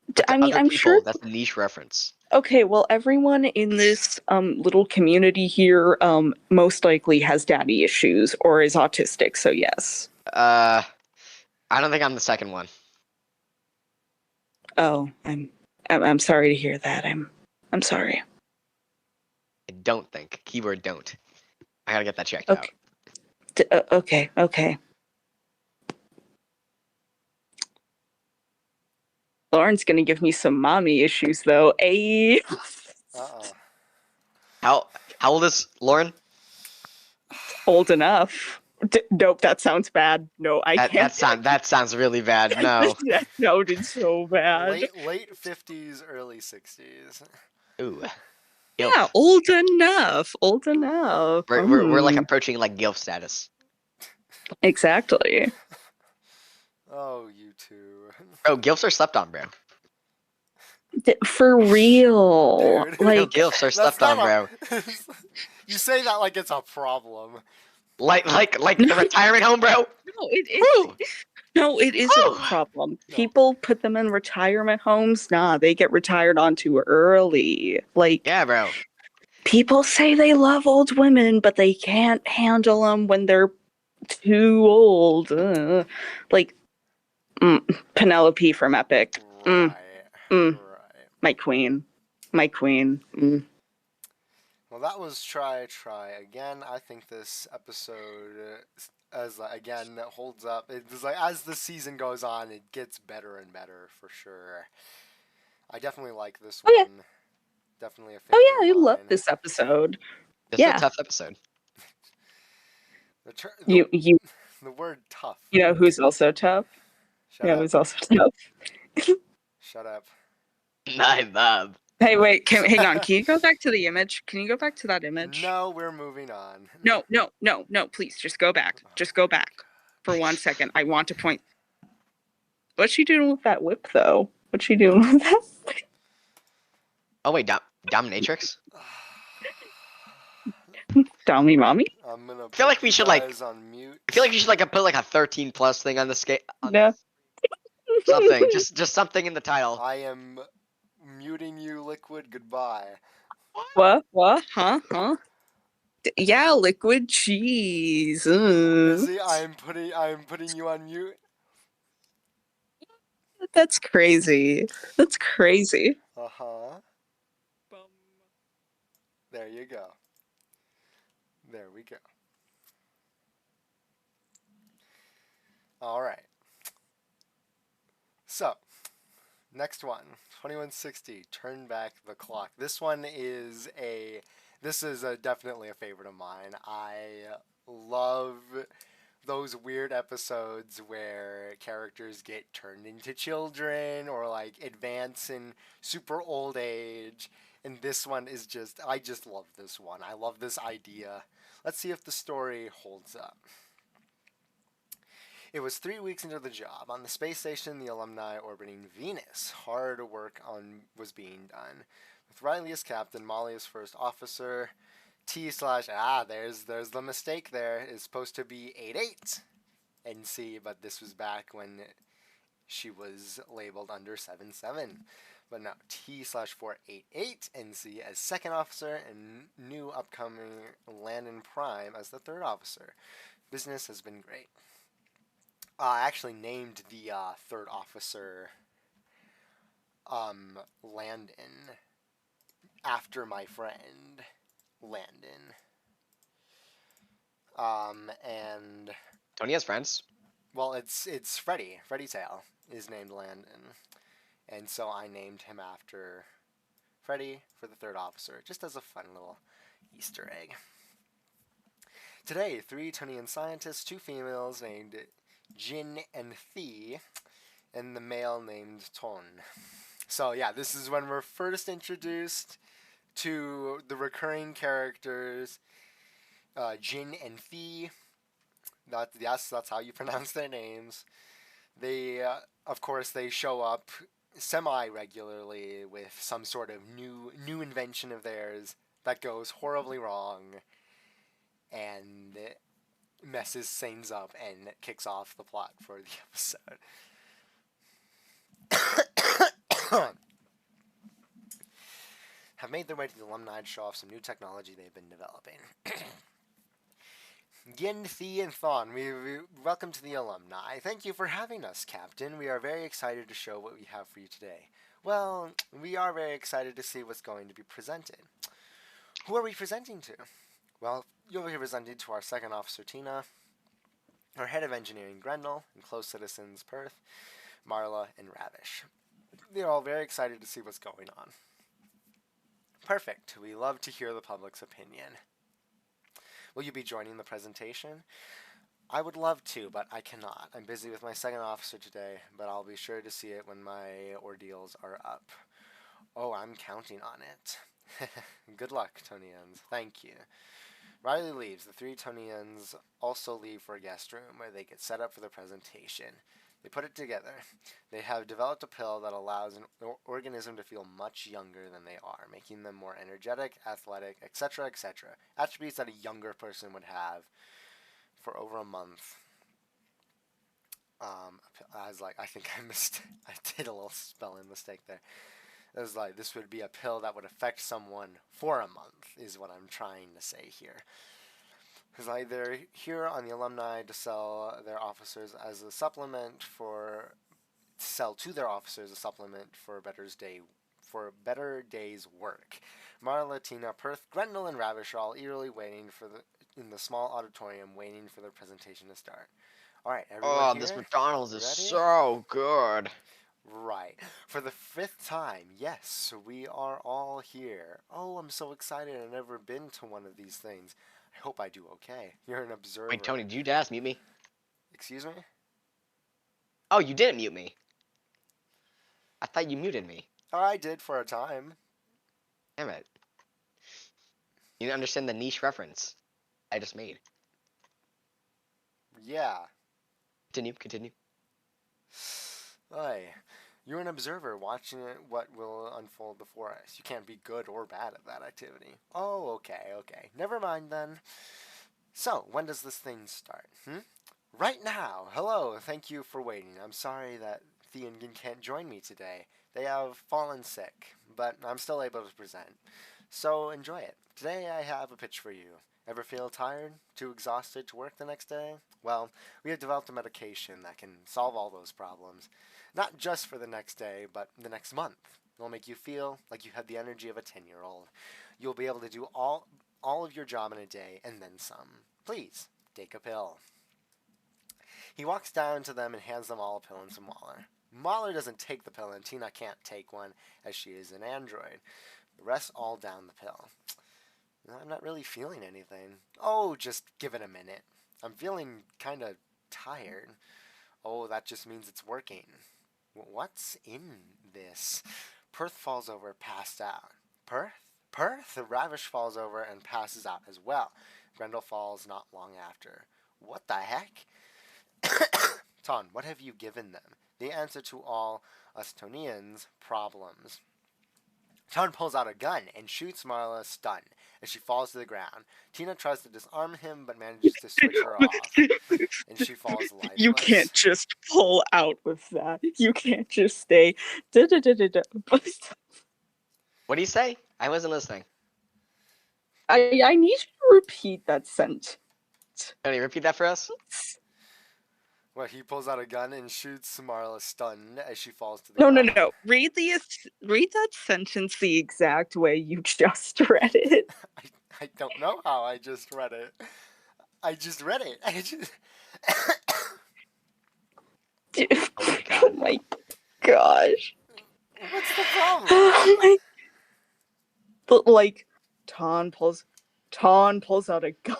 E: But to
C: I mean,
E: other
C: I'm sure.
E: people, that's a niche reference.
C: Okay, well, everyone in this little community here most likely has daddy issues or is autistic. So yes.
E: I don't think I'm the second one.
C: Oh, I'm sorry to hear that. I'm sorry.
E: I don't think. Keyword don't. I gotta get that checked
C: Okay.
E: out.
C: Okay. Lauren's gonna give me some mommy issues though.
A: Uh-oh.
E: How old is Lauren?
C: Old enough. Nope, that sounds bad. No, I can't.
E: That sounds really bad. No.
C: That sounded so bad.
A: Late 50s, early 60s.
E: Ooh.
C: Yeah,
E: Gilf.
C: old enough. Old enough.
E: We're like approaching like Gilf status.
C: Exactly.
A: Oh, you two.
E: Bro, Gilfs are slept on, bro.
C: For real.
A: Dude.
E: Yo,
C: Like,
E: Gilfs are
A: That's
E: slept on,
A: not
E: bro.
A: a... You say that like it's a problem.
E: Like the retirement home, bro.
C: no, it
E: Woo!
C: is. No, it isn't
E: Woo!
C: a problem.
A: No.
C: People put them in retirement homes. Nah, they get retired on too early. Like,
E: Yeah, bro.
C: people say they love old women, but they can't handle them when they're too old. Like, Penelope from Epic.
A: Right.
C: Mm.
A: Right.
C: My queen. My queen.
A: Well, that was try again. I think this episode, again, holds up. It's like as the season goes on, it gets better and better for sure. I definitely like this
C: Oh, yeah.
A: one. Definitely a favorite.
C: Oh, yeah, I
A: of
C: love
A: mine.
C: this episode.
E: This
C: Yeah.
E: is a tough episode.
C: You
A: The word tough.
C: know who's also tough?
A: Shut
C: Yeah,
A: up.
C: who's also tough?
A: Shut up.
E: Nice, Bob.
C: Hey, wait, hang on. Can you go back to the image? Can you go back to that image?
A: No, we're moving on.
C: No, please, just go back. Just go back for 1 second. I want to point. What's she doing with that whip, though? What's she doing with that?
E: Oh wait, Dominatrix.
C: Dummy mommy?
A: I'm gonna.
E: I feel like we should
A: on mute.
E: I feel like you should put like a 13 plus thing on the scale.
C: No.
E: Something, just something in the title.
A: I am muting you, Liquid. Goodbye.
C: What? Huh? Yeah, liquid cheese.
A: Izzy, I'm putting you on mute.
C: That's crazy. That's crazy.
A: Uh-huh. There you go. There we go. All right. So, next one. 2160, Turn Back the Clock. This is definitely a favorite of mine. I love those weird episodes where characters get turned into children or like advance in super old age. And this one is I just love this one. I love this idea. Let's see if the story holds up. It was 3 weeks into the job. On the space station, the alumni orbiting Venus. Hard work was being done. With Riley as captain, Molly as first officer, there's the mistake there. It's supposed to be 88 NC, but this was back when she was labeled under 77. But now T/488 NC as second officer and new upcoming Landon Prime as the third officer. Business has been great. I actually named the third officer Landon after my friend Landon. And
E: Tony has friends.
A: well, it's Freddy. Freddy Tail is named Landon, and so I named him after Freddy for the third officer, just as a fun little Easter egg. Today, 3 Tonian scientists, 2 females named Jin and Thi, and the male named Ton. So yeah, this is when we're first introduced to the recurring characters, Jin and Thi. That's how you pronounce their names. They, of course, they show up semi-regularly with some sort of new invention of theirs that goes horribly wrong and messes things up and kicks off the plot for the episode. Have made their way to the alumni to show off some new technology they've been developing. Yin, Thi, and Thon, we welcome to the alumni. Thank you for having us, Captain. We are very excited to show what we have for you today. Well, we are very excited to see what's going to be presented. Who are we presenting to? Well, you'll be presenting to our second officer, Tina, our head of engineering, Grendel, and close citizens, Perth, Marla, and Ravish. They're all very excited to see what's going on. Perfect. We love to hear the public's opinion. Will you be joining the presentation? I would love to, but I cannot. I'm busy with my second officer today, but I'll be sure to see it when my ordeals are up. Oh, I'm counting on it. Good luck, Tonians. Thank you. Riley leaves. The three Tonians also leave for a guest room where they get set up for the presentation. They put it together. They have developed a pill that allows an organism to feel much younger than they are, making them more energetic, athletic, etc., etc. Attributes that a younger person would have for over a month. I think I did a little spelling mistake there. It was like, this would be a pill that would affect someone for a month, is what I'm trying to say here. Because they're here on the alumni to sell their officers as a supplement to their officers a supplement for better day's work. Marla, Tina, Perth, Grendel, and Ravish are all eagerly waiting in the small auditorium, waiting for their presentation to start. All right, everyone.
E: Oh,
A: here?
E: this McDonald's is
A: Ready?
E: so good.
A: Right. For the 5th time, yes, we are all here. Oh, I'm so excited. I've never been to one of these things. I hope I do okay. You're an observer.
E: Wait, Tony, did you just mute me?
A: Excuse me?
E: Oh, you didn't mute me. I thought you muted me.
A: Oh, I did for a time.
E: Damn it. You didn't understand the niche reference I just made.
A: Yeah.
E: Continue.
A: Hey, you're an observer watching what will unfold before us. You can't be good or bad at that activity. Oh, okay. Never mind then. So, when does this thing start? Right now. Hello, thank you for waiting. I'm sorry that Thi and Gin can't join me today. They have fallen sick, but I'm still able to present. So, enjoy it. Today I have a pitch for you. Ever feel tired? Too exhausted to work the next day? Well, we have developed a medication that can solve all those problems. Not just for the next day, but the next month. It'll make you feel like you have the energy of a 10-year-old. You'll be able to do all of your job in a day and then some. Please, take a pill. He walks down to them and hands them all a pill and some Waller. Mahler doesn't take the pill and Tina can't take one as she is an android. The rest all down the pill. I'm not really feeling anything. Oh, just give it a minute. I'm feeling kind of tired. Oh, that just means it's working. What's in this? Perth falls over, passed out. Perth? Ravish falls over and passes out as well. Grendel falls not long after. What the heck? Ton, what have you given them? The answer to all us Tonians' problems. Ton pulls out a gun and shoots Marla stunned as she falls to the ground. Tina tries to disarm him but manages to switch her off, and she falls lifeless.
C: You can't just pull out with that. You can't just stay. Da-da-da-da-da.
E: What do you say? I wasn't listening.
C: I need you to repeat that sentence.
E: Tony, repeat that for us?
A: Well, he pulls out a gun and shoots Marla stunned as she falls to the
C: No.
A: ground.
C: Read that sentence the exact way you just read it.
A: I don't know how I just read it. I just read it.
E: Oh my god.
C: Oh my gosh.
A: What's the problem?
C: Oh my. But like, Ton pulls out a gun.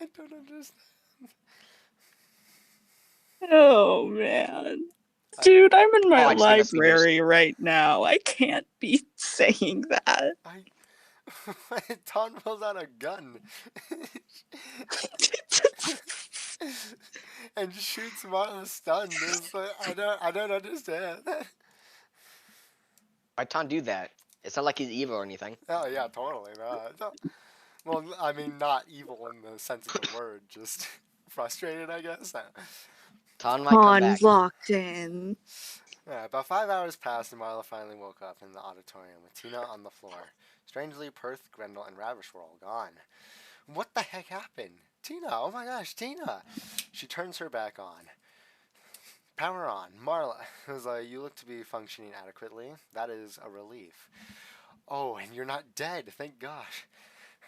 A: I don't understand.
C: Oh man. Dude, I'm in my
E: I just need a speakers.
C: library right now. I can't be saying that.
A: Ton pulls out a gun. and shoots Marla stunned. It's like, I don't understand.
E: Why'd Ton do that? It's not like he's evil or anything.
A: Oh yeah, totally not. Well, I mean, not evil in the sense of the word, just frustrated, I guess.
E: Ton might come back.
C: Han's locked in.
A: Yeah, about 5 hours passed, and Marla finally woke up in the auditorium with Tina on the floor. Strangely, Perth, Grendel, and Ravish were all gone. What the heck happened? Tina, oh my gosh, Tina! She turns her back on. Power on. Marla was like, you look to be functioning adequately. That is a relief. Oh, and you're not dead, thank gosh.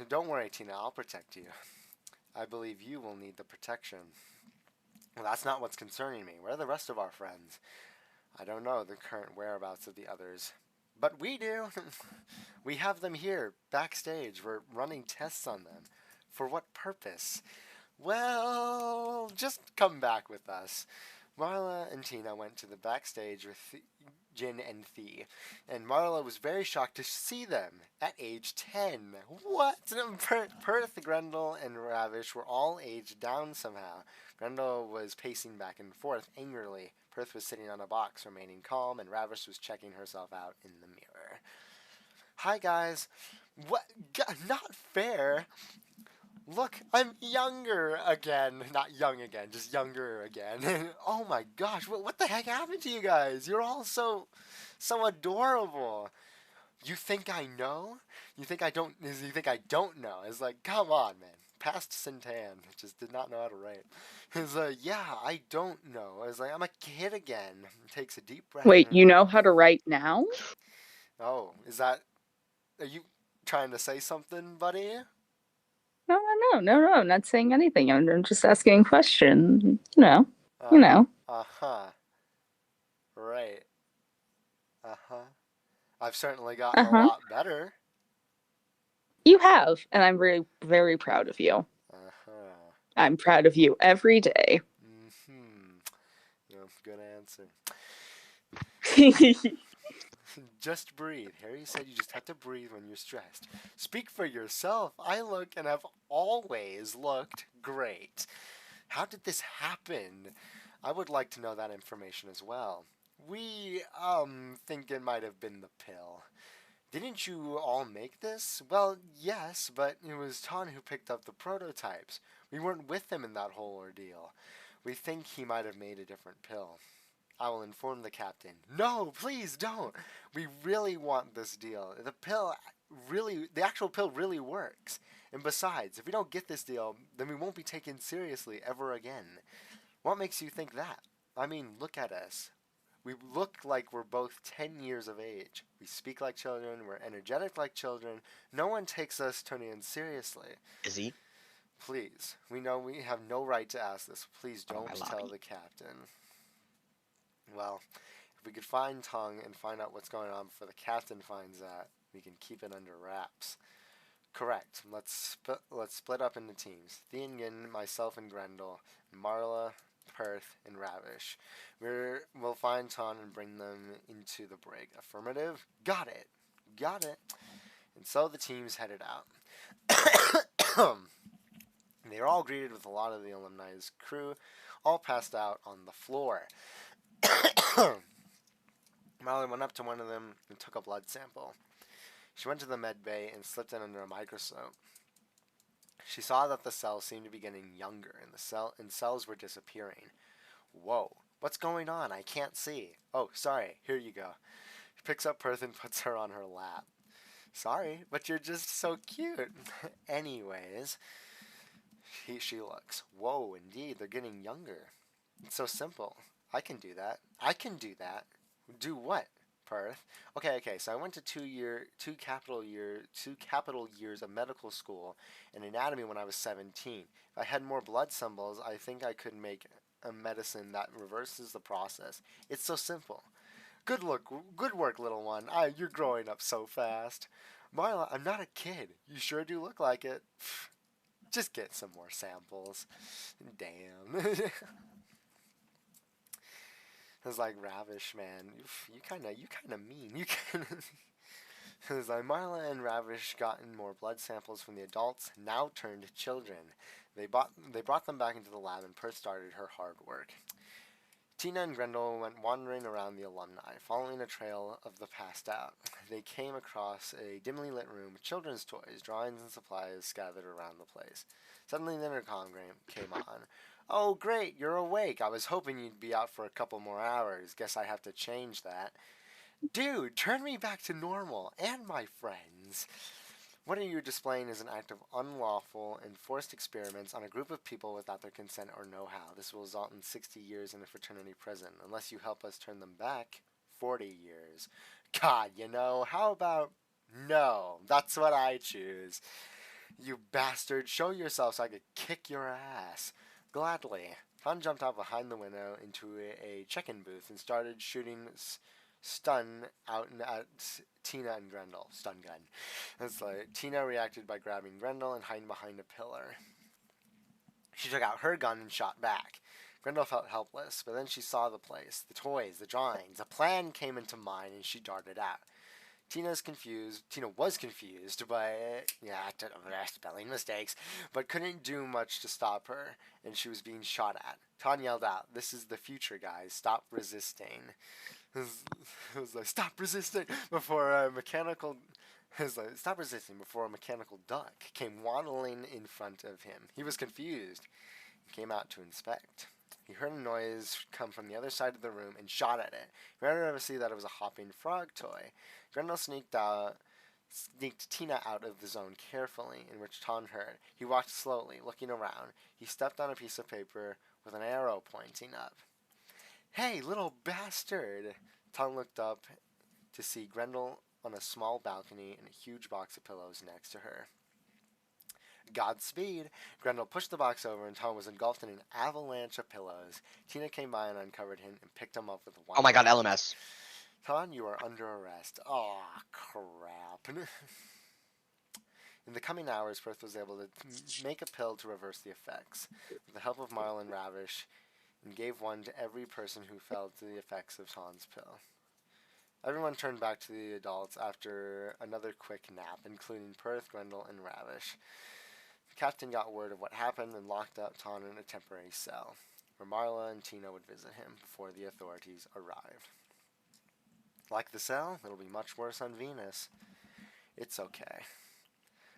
A: Don't worry, Tina, I'll protect you. I believe you will need the protection. Well, that's not what's concerning me. Where are the rest of our friends? I don't know the current whereabouts of the others. But we do. We have them here, backstage. We're running tests on them. For what purpose? Well, just come back with us. Marla and Tina went to the backstage with Jin and Thea, and Marla was very shocked to see them at age 10. What? Perth, Grendel, and Ravish were all aged down somehow. Grendel was pacing back and forth angrily. Perth was sitting on a box, remaining calm, and Ravish was checking herself out in the mirror. Hi, guys. What? Not fair. Look, I'm younger again. Not young again, just younger again. Oh my gosh, what the heck happened to you guys? You're all so adorable. You think I know? You think I don't know? It's like, come on, man. Past Sintan just did not know how to write. It's like, yeah, I don't know. It's like, I'm a kid again. Takes a deep breath.
C: Wait, you know how to write now?
A: Oh, are you trying to say something, buddy?
C: No, I'm not saying anything. I'm just asking a question.
A: Uh-huh. Right. Uh-huh. I've certainly gotten a lot better.
C: You have, and I'm very, very proud of you.
A: Uh-huh.
C: I'm proud of you every day.
A: Mm-hmm. Yeah, good answer.
C: Well,
A: Just breathe. Harry said you just have to breathe when you're stressed. Speak for yourself. I look and have always looked great. How did this happen? I would like to know that information as well. We, think it might have been the pill. Didn't you all make this? Well, yes, but it was Ton who picked up the prototypes. We weren't with him in that whole ordeal. We think he might have made a different pill. I will inform the captain. No, please don't. We really want this deal. The actual pill really works. And besides, if we don't get this deal, then we won't be taken seriously ever again. What makes you think that? I mean, look at us. We look like we're both 10 years of age. We speak like children. We're energetic like children. No one takes us, Tonian, seriously.
E: Is he?
A: Please. We know we have no right to ask this. Please don't tell the captain. Well, if we could find Tongue and find out what's going on before the captain finds out, we can keep it under wraps. Correct. Let's split up into teams. Theingen, myself, and Grendel, Marla, Perth, and Ravish. We'll find Ton and bring them into the brig. Affirmative. Got it. And so the teams headed out. They were all greeted with a lot of the alumni's crew, all passed out on the floor. Molly went up to one of them and took a blood sample. She went to the med bay and slipped it under a microscope. She saw that the cells seemed to be getting younger and cells were disappearing. Whoa, what's going on? I can't see. Oh, sorry, here you go. She picks up Perth and puts her on her lap. Sorry, but you're just so cute. Anyways, she looks. Whoa, indeed, they're getting younger. It's so simple. I can do that. Do what, Perth? Okay, so I went to two capital years of medical school and anatomy when I was 17. If I had more blood symbols, I think I could make a medicine that reverses the process. It's so simple. Good work, little one. You're growing up so fast. Marla, I'm not a kid. You sure do look like it. Just get some more samples. Damn. It's like Ravish, man. You kind of mean. As Marla and Ravish gotten more blood samples from the adults, now turned children. They brought them back into the lab, and Perth started her hard work. Tina and Grendel went wandering around the alumni, following a trail of the passed out. They came across a dimly lit room with children's toys, drawings, and supplies scattered around the place. Suddenly the intercom came on. "Oh, great, you're awake. I was hoping you'd be out for a couple more hours. Guess I have to change that." "Dude, turn me back to normal, and my friends." "What are you displaying is an act of unlawful and forced experiments on a group of people without their consent or know-how. This will result in 60 years in a fraternity prison. Unless you help us turn them back, 40 years. God, how about no? That's what I choose. You bastard, show yourself so I could kick your ass." "Gladly." Tom jumped out behind the window into a check-in booth and started shooting stun out at Tina and Grendel. Stun gun. Tina reacted by grabbing Grendel and hiding behind a pillar. She took out her gun and shot back. Grendel felt helpless, but then she saw the place, the toys, the drawings. A plan came into mind, and she darted out. Tina was confused by spelling mistakes, but couldn't do much to stop her, and she was being shot at. Todd yelled out, "This is the future, guys. Stop resisting." It was like, "Stop resisting!" before a mechanical duck came waddling in front of him. He was confused. He came out to inspect. He heard a noise come from the other side of the room and shot at it. He wanted to see that it was a hopping frog toy. Grendel sneaked Tina out of the zone carefully, in which Ton heard. He walked slowly, looking around. He stepped on a piece of paper with an arrow pointing up. "Hey, little bastard!" Ton looked up to see Grendel on a small balcony and a huge box of pillows next to her. "Godspeed." Grendel pushed the box over, and Tom was engulfed in an avalanche of pillows. Tina came by and uncovered him and picked him up with one.
E: Oh my god, LMS.
A: "Ton, you are under arrest." "Aw, crap." In the coming hours, Perth was able to make a pill to reverse the effects. With the help of Marl and Ravish, and gave one to every person who fell to the effects of Ton's pill. Everyone turned back to the adults after another quick nap, including Perth, Grendel, and Ravish. The captain got word of what happened and locked up Ton in a temporary cell, where Marla and Tina would visit him before the authorities arrived. "Like the cell? It'll be much worse on Venus." "It's okay.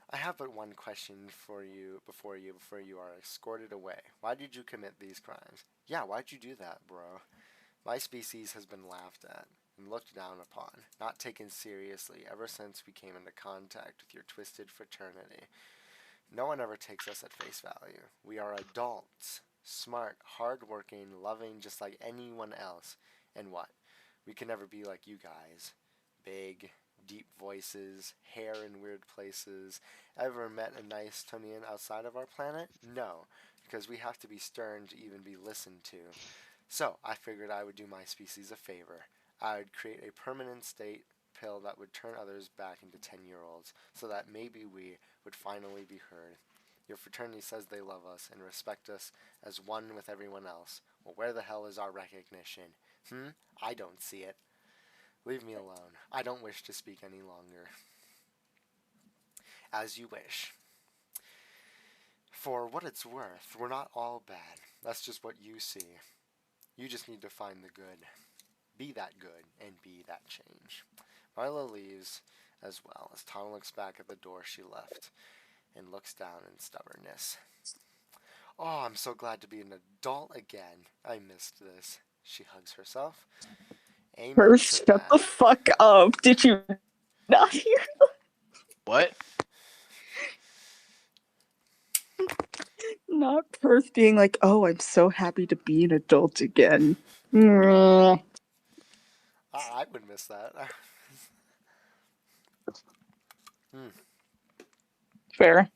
A: I have but one question for you before you are escorted away. Why did you commit these crimes?" "Yeah, why'd you do that, bro?" "My species has been laughed at and looked down upon, not taken seriously ever since we came into contact with your twisted fraternity. No one ever takes us at face value. We are adults, smart, hard-working, loving, just like anyone else. And what? We can never be like you guys. Big, deep voices, hair in weird places. Ever met a nice Tonian outside of our planet? No, because we have to be stern to even be listened to. So I figured I would do my species a favor. I would create a permanent state pill that would turn others back into 10-year-olds, so that maybe we would finally be heard. Your fraternity says they love us and respect us as one with everyone else. Well, where the hell is our recognition? I don't see it. Leave me alone. I don't wish to speak any longer." "As you wish. For what it's worth, we're not all bad. That's just what you see. You just need to find the good. Be that good and be that change." Marla leaves as well as Tom looks back at the door she left and looks down in stubbornness. "Oh, I'm so glad to be an adult again. I missed this." She hugs herself. Amen
C: Perth,
A: to
C: shut
A: that.
C: the fuck up. Did you not hear?
E: What?
C: Not Perth being like, "Oh, I'm so happy to be an adult again." Mm,
A: I would miss that.
C: fair.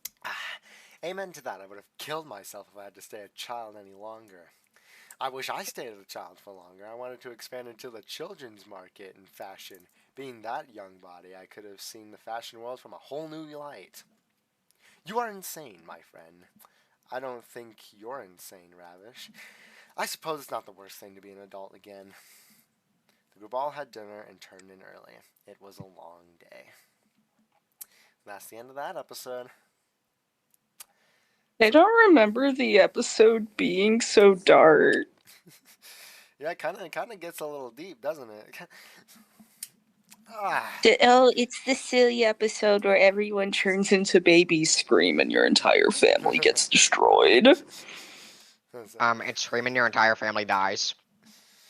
A: Amen to that. I would have killed myself if I had to stay a child any longer. I wish I stayed a child for longer. I wanted to expand into the children's market in fashion. Being that young body, I could have seen the fashion world from a whole new light. You are insane, my friend. I don't think you're insane, Ravish. I suppose it's not the worst thing to be an adult again. The group all had dinner and turned in early. It was a long day. that's the end of that episode.
C: I don't remember the episode being so dark.
A: Yeah, it kind of gets a little deep, doesn't it? Ah.
C: Oh, it's the silly episode where everyone turns into babies, scream, and your entire family gets destroyed.
E: It's screaming your entire family dies.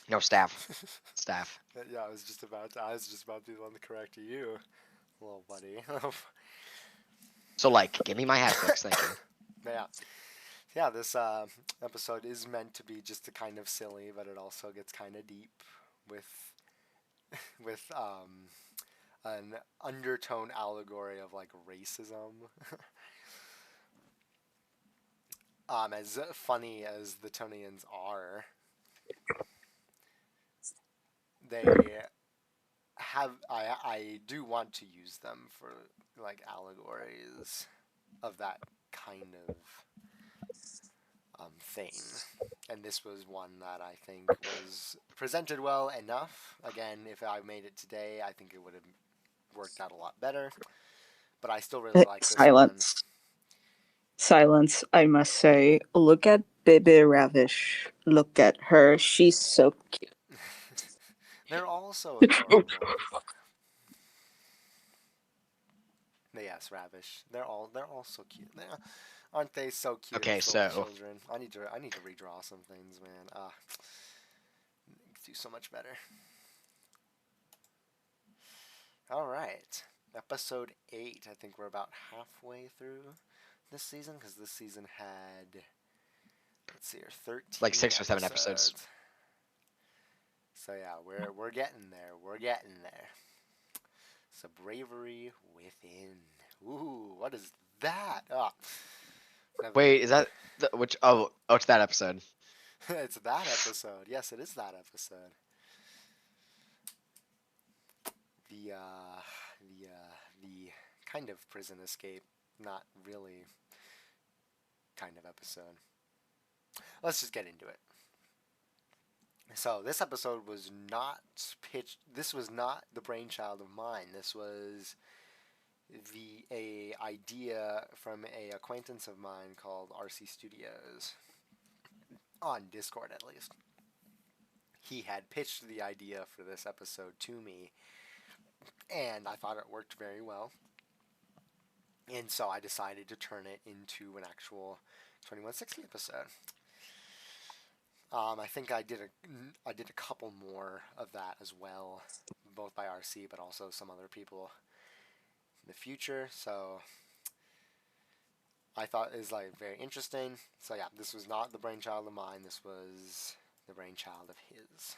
E: No, staff. Staff.
A: Yeah, I was just about to be the one to correct you, little buddy.
E: So, like, give me my hat fix, thank you.
A: Yeah, this episode is meant to be just a kind of silly, but it also gets kind of deep with an undertone allegory of like racism. As funny as the Tonians are, they have I do want to use them for like allegories of that kind of thing, and this was one that I think was presented well enough. Again, if I made it today, I think it would have worked out a lot better, but I still really like this
C: Silence. Silence, I must say. Look at Bebe Ravish. Look at her. She's so cute.
A: They're all so adorable. Yes, Ravish. They're all so cute. Aren't they so cute?
E: Okay,
A: little
E: so
A: children. I need to redraw some things, man. Do so much better. All right, episode 8. I think we're about halfway through this season because this season had, let's see here, 13.
E: Like 6 or 7 episodes.
A: So yeah, we're getting there. We're getting there. So Bravery Within. Ooh, what is that? Oh.
E: Wait, is that which? Oh, it's that episode.
A: It's that episode. Yes, it is that episode. The kind of prison escape, not really kind of episode. Let's just get into it. So this episode was not pitched. This was not the brainchild of mine. This was a idea from a acquaintance of mine called RC Studios, on Discord at least. He had pitched the idea for this episode to me, and I thought it worked very well. And so I decided to turn it into an actual 2160 episode. I think I did a couple more of that as well, both by RC but also some other people in the future. So I thought it was like very interesting. So yeah, this was not the brainchild of mine. This was the brainchild of his.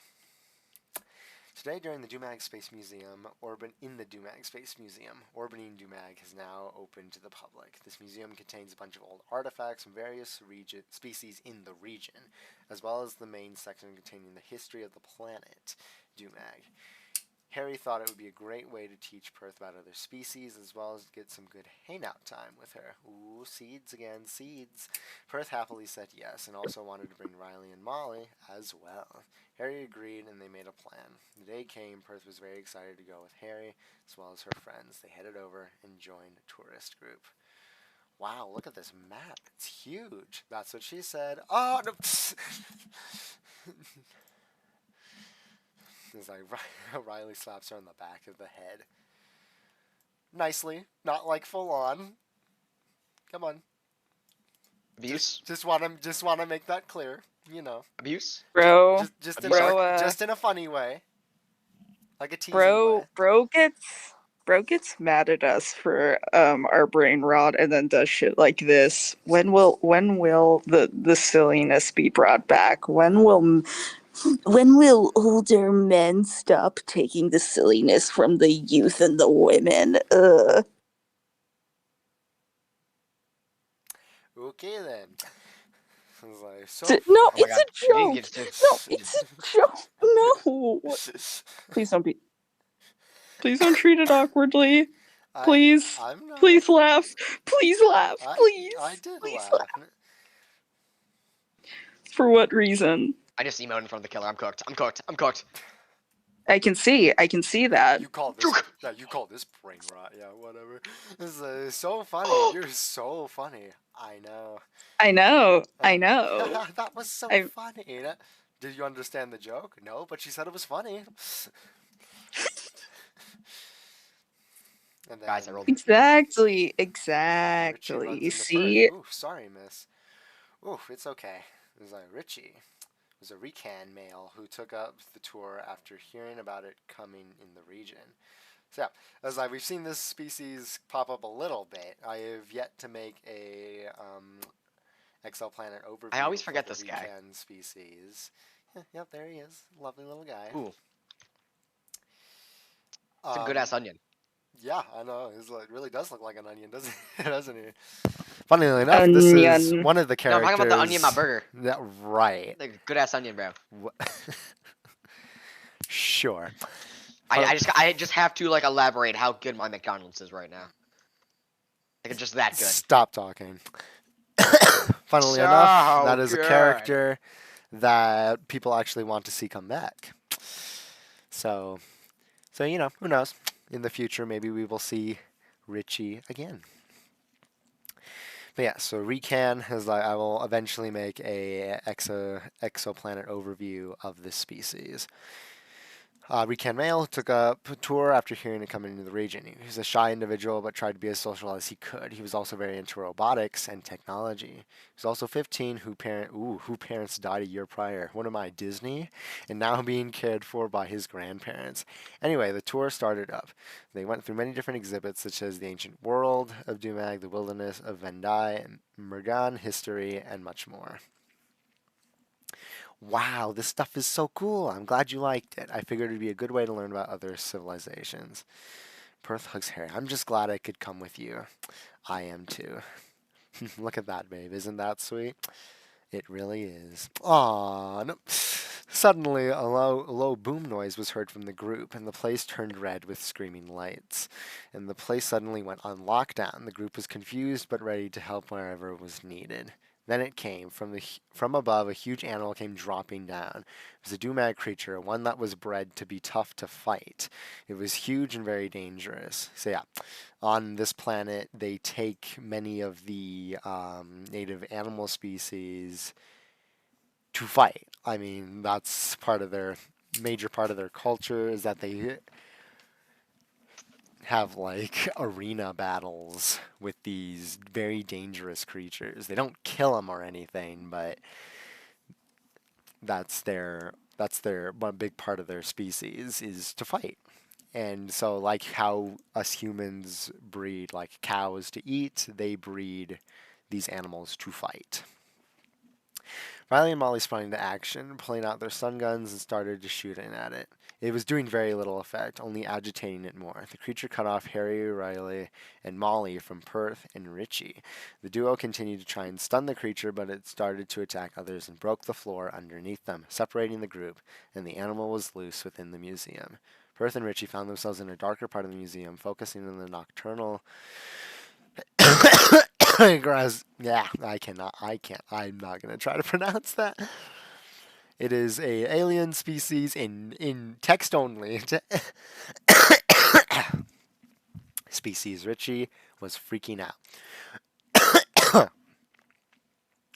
A: Today, during the Dumag Space Museum, Orbining Dumag has now opened to the public. This museum contains a bunch of old artifacts from various species in the region, as well as the main section containing the history of the planet, Dumag. Harry thought it would be a great way to teach Perth about other species, as well as get some good hangout time with her. Ooh, seeds again, seeds. Perth happily said yes, and also wanted to bring Riley and Molly as well. Harry agreed, and they made a plan. The day came, Perth was very excited to go with Harry, as well as her friends. They headed over and joined a tourist group. Wow, look at this map. It's huge. That's what she said. Oh, no. It's like Riley slaps her on the back of the head. Nicely. Not like full on. Come on.
E: Abuse?
A: Just wanna make that clear. You know.
E: Abuse?
C: Bro,
A: Just in a funny way. Like a teasing way.
C: bro gets mad at us for our brain rot and then does shit like this. When will the silliness be brought back? When will older men stop taking the silliness from the youth and the women?
A: Okay then. I was like, so
C: No,
E: Oh my
C: it's
E: God.
C: a joke.
E: You didn't get
C: No, it's a joke. No. Please don't treat it awkwardly. Please.
A: I'm not.
C: Please laugh. Please laugh. Please.
A: I did
C: Please
A: laugh.
C: For what reason?
E: I just emoted in front of the killer. I'm cooked. I'm cooked. I'm cooked.
C: I can see that.
A: You call this? Yeah, you call this brain rot? Yeah, whatever. This is so funny. You're so funny. I know.
C: I know.
A: That was so
C: I-
A: funny. Did you understand the joke? No, but she said it was funny. And
E: Guys, I
A: then
E: rolled.
C: Exactly.
A: Richie runs
C: You
A: into
C: see?
A: Perth. Ooh, sorry, miss. Ooh, it's okay. It was like Richie was a Recan male who took up the tour after hearing about it coming in the region. So yeah, as like we've seen this species pop up a little bit. I have yet to make a exoplanet overview.
E: I always
A: of
E: forget
A: the
E: this guy.
A: Recan species. Yep, there he is. Lovely little guy.
E: Ooh, it's a good
A: Um,
E: ass onion.
A: Yeah, I know. He's like really does look like an onion, doesn't he? Doesn't he? Funnily enough, this is
C: Onion.
A: one of the
E: No, I'm
A: characters.
E: talking about the onion in my burger.
A: Yeah, right.
E: Like good ass onion, bro.
A: Sure.
E: I just have to like elaborate how good my McDonald's is right now. Like it's just that good.
A: Stop talking. Funnily
E: So
A: enough, that is
E: good.
A: a character that people actually want to see come back. So you know, who knows? In the future, maybe we will see Richie again. But yeah, so Recan is like I will eventually make a exoplanet overview of this species. Recan male took up a tour after hearing it coming into the region. He was a shy individual, but tried to be as social as he could. He was also very into robotics and technology. He was also 15, who parents died a year prior. What am I, Disney? And now being cared for by his grandparents. Anyway, the tour started up. They went through many different exhibits, such as the ancient world of Dumag, the wilderness of Vendai, Murgan history, and much more. Wow, this stuff is so cool. I'm glad you liked it. I figured it'd be a good way to learn about other civilizations. Perth hugs Harry. I'm just glad I could come with you. I am too. Look at that, babe. Isn't that sweet? It really is. Aww. No. Suddenly, a low boom noise was heard from the group, and the place turned red with screaming lights. And the place suddenly went on lockdown. The group was confused, but ready to help wherever was needed. Then it came. From above, a huge animal came dropping down. It was a Dumag creature, one that was bred to be tough to fight. It was huge and very dangerous. So yeah, on this planet, they take many of the native animal species to fight. I mean, that's major part of their culture is that they have like arena battles with these very dangerous creatures. They don't kill them or anything, but that's one big part of their species is to fight. And so like how us humans breed like cows to eat, they breed these animals to fight. Riley and Molly sprang into action, pulling out their stun guns and started shooting at it. It was doing very little effect, only agitating it more. The creature cut off Harry, Riley, and Molly from Perth and Richie. The duo continued to try and stun the creature, but it started to attack others and broke the floor underneath them, separating the group, and the animal was loose within the museum. Perth and Richie found themselves in a darker part of the museum, focusing on the nocturnal I'm not gonna try to pronounce that. It is a alien species in text only. Species. Richie was freaking out.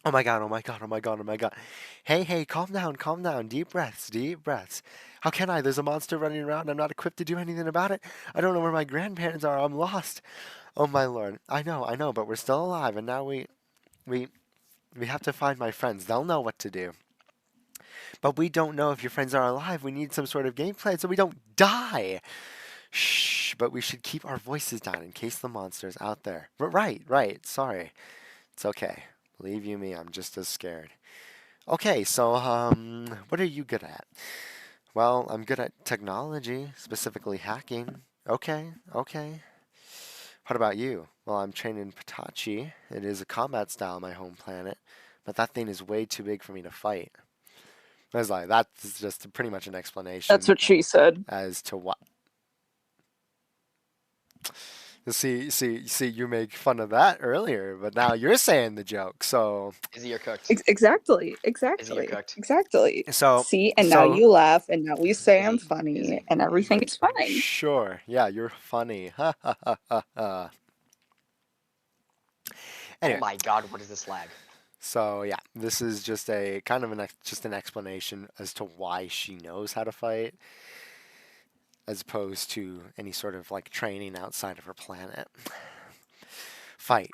A: Oh my god, oh my god, oh my god, oh my god. Hey, calm down. Deep breaths. How can I? There's a monster running around. I'm not equipped to do anything about it. I don't know where my grandparents are. I'm lost. Oh my lord. I know, but we're still alive, and now we have to find my friends. They'll know what to do. But we don't know if your friends are alive. We need some sort of game plan so we don't die. Shh, but we should keep our voices down in case the monster's out there. Right. Sorry. It's okay. Believe you me, I'm just as scared. Okay, so, what are you good at? Well, I'm good at technology, specifically hacking. Okay. What about you? Well, I'm trained in Patachi. It is a combat style on my home planet, but that thing is way too big for me to fight. I was like, that's just pretty much an explanation.
C: That's what she said.
A: As to what. See, you make fun of that earlier, but now you're saying the joke. So,
E: Izzy, you're cooked.
C: Exactly.
E: Izzy, you're
C: Exactly.
E: cooked.
C: Exactly.
A: so,
C: See, and now you laugh, and now we say I'm
E: Izzy,
C: funny,
E: Izzy,
C: and everything's fine.
A: sure, yeah, you're funny. Ha ha ha ha ha. Anyway,
E: Oh my god, what is this lag?
A: so yeah, this is just a kind of just an explanation as to why she knows how to fight, as opposed to any sort of like training outside of her planet. Fight.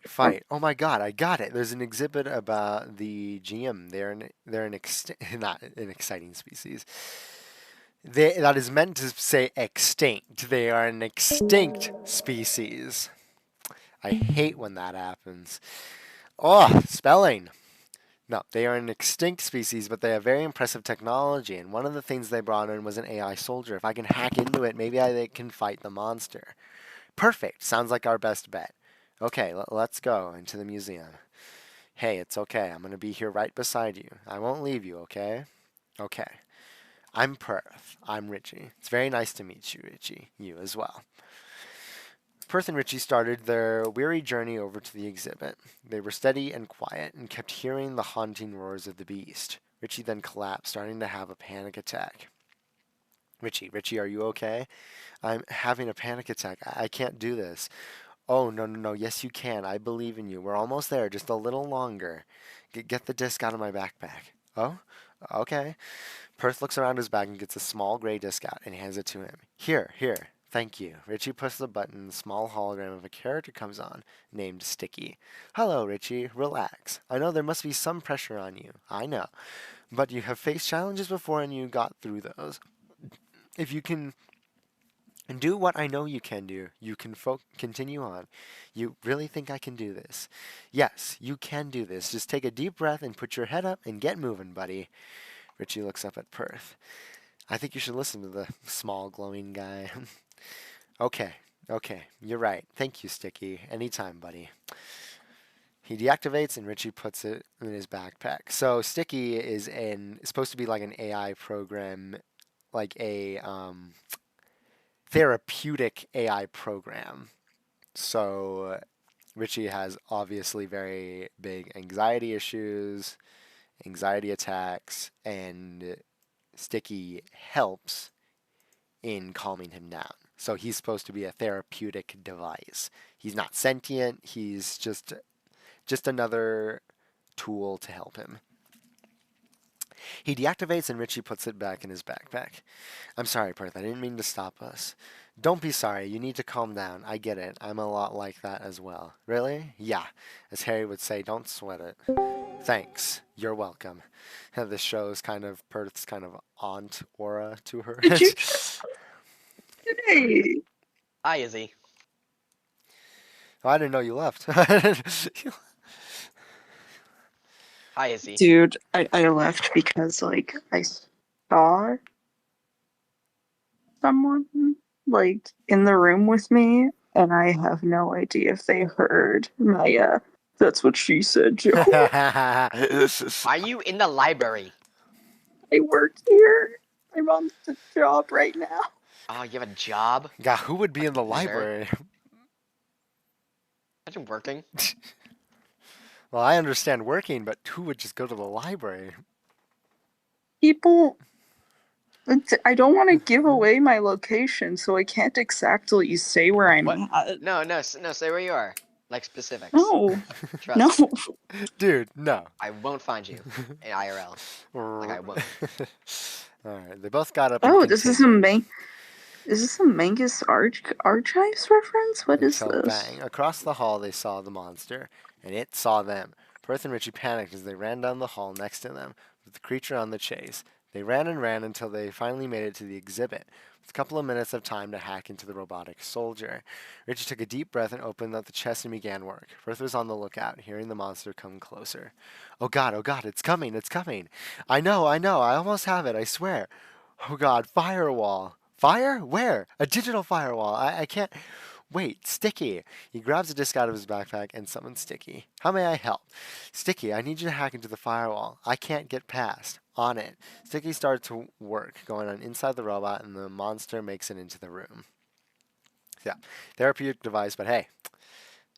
A: Oh my god, I got it. There's an exhibit about the GM. They're an not an exciting species. That is meant to say extinct. They are an extinct species. I hate when that happens. Oh, spelling. No, they are an extinct species, but they have very impressive technology. And one of the things they brought in was an AI soldier. If I can hack into it, maybe they can fight the monster. Perfect. Sounds like our best bet. Okay, let's go into the museum. Hey, it's okay. I'm going to be here right beside you. I won't leave you, okay? Okay. I'm Perth. I'm Richie. It's very nice to meet you, Richie. You as well. Perth and Richie started their weary journey over to the exhibit. They were steady and quiet and kept hearing the haunting roars of the beast. Richie then collapsed, starting to have a panic attack. Richie, are you okay? I'm having a panic attack. I can't do this. Oh, no. Yes, you can. I believe in you. We're almost there. Just a little longer. Get the disc out of my backpack. Oh? Okay. Perth looks around his bag and gets a small gray disc out and hands it to him. Here. Thank you. Richie pushes the button. The small hologram of a character comes on, named Sticky. Hello, Richie. Relax. I know there must be some pressure on you. I know. But you have faced challenges before and you got through those. If you can do what I know you can do, you can continue on. You really think I can do this? Yes, you can do this. Just take a deep breath and put your head up and get moving, buddy. Richie looks up at Perth. I think you should listen to the small glowing guy. Okay, you're right. Thank you, Sticky. Anytime, buddy. He deactivates and Richie puts it in his backpack. So Sticky is supposed to be like an AI program, like a therapeutic AI program. So Richie has obviously very big anxiety issues, anxiety attacks, and Sticky helps in calming him down. So he's supposed to be a therapeutic device. He's not sentient. He's just another tool to help him. He deactivates and Richie puts it back in his backpack. I'm sorry, Perth. I didn't mean to stop us. Don't be sorry. You need to calm down. I get it. I'm a lot like that as well. Really? Yeah. As Harry would say, don't sweat it. Thanks. You're welcome. This shows kind of Perth's kind of aunt aura to her.
C: Did you? Hey.
E: Hi, Izzy.
A: Oh, I didn't know you left.
E: Hi, Izzy.
C: Dude, I left because like I saw someone like in the room with me, and I have no idea if they heard my that's what she said joke.
E: Are you in the library?
C: I work here. I'm on the job right now.
E: Oh, you have a job?
A: God, who would be in the
E: Sure.
A: library?
E: Imagine working.
A: Well, I understand working, but who would just go to the library?
C: People, I don't want to give away my location, so I can't exactly say where I'm
E: What?
C: at.
E: No, say where you are. Like specifics.
C: No,
E: Trust
C: no.
E: me.
A: Dude, no.
E: I won't find you in IRL. Like I won't.
A: Alright, they both got up and
C: Oh, this is
A: continued
C: a Mangus Archives reference? What is
A: until
C: this?
A: bang. Across the hall they saw the monster, and it saw them. Perth and Richie panicked as they ran down the hall next to them, with the creature on the chase. They ran and ran until they finally made it to the exhibit, with a couple of minutes of time to hack into the robotic soldier. Richie took a deep breath and opened up the chest and began work. Perth was on the lookout, hearing the monster come closer. Oh god, it's coming. I know, I almost have it, I swear. Oh god, firewall. Fire? Where? A digital firewall. I can't... Wait, Sticky. He grabs a disc out of his backpack and summons Sticky. How may I help? Sticky, I need you to hack into the firewall. I can't get past. On it. Sticky started to work, going on inside the robot, and the monster makes it into the room. Therapeutic device, but hey,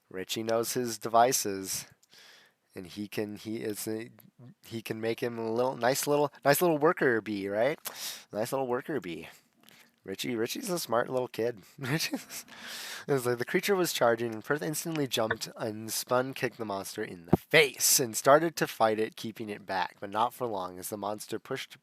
A: Richie knows his devices, and he can make him a nice little worker bee, right? Nice little worker bee. Richie's a smart little kid. It was like the creature was charging, and Perth instantly jumped and kicked the monster in the face and started to fight it, keeping it back, but not for long as the monster pushed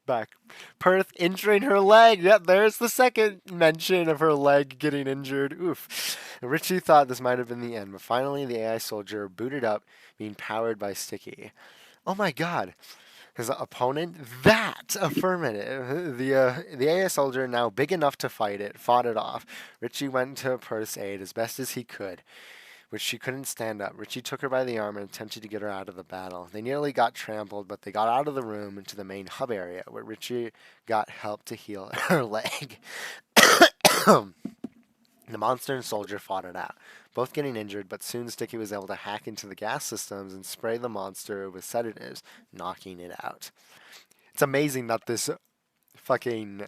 A: back Perth, injuring her leg. Yep, there's the second mention of her leg getting injured. Oof. Richie thought this might have been the end, but finally the AI soldier booted up, being powered by Sticky. Oh my god. His opponent, that affirmative. The AI soldier, now big enough to fight it, fought it off. Richie went to Perth's aid as best as he could, which she couldn't stand up. Richie took her by the arm and attempted to get her out of the battle. They nearly got trampled, but they got out of the room into the main hub area, where Richie got help to heal her leg. The monster and soldier fought it out, both getting injured, but soon Sticky was able to hack into the gas systems and spray the monster with sedatives, knocking it out. It's amazing that this fucking,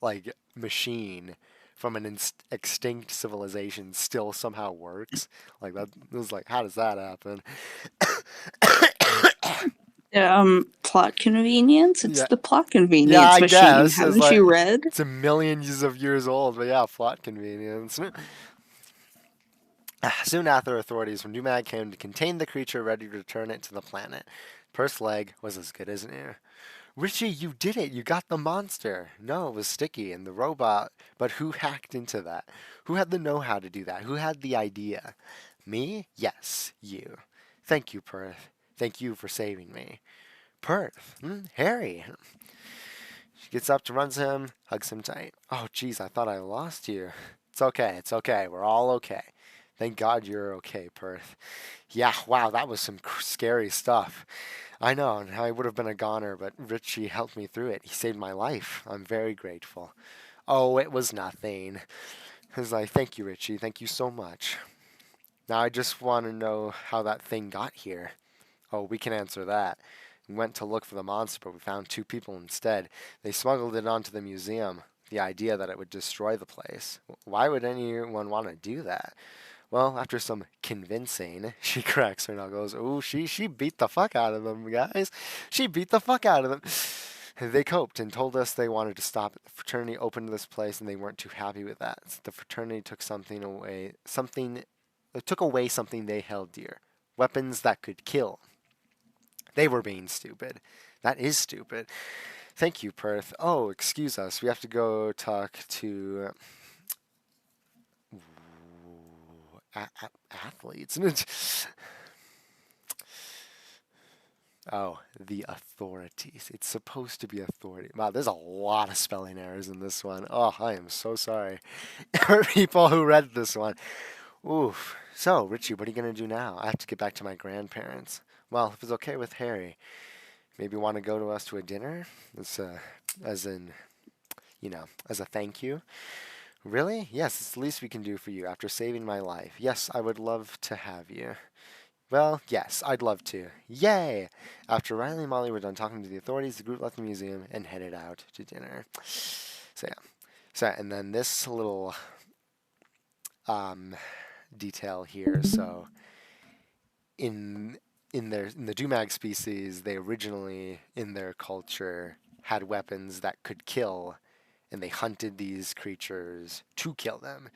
A: like, machine from an extinct civilization still somehow works. Like, that was like, how does that happen?
C: Plot convenience. It's
A: Yeah.
C: the plot convenience
A: Yeah, I
C: machine.
A: guess.
C: Haven't you read?
A: It's a millions of years old, but yeah, plot convenience. Soon after, authorities from Dumag came to contain the creature, ready to return it to the planet. Perth's leg was as good as new. Richie, you did it! You got the monster! No, it was Sticky and the robot, but who hacked into that? Who had the know-how to do that? Who had the idea? Me? Yes, you. Thank you, Perth. Thank you for saving me. Perth? Harry? She gets up to run to him, hugs him tight. Oh, jeez, I thought I lost you. It's okay. We're all okay. Thank God you're okay, Perth. Yeah, wow, that was some scary stuff. I know, and I would have been a goner, but Richie helped me through it. He saved my life. I'm very grateful. Oh, it was nothing. I was like, thank you, Richie. Thank you so much. Now I just want to know how that thing got here. Oh, we can answer that. We went to look for the monster, but we found 2 people instead. They smuggled it onto the museum. The idea that it would destroy the place. Why would anyone want to do that? Well, after some convincing, she cracks her knuckles. Ooh, she beat the fuck out of them, guys. She beat the fuck out of them. They coped and told us they wanted to stop it. The fraternity opened this place, and they weren't too happy with that. So the fraternity took took away something they held dear. Weapons that could kill. They were being stupid. That is stupid. Thank you, Perth. Oh, excuse us. We have to go talk to athletes. Oh, the authorities. It's supposed to be authority. Wow, there's a lot of spelling errors in this one. Oh, I am so sorry for people who read this one. Oof. So, Richie, what are you going to do now? I have to get back to my grandparents. Well, if it's okay with Harry, maybe want to go to us to a dinner? As a thank you. Really? Yes, it's the least we can do for you after saving my life. Yes, I would love to have you. Well, yes, I'd love to. Yay! After Riley and Molly were done talking to the authorities, the group left the museum and headed out to dinner. So, yeah. So, and then this little detail here. So, in the Dumag species, they originally, in their culture, had weapons that could kill, and they hunted these creatures to kill them.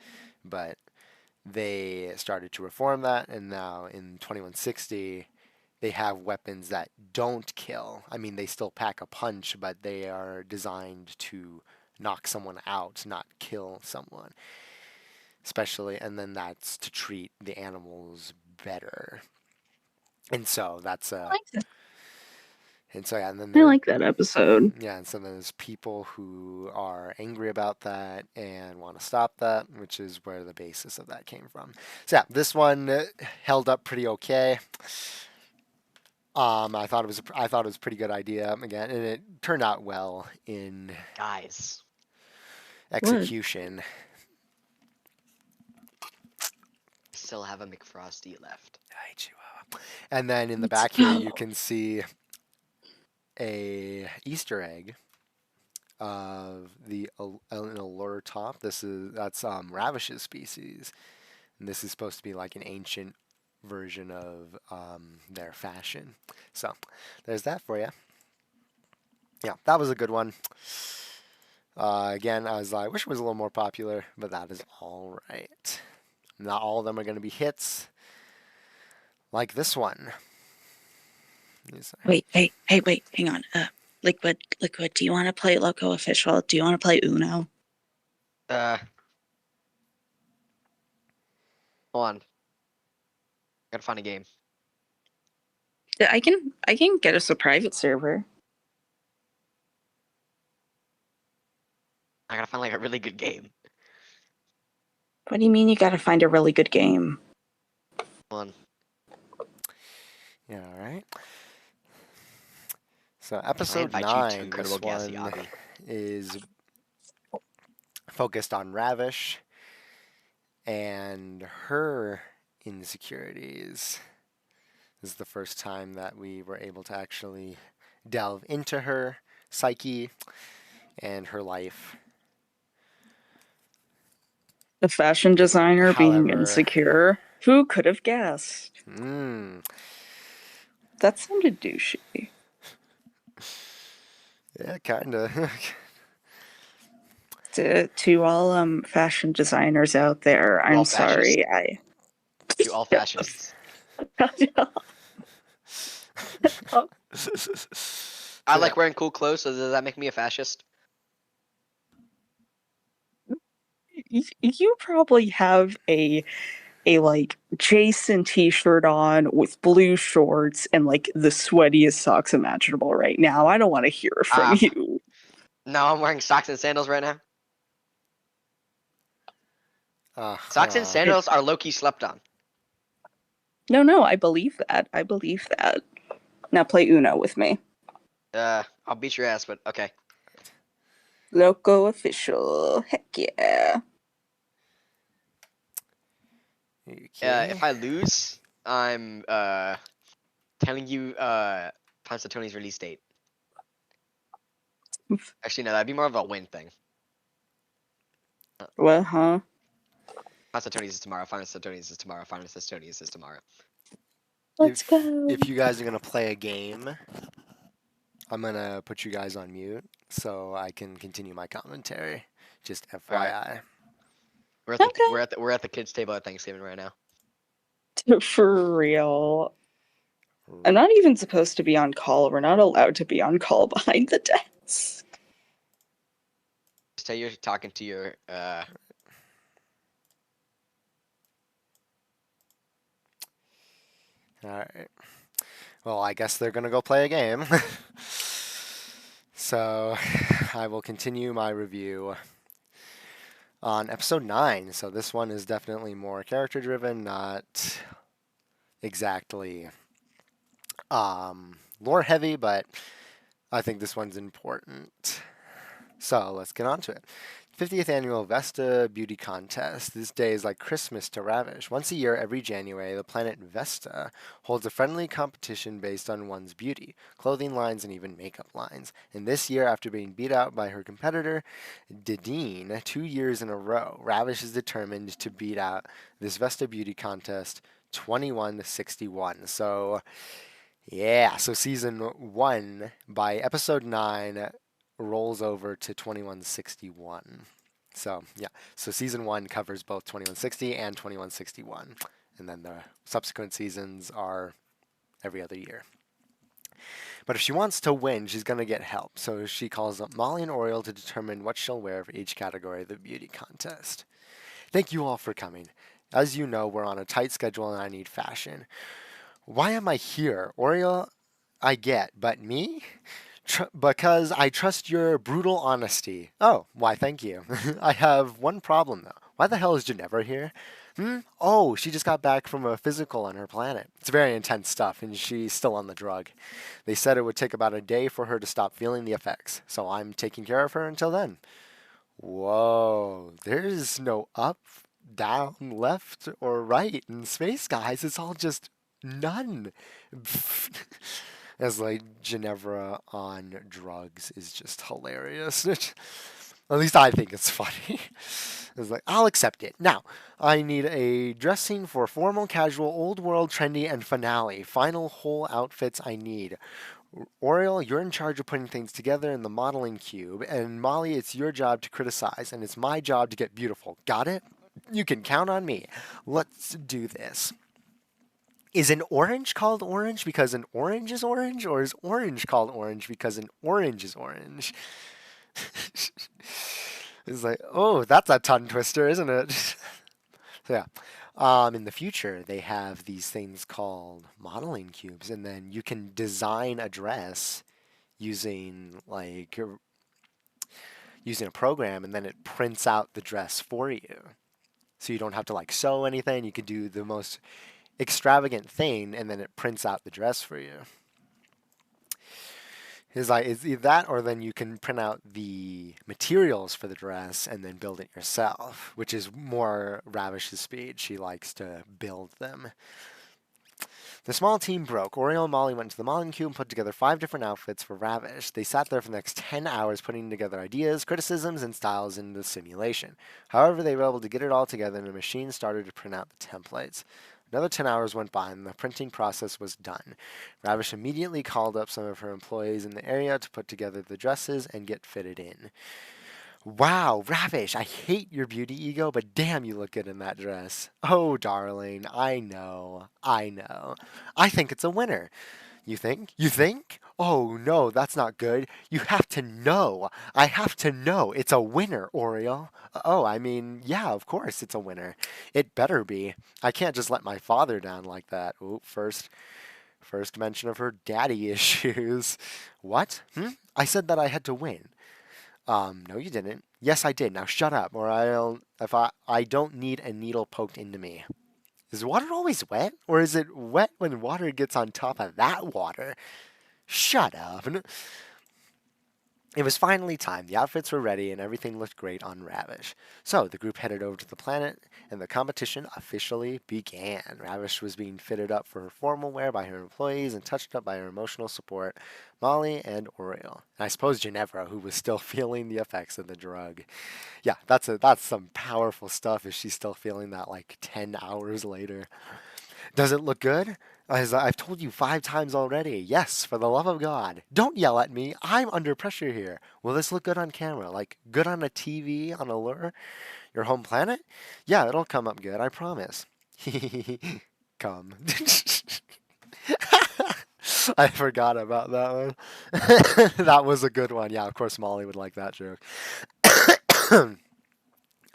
A: But they started to reform that, and now in 2160, they have weapons that don't kill. I mean, they still pack a punch, but they are designed to knock someone out, not kill someone. Especially, and then that's to treat the animals better. And so that's
C: I like that.
A: and so yeah, and then
C: I like that episode.
A: yeah, and so there's people who are angry about that and want to stop that, which is where the basis of that came from. So yeah, this one held up pretty okay. I thought it was a pretty good idea again, and it turned out well in
E: Guys,
A: execution.
E: still have a McFrosty left.
A: Hi, Chihuahua. And then in the back here, you can see a Easter egg of the an allure top. That's Ravish's species, and this is supposed to be like an ancient version of their fashion. So there's that for you. Yeah, that was a good one. Again, I wish it was a little more popular, but that is all right. Not all of them are going to be hits, like this one.
C: Wait, hey, wait, hang on. Liquid, do you want to play Loco Official? Do you want to play Uno?
E: Hold on. Gotta find a game.
C: Yeah, I can get us a private server.
E: I gotta find like a really good game.
C: What do you mean you gotta find a really good game?
E: Hold on.
A: Yeah, all right. So
E: I
A: episode
E: invite you
A: 9,
E: to Incredible
A: this
E: Gassy
A: one
E: Obby.
A: is focused on Ravish and her insecurities. This is the first time that we were able to actually delve into her psyche and her life.
C: A fashion designer being
A: However-
C: insecure? Who could have guessed? That sounded douchey.
A: Yeah, kinda.
C: To all fashion designers out there, I'm
E: all
C: sorry.
E: You all fascists. I like wearing cool clothes, so does that make me a fascist?
C: You probably have a like Jason t-shirt on with blue shorts and like the sweatiest socks imaginable right now. I don't want to hear from you.
E: No, I'm wearing socks and sandals right now. Socks and sandals are low-key slept on.
C: No, I believe that. Now play Uno with me.
E: I'll beat your ass, but okay.
C: Loco Official. Heck yeah.
A: Okay.
E: If I lose, I'm telling you Tony's release date. Actually, no, that'd be more of a win thing.
C: What, huh?
E: Tony's is tomorrow. Final Tony's is tomorrow. Final Tony's is tomorrow.
C: Let's go.
A: If you guys are gonna play a game, I'm gonna put you guys on mute so I can continue my commentary. Just FYI.
E: We're at the kids' table at Thanksgiving right now.
C: For real. I'm not even supposed to be on call. We're not allowed to be on call behind the desk.
E: Just tell you're talking to your
A: Alright. Well, I guess they're gonna go play a game. So, I will continue my review on episode 9. So this one is definitely more character driven, not exactly lore heavy, but I think this one's important. So let's get on to it. 50th Annual Vesta Beauty Contest. This day is like Christmas to Ravish. Once a year, every January, the planet Vesta holds a friendly competition based on one's beauty, clothing lines, and even makeup lines. And this year, after being beat out by her competitor, Didine, 2 years in a row, Ravish is determined to beat out this Vesta Beauty Contest 21-61. So, yeah, so season 1 by episode 9 rolls over to 2161. So yeah, so season 1 covers both 2160 and 2161, and then the subsequent seasons are every other year. But if she wants to win, she's going to get help. So she calls up Molly and Oriole to determine what she'll wear for each category of the beauty contest. Thank you all for coming. As you know, we're on a tight schedule and I need fashion. Why am I here? Oriole, I get, but me? Because I trust your brutal honesty. Oh, why thank you. I have one problem though. Why the hell is Ginevra here? Oh, she just got back from a physical on her planet. It's very intense stuff and she's still on the drug. They said it would take about a day for her to stop feeling the effects, so I'm taking care of her until then. Whoa, there's no up, down, left, or right in space, guys. It's all just none. As like Ginevra on drugs is just hilarious. At least I think it's funny. It's like, I'll accept it. Now, I need a dressing for formal, casual, old world, trendy, and finale. Final whole outfits I need. Oriel, you're in charge of putting things together in the modeling cube, and Molly, it's your job to criticize, and it's my job to get beautiful. Got it? You can count on me. Let's do this. Is an orange called orange because an orange is orange, or is orange called orange because an orange is orange? It's like, oh, that's a tongue twister, isn't it? So yeah. In the future, they have these things called modeling cubes, and then you can design a dress using using a program, and then it prints out the dress for you. So you don't have to like sew anything. You can do the most extravagant thing, and then it prints out the dress for you. It's either that, or then you can print out the materials for the dress and then build it yourself, which is more Ravish's speed. She likes to build them. The small team broke. Oriel and Molly went to the modeling cube and put together 5 different outfits for Ravish. They sat there for the next 10 hours putting together ideas, criticisms, and styles in the simulation. However, they were able to get it all together and the machine started to print out the templates. Another 10 hours went by and the printing process was done. Ravish immediately called up some of her employees in the area to put together the dresses and get fitted in. Wow, Ravish, I hate your beauty ego, but damn, you look good in that dress. Oh, darling, I know. I think it's a winner. You think? You think? Oh, no, that's not good. You have to know. I have to know. It's a winner, Oriel. Oh, I mean, yeah, of course it's a winner. It better be. I can't just let my father down like that. Ooh, first mention of her daddy issues. What? I said that I had to win. No, you didn't. Yes, I did. Now shut up, or I don't need a needle poked into me. Is water always wet? Or is it wet when water gets on top of that water? Shut up. It was finally time. The outfits were ready and everything looked great on Ravish. So the group headed over to the planet and the competition officially began. Ravish was being fitted up for her formal wear by her employees and touched up by her emotional support, Molly and Oriel. And I suppose Ginevra, who was still feeling the effects of the drug. Yeah, that's some powerful stuff if she's still feeling that like 10 hours later. Does it look good? As I've told you 5 times already. Yes, for the love of God. Don't yell at me. I'm under pressure here. Will this look good on camera? Like, good on a TV, on a lure? Your home planet? Yeah, it'll come up good, I promise. Come. I forgot about that one. That was a good one. Yeah, of course Molly would like that joke.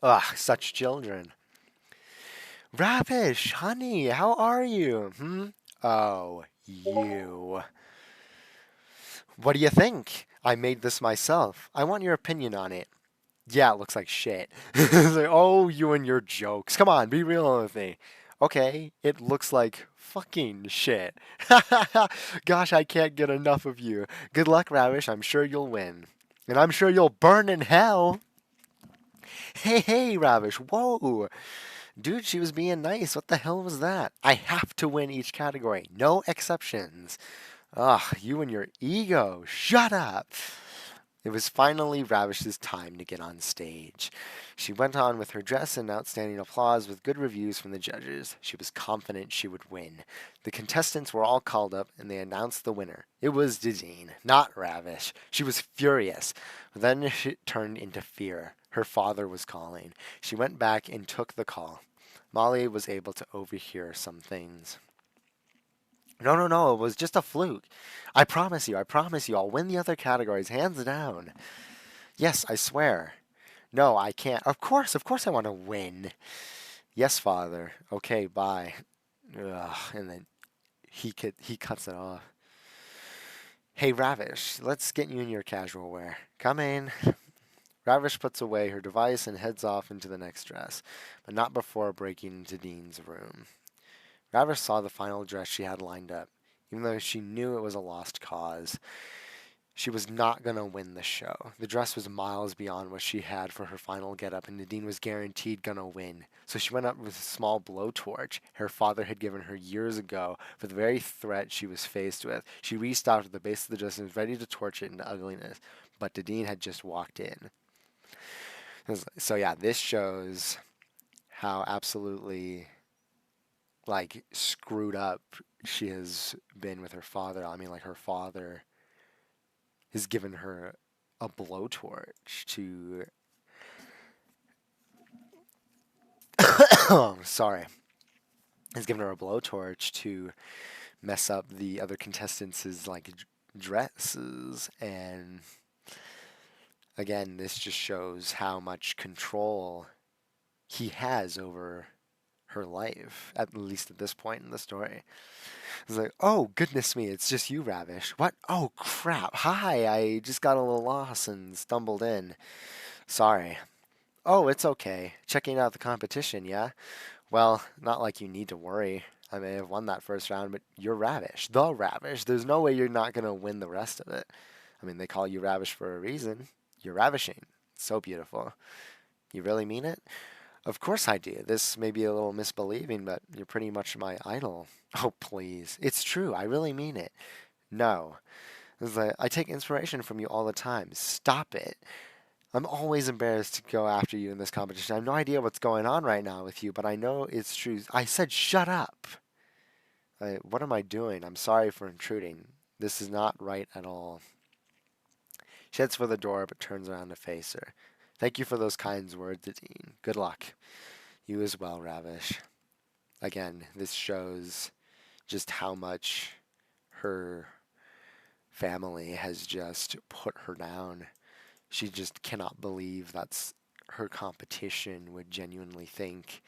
A: Ugh, such children. Ravish, honey, how are you? Oh, you. What do you think? I made this myself. I want your opinion on it. Yeah, it looks like shit. It's like, oh, you and your jokes. Come on, be real with me. Okay, it looks like fucking shit. Gosh, I can't get enough of you. Good luck, Ravish. I'm sure you'll win. And I'm sure you'll burn in hell. Hey, Ravish, whoa. Dude, she was being nice. What the hell was that? I have to win each category. No exceptions. Ugh, you and your ego. Shut up. It was finally Ravish's time to get on stage. She went on with her dress and outstanding applause with good reviews from the judges. She was confident she would win. The contestants were all called up and they announced the winner. It was Dazine, not Ravish. She was furious. Then it turned into fear. Her father was calling. She went back and took the call. Molly was able to overhear some things. No, it was just a fluke. I promise you, I'll win the other categories, hands down. Yes, I swear. No, I can't. Of course I want to win. Yes, father. Okay, bye. Ugh, and then he cuts it off. Hey, Ravish, let's get you in your casual wear. Come in. Ravish puts away her device and heads off into the next dress, but not before breaking into Dean's room. Ravish saw the final dress she had lined up, even though she knew it was a lost cause. She was not going to win the show. The dress was miles beyond what she had for her final getup, and Nadine was guaranteed going to win. So she went up with a small blowtorch her father had given her years ago for the very threat she was faced with. She reached out at the base of the dress and was ready to torch it into ugliness, but Nadine had just walked in. So yeah, this shows how absolutely like screwed up she has been with her father. I mean, like her father has given her a blowtorch to sorry, has given her a blowtorch to mess up the other contestants' like dresses. And again, this just shows how much control he has over her life, at least at this point in the story. It's like, oh, goodness me, it's just you, Ravish. What? Oh, crap. Hi, I just got a little lost and stumbled in. Sorry. Oh, it's okay. Checking out the competition, yeah? Well, not like you need to worry. I may have won that first round, but you're Ravish. The Ravish. There's no way you're not going to win the rest of it. I mean, they call you Ravish for a reason. You're ravishing. So beautiful. You really mean it? Of course I do. This may be a little misbelieving, but you're pretty much my idol. Oh, please. It's true. I really mean it. No. It's like, I take inspiration from you all the time. Stop it. I'm always embarrassed to go after you in this competition. I have no idea what's going on right now with you, but I know it's true. I said shut up. What am I doing? I'm sorry for intruding. This is not right at all. She heads for the door, but turns around to face her. Thank you for those kind words, Nadine. Good luck. You as well, Ravish. Again, this shows just how much her family has just put her down. She just cannot believe that her competition would genuinely think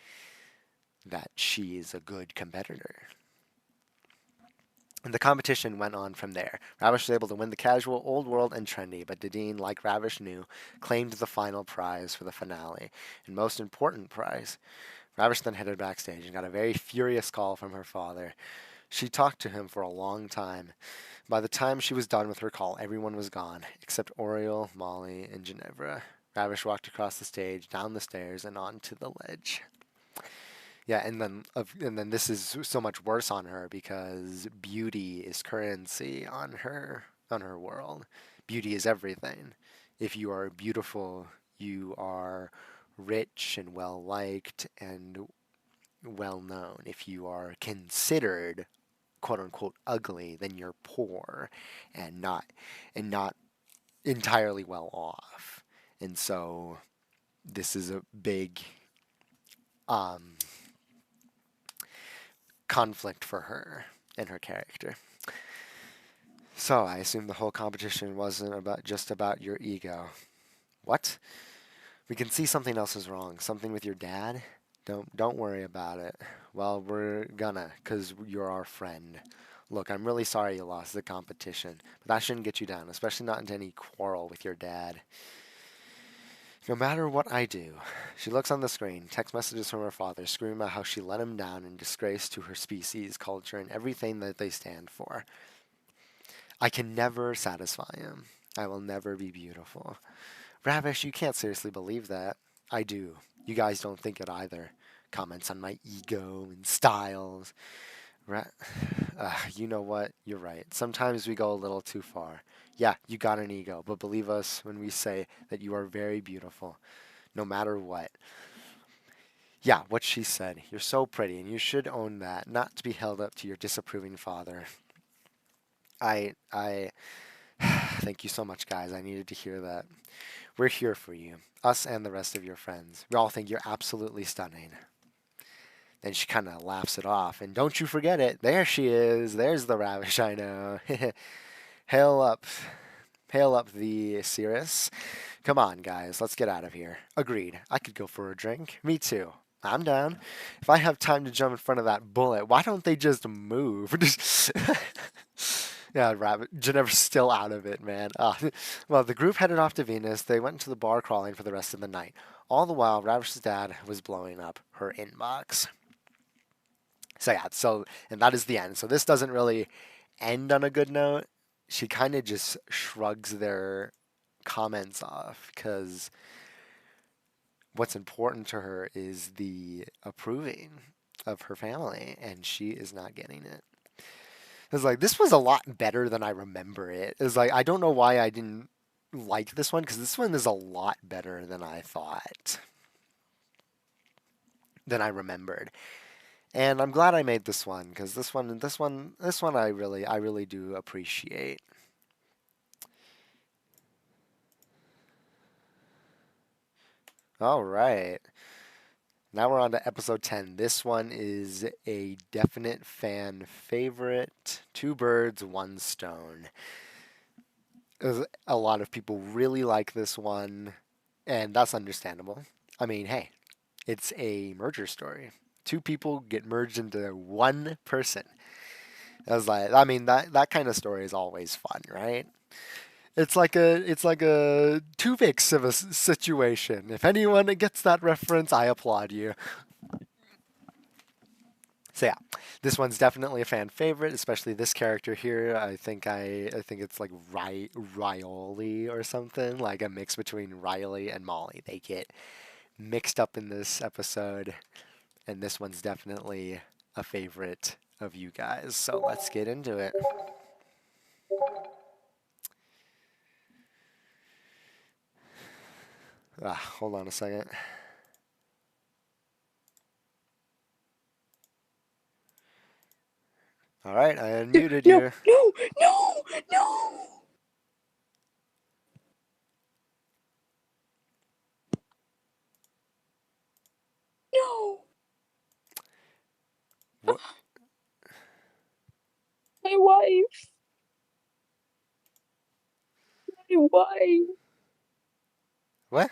A: that she is a good competitor. And the competition went on from there. Ravish was able to win the casual, old world, and trendy, but Nadine, like Ravish knew, claimed the final prize for the finale, and most important prize. Ravish then headed backstage and got a very furious call from her father. She talked to him for a long time. By the time she was done with her call, everyone was gone, except Oriole, Molly, and Ginevra. Ravish walked across the stage, down the stairs, and onto the ledge. Yeah, and then this is so much worse on her because beauty is currency on her world. Beauty is everything. If you are beautiful, you are rich and well liked and well known. If you are considered quote unquote ugly, then you're poor and not entirely well off. And so this is a big conflict for her and her character. So I assume the whole competition wasn't just about your ego. What? We can see something else is wrong. Something with your dad? Don't worry about it. Well, we're gonna, 'cause you're our friend. Look, I'm really sorry you lost the competition, but that shouldn't get you down, especially not into any quarrel with your dad. No matter what I do, she looks on the screen, text messages from her father, screaming about how she let him down in disgrace to her species, culture, and everything that they stand for. I can never satisfy him. I will never be beautiful. Ravish, you can't seriously believe that. I do. You guys don't think it either. Comments on my ego and styles. You know what? You're right. Sometimes we go a little too far. Yeah, you got an ego, but believe us when we say that you are very beautiful, no matter what. Yeah, what she said. You're so pretty, and you should own that, not to be held up to your disapproving father. I thank you so much, guys. I needed to hear that. We're here for you, us and the rest of your friends. We all think you're absolutely stunning. Then she kind of laughs it off, and don't you forget it. There she is. There's the Ravish I know. Hail up the Cirrus. Come on, guys, let's get out of here. Agreed. I could go for a drink. Me too. I'm down. If I have time to jump in front of that bullet, why don't they just move? Yeah, Ginevra's still out of it, man. Well, the group headed off to Venus. They went into the bar crawling for the rest of the night. All the while, Ravish's dad was blowing up her inbox. So yeah, and that is the end. So this doesn't really end on a good note. she kind of just shrugs their comments off because what's important to her is the approving of her family, and she is not getting it. It's like, this was a lot better than I remember it. It's like, I don't know why I didn't like this one, because this one is a lot better than I thought, than I remembered. And I'm glad I made this one, because this one I really do appreciate. All right. Now we're on to episode 10. This one is a definite fan favorite. Two birds, one stone. A lot of people really like this one, and that's understandable. I mean, hey, it's a merger story. Two people get merged into one person. I was like, I mean, that kind of story is always fun, right? It's like a Tuvix of a situation. If anyone gets that reference, I applaud you. So yeah, this one's definitely a fan favorite, especially this character here. I think it's like Riley or something, like a mix between Riley and Molly. They get mixed up in this episode, and this one's definitely a favorite of you guys. So let's get into it. Hold on a second. All right, I unmuted you.
D: No.
A: What?
D: My wife. My wife.
A: What?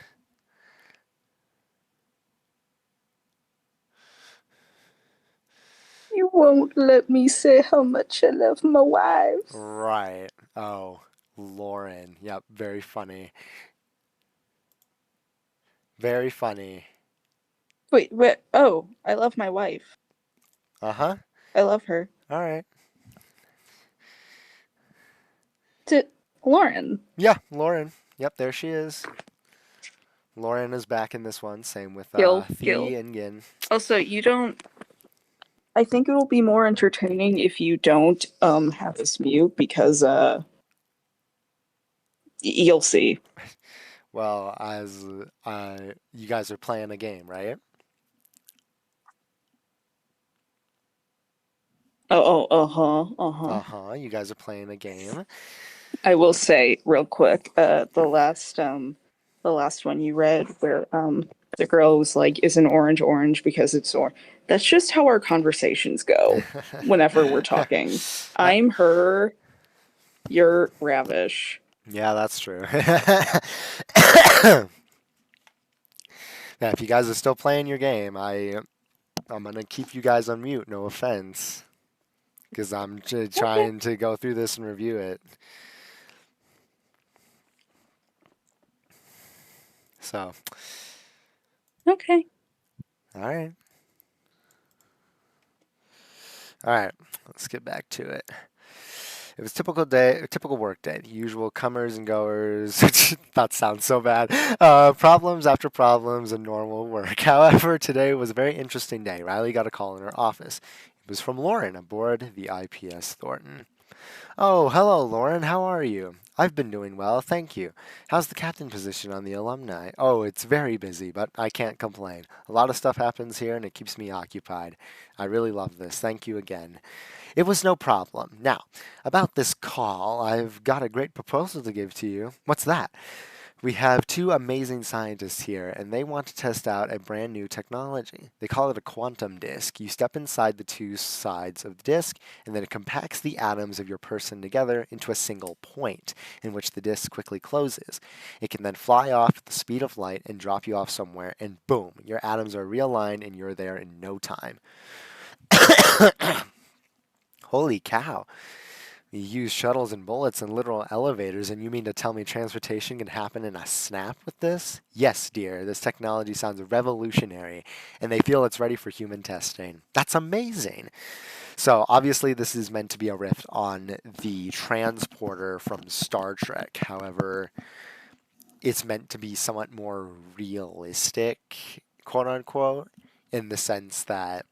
D: You won't let me say how much I love my wife.
A: Right. Oh, Lauren. Yep, very funny. Very funny.
D: Wait, oh, I love my wife.
A: Uh-huh.
D: I love her.
A: All right.
D: To Lauren.
A: Yeah, Lauren. Yep, there she is. Lauren is back in this one. Same with
C: Gil.
A: Thee and Gin.
C: Also, you don't.
D: I think it'll be more entertaining if you don't have this mute because you'll see.
A: Well, as you guys are playing a game, right?
D: Uh-huh.
A: You guys are playing a game.
D: I will say real quick, the last one you read where the girl was like, is an orange because it's orange. That's just how our conversations go whenever we're talking. I'm her, you're Ravish.
A: Yeah, that's true. Yeah, if you guys are still playing your game, I'm gonna keep you guys on mute. No offense, because I'm trying to go through this and review it. So.
D: Okay.
A: All right. All right. Let's get back to it. It was a typical work day. The usual comers and goers. That sounds so bad. Problems after problems and normal work. However, today was a very interesting day. Riley got a call in her office. It was from Lauren aboard the IPS Thornton. Oh, hello, Lauren. How are you? I've been doing well, thank you. How's the captain position on the alumni? Oh, it's very busy, but I can't complain. A lot of stuff happens here, and it keeps me occupied. I really love this. Thank you again. It was no problem. Now, about this call, I've got a great proposal to give to you. What's that? We have two amazing scientists here, and they want to test out a brand new technology. They call it a quantum disk. You step inside the two sides of the disk, and then it compacts the atoms of your person together into a single point, in which the disk quickly closes. It can then fly off at the speed of light and drop you off somewhere, and boom, your atoms are realigned, and you're there in no time. Holy cow. You use shuttles and bullets and literal elevators, and you mean to tell me transportation can happen in a snap with this? Yes, dear, this technology sounds revolutionary, and they feel it's ready for human testing. That's amazing. So obviously this is meant to be a riff on the transporter from Star Trek. However, it's meant to be somewhat more realistic, quote unquote, in the sense that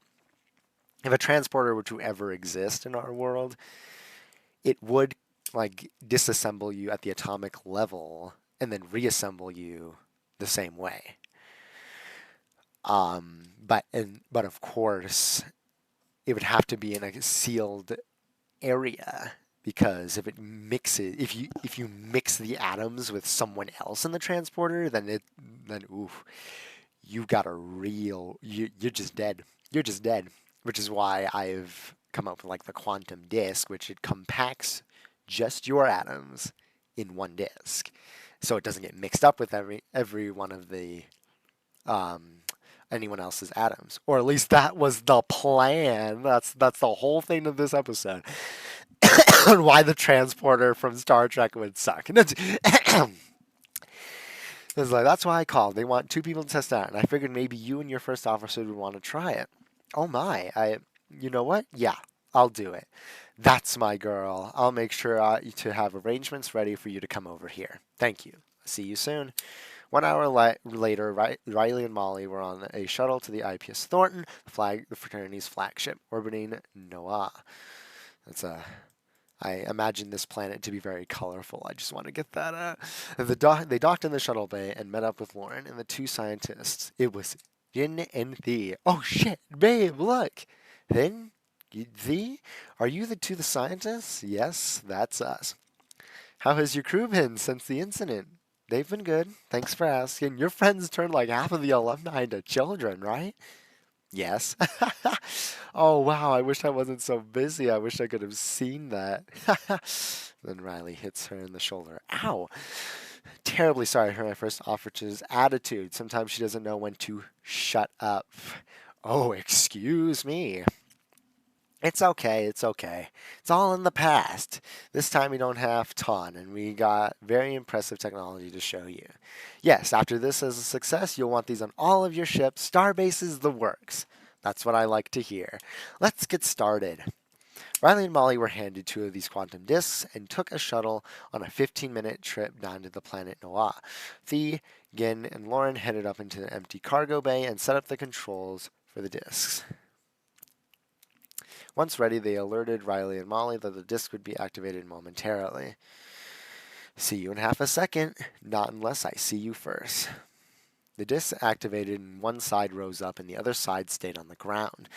A: if a transporter were to ever exist in our world, it would like disassemble you at the atomic level and then reassemble you the same way. But of course, it would have to be in a sealed area, because if you mix the atoms with someone else in the transporter, then oof, you got a real you're just dead. You're just dead. Which is why I've come up with like the quantum disk, which it compacts just your atoms in one disk, so it doesn't get mixed up with every one of the anyone else's atoms. Or at least that was the plan. That's the whole thing of this episode. And why the transporter from Star Trek would suck. And it's like, that's why I called. They want 2 people to test out, and I figured maybe you and your first officer would want to try it. Oh my, you know what? Yeah, I'll do it. That's my girl. I'll make sure to have arrangements ready for you to come over here. Thank you. See you soon. 1 hour later, Riley and Molly were on a shuttle to the IPS Thornton, the fraternity's flagship, orbiting Noah. I imagine this planet to be very colorful. I just want to get that out. They docked in the shuttle bay and met up with Lauren and the 2 scientists. It was Yin and Thee. Oh shit, babe, look. Then, Thee? Are you the scientists? Yes, that's us. How has your crew been since the incident? They've been good. Thanks for asking. Your friends turned like half of the alumni into children, right? Yes. Oh, wow. I wish I wasn't so busy. I wish I could have seen that. Then Riley hits her in the shoulder. Ow. Terribly sorry for my first officer's attitude. Sometimes she doesn't know when to shut up. Oh, excuse me. It's okay, it's okay. It's all in the past. This time we don't have ton, and we got very impressive technology to show you. Yes, after this is a success, you'll want these on all of your ships. Starbase is the works. That's what I like to hear. Let's get started. Riley and Molly were handed 2 of these quantum disks and took a shuttle on a 15-minute trip down to the planet Noah. Thee, Gin, and Lauren headed up into the empty cargo bay and set up the controls for the disks. Once ready, they alerted Riley and Molly that the disk would be activated momentarily. See you in half a second. Not unless I see you first. The disc activated and one side rose up and the other side stayed on the ground.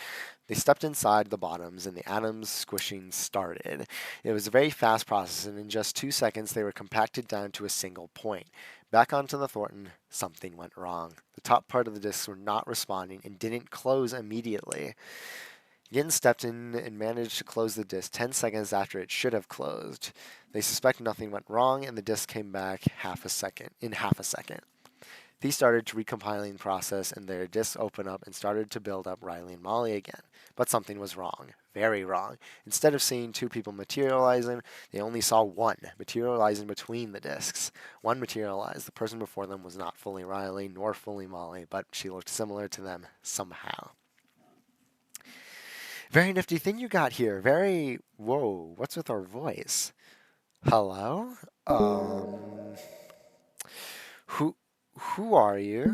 A: They stepped inside the bottoms and the atoms squishing started. It was a very fast process, and in just 2 seconds they were compacted down to a single point. Back onto the Thornton, something went wrong. The top part of the discs were not responding and didn't close immediately. Yin stepped in and managed to close the disc 10 seconds after it should have closed. They suspect nothing went wrong, and the disc came back in half a second. They started to recompiling process, and their discs opened up and started to build up Riley and Molly again. But something was wrong. Very wrong. Instead of seeing 2 people materializing, they only saw one materializing between the discs. One materialized. The person before them was not fully Riley nor fully Molly, but she looked similar to them somehow. Very nifty thing you got here. Very... Whoa, what's with our voice? Hello? Who are you?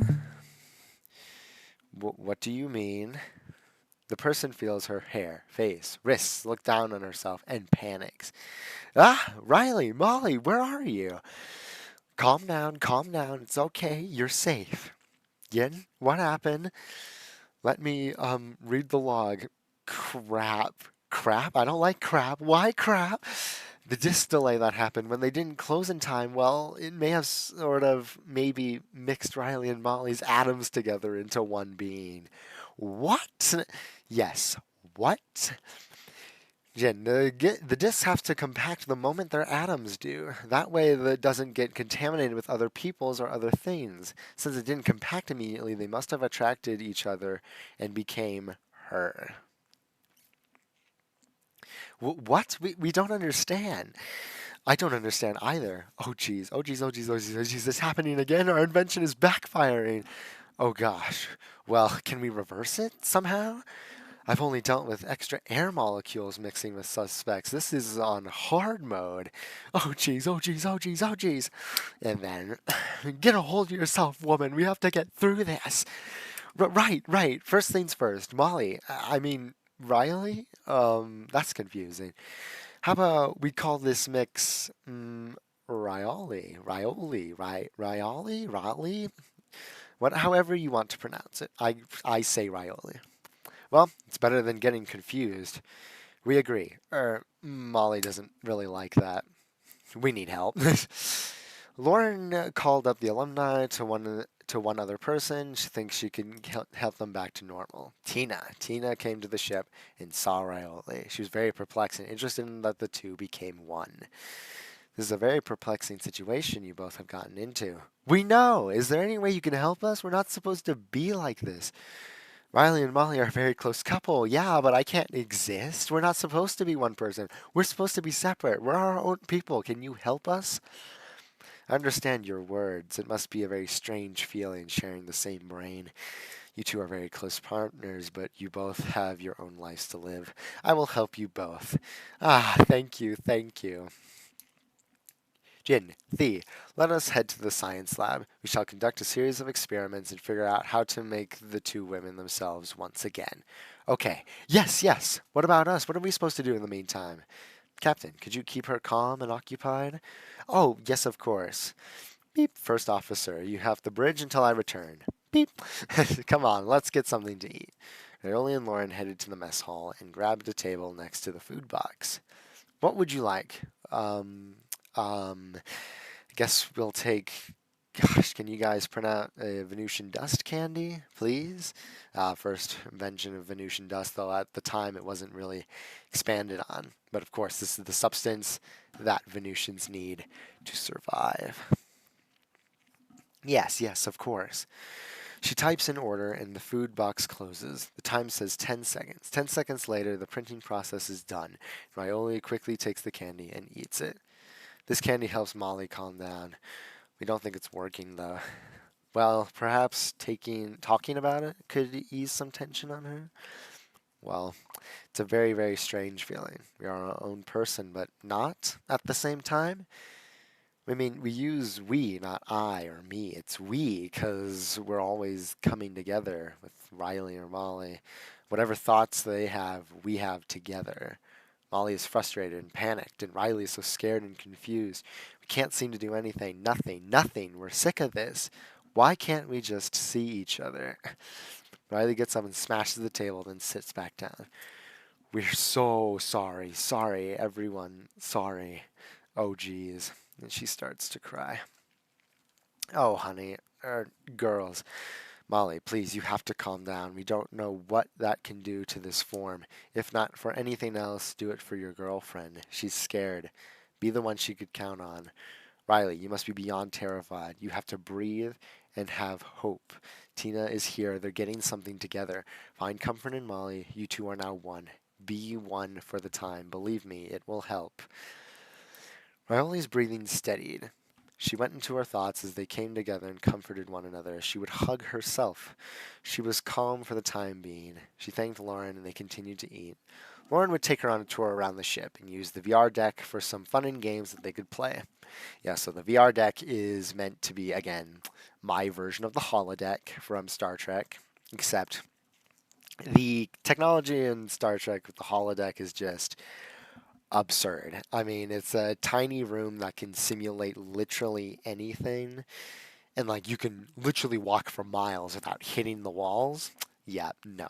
A: What do you mean? The person feels her hair, face, wrists, look down on herself, and panics. Ah, Riley, Molly, where are you? Calm down, it's okay, you're safe. Yin, what happened? Let me, read the log. Crap? I don't like crap. Why crap? The disk delay that happened when they didn't close in time, well, it may have maybe mixed Riley and Molly's atoms together into one being. What? Yes, what? Jen, the disks have to compact the moment their atoms do. That way it doesn't get contaminated with other people's or other things. Since it didn't compact immediately, they must have attracted each other and became her. What? We don't understand. I don't understand either. Oh geez, it's happening again. Our invention is backfiring. Oh gosh. Well, can we reverse it somehow? I've only dealt with extra air molecules mixing with suspects. This is on hard mode. Oh jeez, oh jeez, oh jeez, oh jeez. And then, get a hold of yourself, woman. We have to get through this. Right, right. First things first. Molly, I mean, Riley? That's confusing. How about we call this mix, Rioli? However you want to pronounce it. I say Rioli. Well, it's better than getting confused. We agree. Molly doesn't really like that. We need help. Lauren called up the alumni to one other person. She thinks she can help them back to normal. Tina came to the ship and saw Rioli. She was very perplexed and interested in that the two became one. This is a very perplexing situation you both have gotten into. We know! Is there any way you can help us? We're not supposed to be like this. Riley and Molly are a very close couple. Yeah, but I can't exist. We're not supposed to be one person. We're supposed to be separate. We're our own people. Can you help us? I understand your words. It must be a very strange feeling sharing the same brain. You two are very close partners, but you both have your own lives to live. I will help you both. Ah, thank you, thank you. Jin, Thea, let us head to the science lab. We shall conduct a series of experiments and figure out how to make the two women themselves once again. Okay, yes. What about us? What are we supposed to do in the meantime? Captain, could you keep her calm and occupied? Oh, yes, of course. Beep, first officer, you have the bridge until I return. Beep. Come on, let's get something to eat. Rioli and Lauren headed to the mess hall and grabbed a table next to the food box. What would you like? I guess we'll take, gosh, can you guys print out a Venusian dust candy, please? First invention of Venusian dust, though at the time it wasn't really expanded on. But of course, this is the substance that Venusians need to survive. Yes, of course. She types in order and the food box closes. The time says 10 seconds. 10 seconds later, the printing process is done. Rioli quickly takes the candy and eats it. This candy helps Molly calm down. We don't think it's working, though. Well, perhaps talking about it could ease some tension on her. Well, it's a very, very strange feeling. We are our own person, but not at the same time. I mean, we use we, not I or me. It's we because we're always coming together with Riley or Molly. Whatever thoughts they have, we have together. Molly is frustrated and panicked, and Riley is so scared and confused. We can't seem to do anything. Nothing. We're sick of this. Why can't we just see each other? Riley gets up and smashes the table, then sits back down. We're so sorry. Sorry, everyone. Sorry. Oh, geez. And she starts to cry. Oh, honey. Girls. Molly, please, you have to calm down. We don't know what that can do to this form. If not for anything else, do it for your girlfriend. She's scared. Be the one she could count on. Riley, you must be beyond terrified. You have to breathe and have hope. Tina is here. They're getting something together. Find comfort in Molly. You two are now one. Be one for the time. Believe me, it will help. Rioli's breathing steadied. She went into her thoughts as they came together and comforted one another. She would hug herself. She was calm for the time being. She thanked Lauren, and they continued to eat. Lauren would take her on a tour around the ship and use the VR deck for some fun and games that they could play. Yeah, so the VR deck is meant to be, again, my version of the holodeck from Star Trek, except the technology in Star Trek with the holodeck is just absurd. I mean, it's a tiny room that can simulate literally anything, and like you can literally walk for miles without hitting the walls. Yeah, no.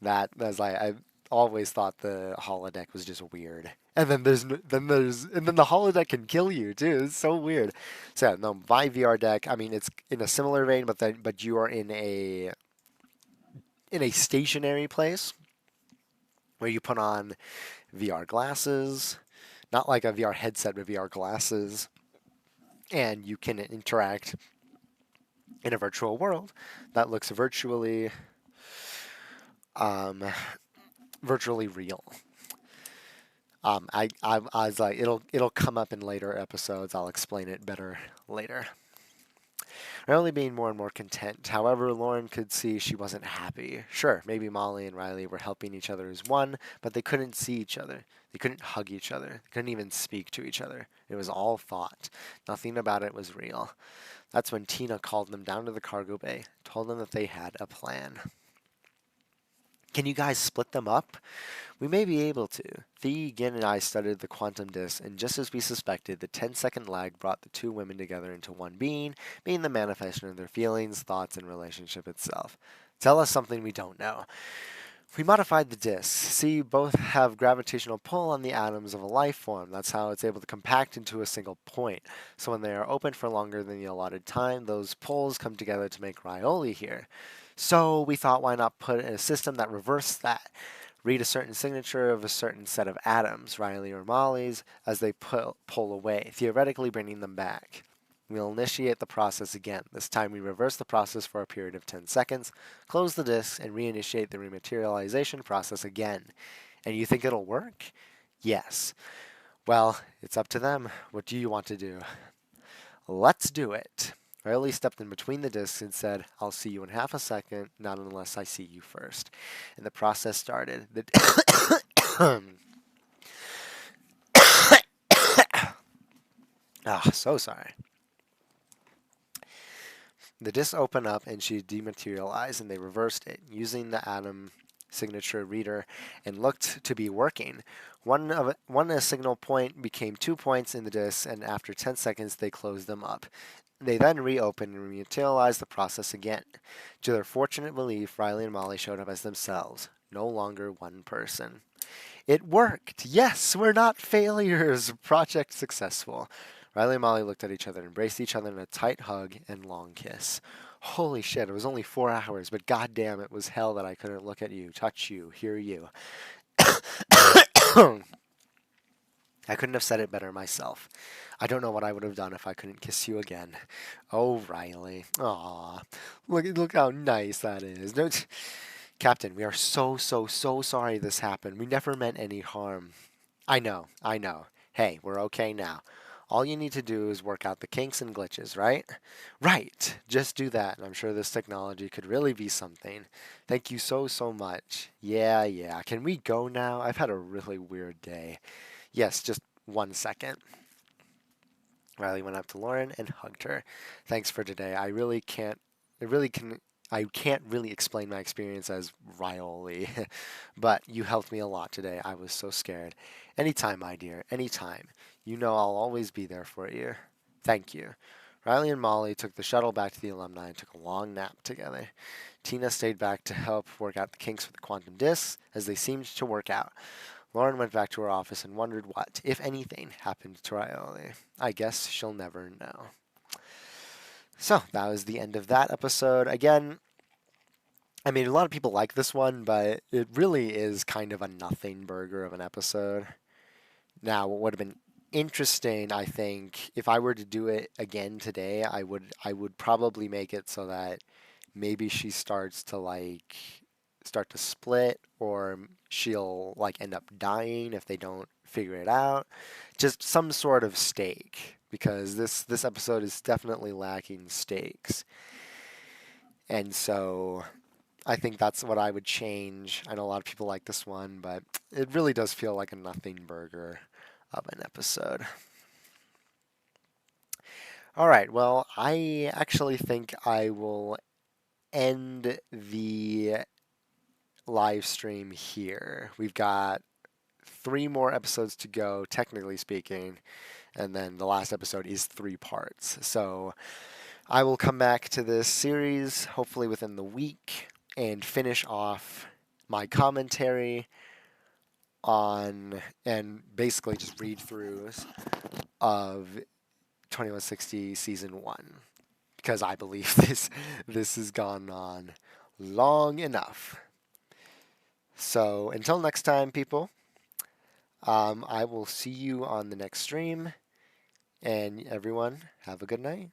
A: That's like I always thought the holodeck was just weird. And then then the holodeck can kill you too. It's so weird. So yeah, no, my VR deck, I mean, it's in a similar vein, but you are in a stationary place where you put on VR glasses, not like a VR headset, but VR glasses, and you can interact in a virtual world that looks virtually real. I was like, it'll come up in later episodes. I'll explain it better later. Riley being more and more content. However, Lauren could see she wasn't happy. Sure, maybe Molly and Riley were helping each other as one, but they couldn't see each other. They couldn't hug each other. They couldn't even speak to each other. It was all thought. Nothing about it was real. That's when Tina called them down to the cargo bay, told them that they had a plan. Can you guys split them up? We may be able to. Thea, Gin, and I studied the quantum disk, and just as we suspected, the 10-second lag brought the two women together into one being the manifestation of their feelings, thoughts, and relationship itself. Tell us something we don't know. We modified the disks. See, both have gravitational pull on the atoms of a life form. That's how it's able to compact into a single point. So when they are open for longer than the allotted time, those pulls come together to make Raioli here. So we thought, why not put in a system that reversed that? Read a certain signature of a certain set of atoms, Riley or Molly's, as they pull away, theoretically bringing them back. We'll initiate the process again. This time we reverse the process for a period of 10 seconds, close the disks, and reinitiate the rematerialization process again. And you think it'll work? Yes. Well, it's up to them. What do you want to do? Let's do it. Riley stepped in between the discs and said, I'll see you in half a second, not unless I see you first. And the process started. So sorry. The discs opened up and she dematerialized, and they reversed it using the atom signature reader and looked to be working. One signal point became 2 points in the discs, and after 10 seconds they closed them up. They then reopened and rematerialized the process again. To their fortunate relief, Riley and Molly showed up as themselves, no longer one person. It worked! Yes, we're not failures! Project successful. Riley and Molly looked at each other, embraced each other in a tight hug and long kiss. Holy shit, it was only 4 hours, but goddamn, it was hell that I couldn't look at you, touch you, hear you. I couldn't have said it better myself. I don't know what I would have done if I couldn't kiss you again. Oh, Riley. Aw. Look how nice that is. Captain, we are so sorry this happened. We never meant any harm. I know. Hey, we're okay now. All you need to do is work out the kinks and glitches, right? Right. Just do that, and I'm sure this technology could really be something. Thank you so much. Yeah. Can we go now? I've had a really weird day. Yes, just 1 second. Riley went up to Lauren and hugged her. Thanks for today. I can't really explain my experience as Raioli, but you helped me a lot today. I was so scared. Anytime, my dear, anytime. You know I'll always be there for you. Thank you. Riley and Molly took the shuttle back to the alumni and took a long nap together. Tina stayed back to help work out the kinks with the quantum discs, as they seemed to work out. Lauren went back to her office and wondered what, if anything, happened to Raioli. I guess she'll never know. So, that was the end of that episode. Again, I mean, a lot of people like this one, but it really is kind of a nothing burger of an episode. Now, what would have been interesting, I think, if I were to do it again today, I would probably make it so that maybe she starts to split, or she'll end up dying if they don't figure it out. Just some sort of stake, because this episode is definitely lacking stakes. And so I think that's what I would change. I know a lot of people like this one, but it really does feel like a nothing burger of an episode. Alright, well, I actually think I will end the live stream here. We've got 3 more episodes to go, technically speaking, and then the last episode is 3 parts. So I will come back to this series hopefully within the week and finish off my commentary on, and basically just read throughs of 2160 season 1, because I believe this has gone on long enough. So until next time, people, I will see you on the next stream, and everyone have a good night.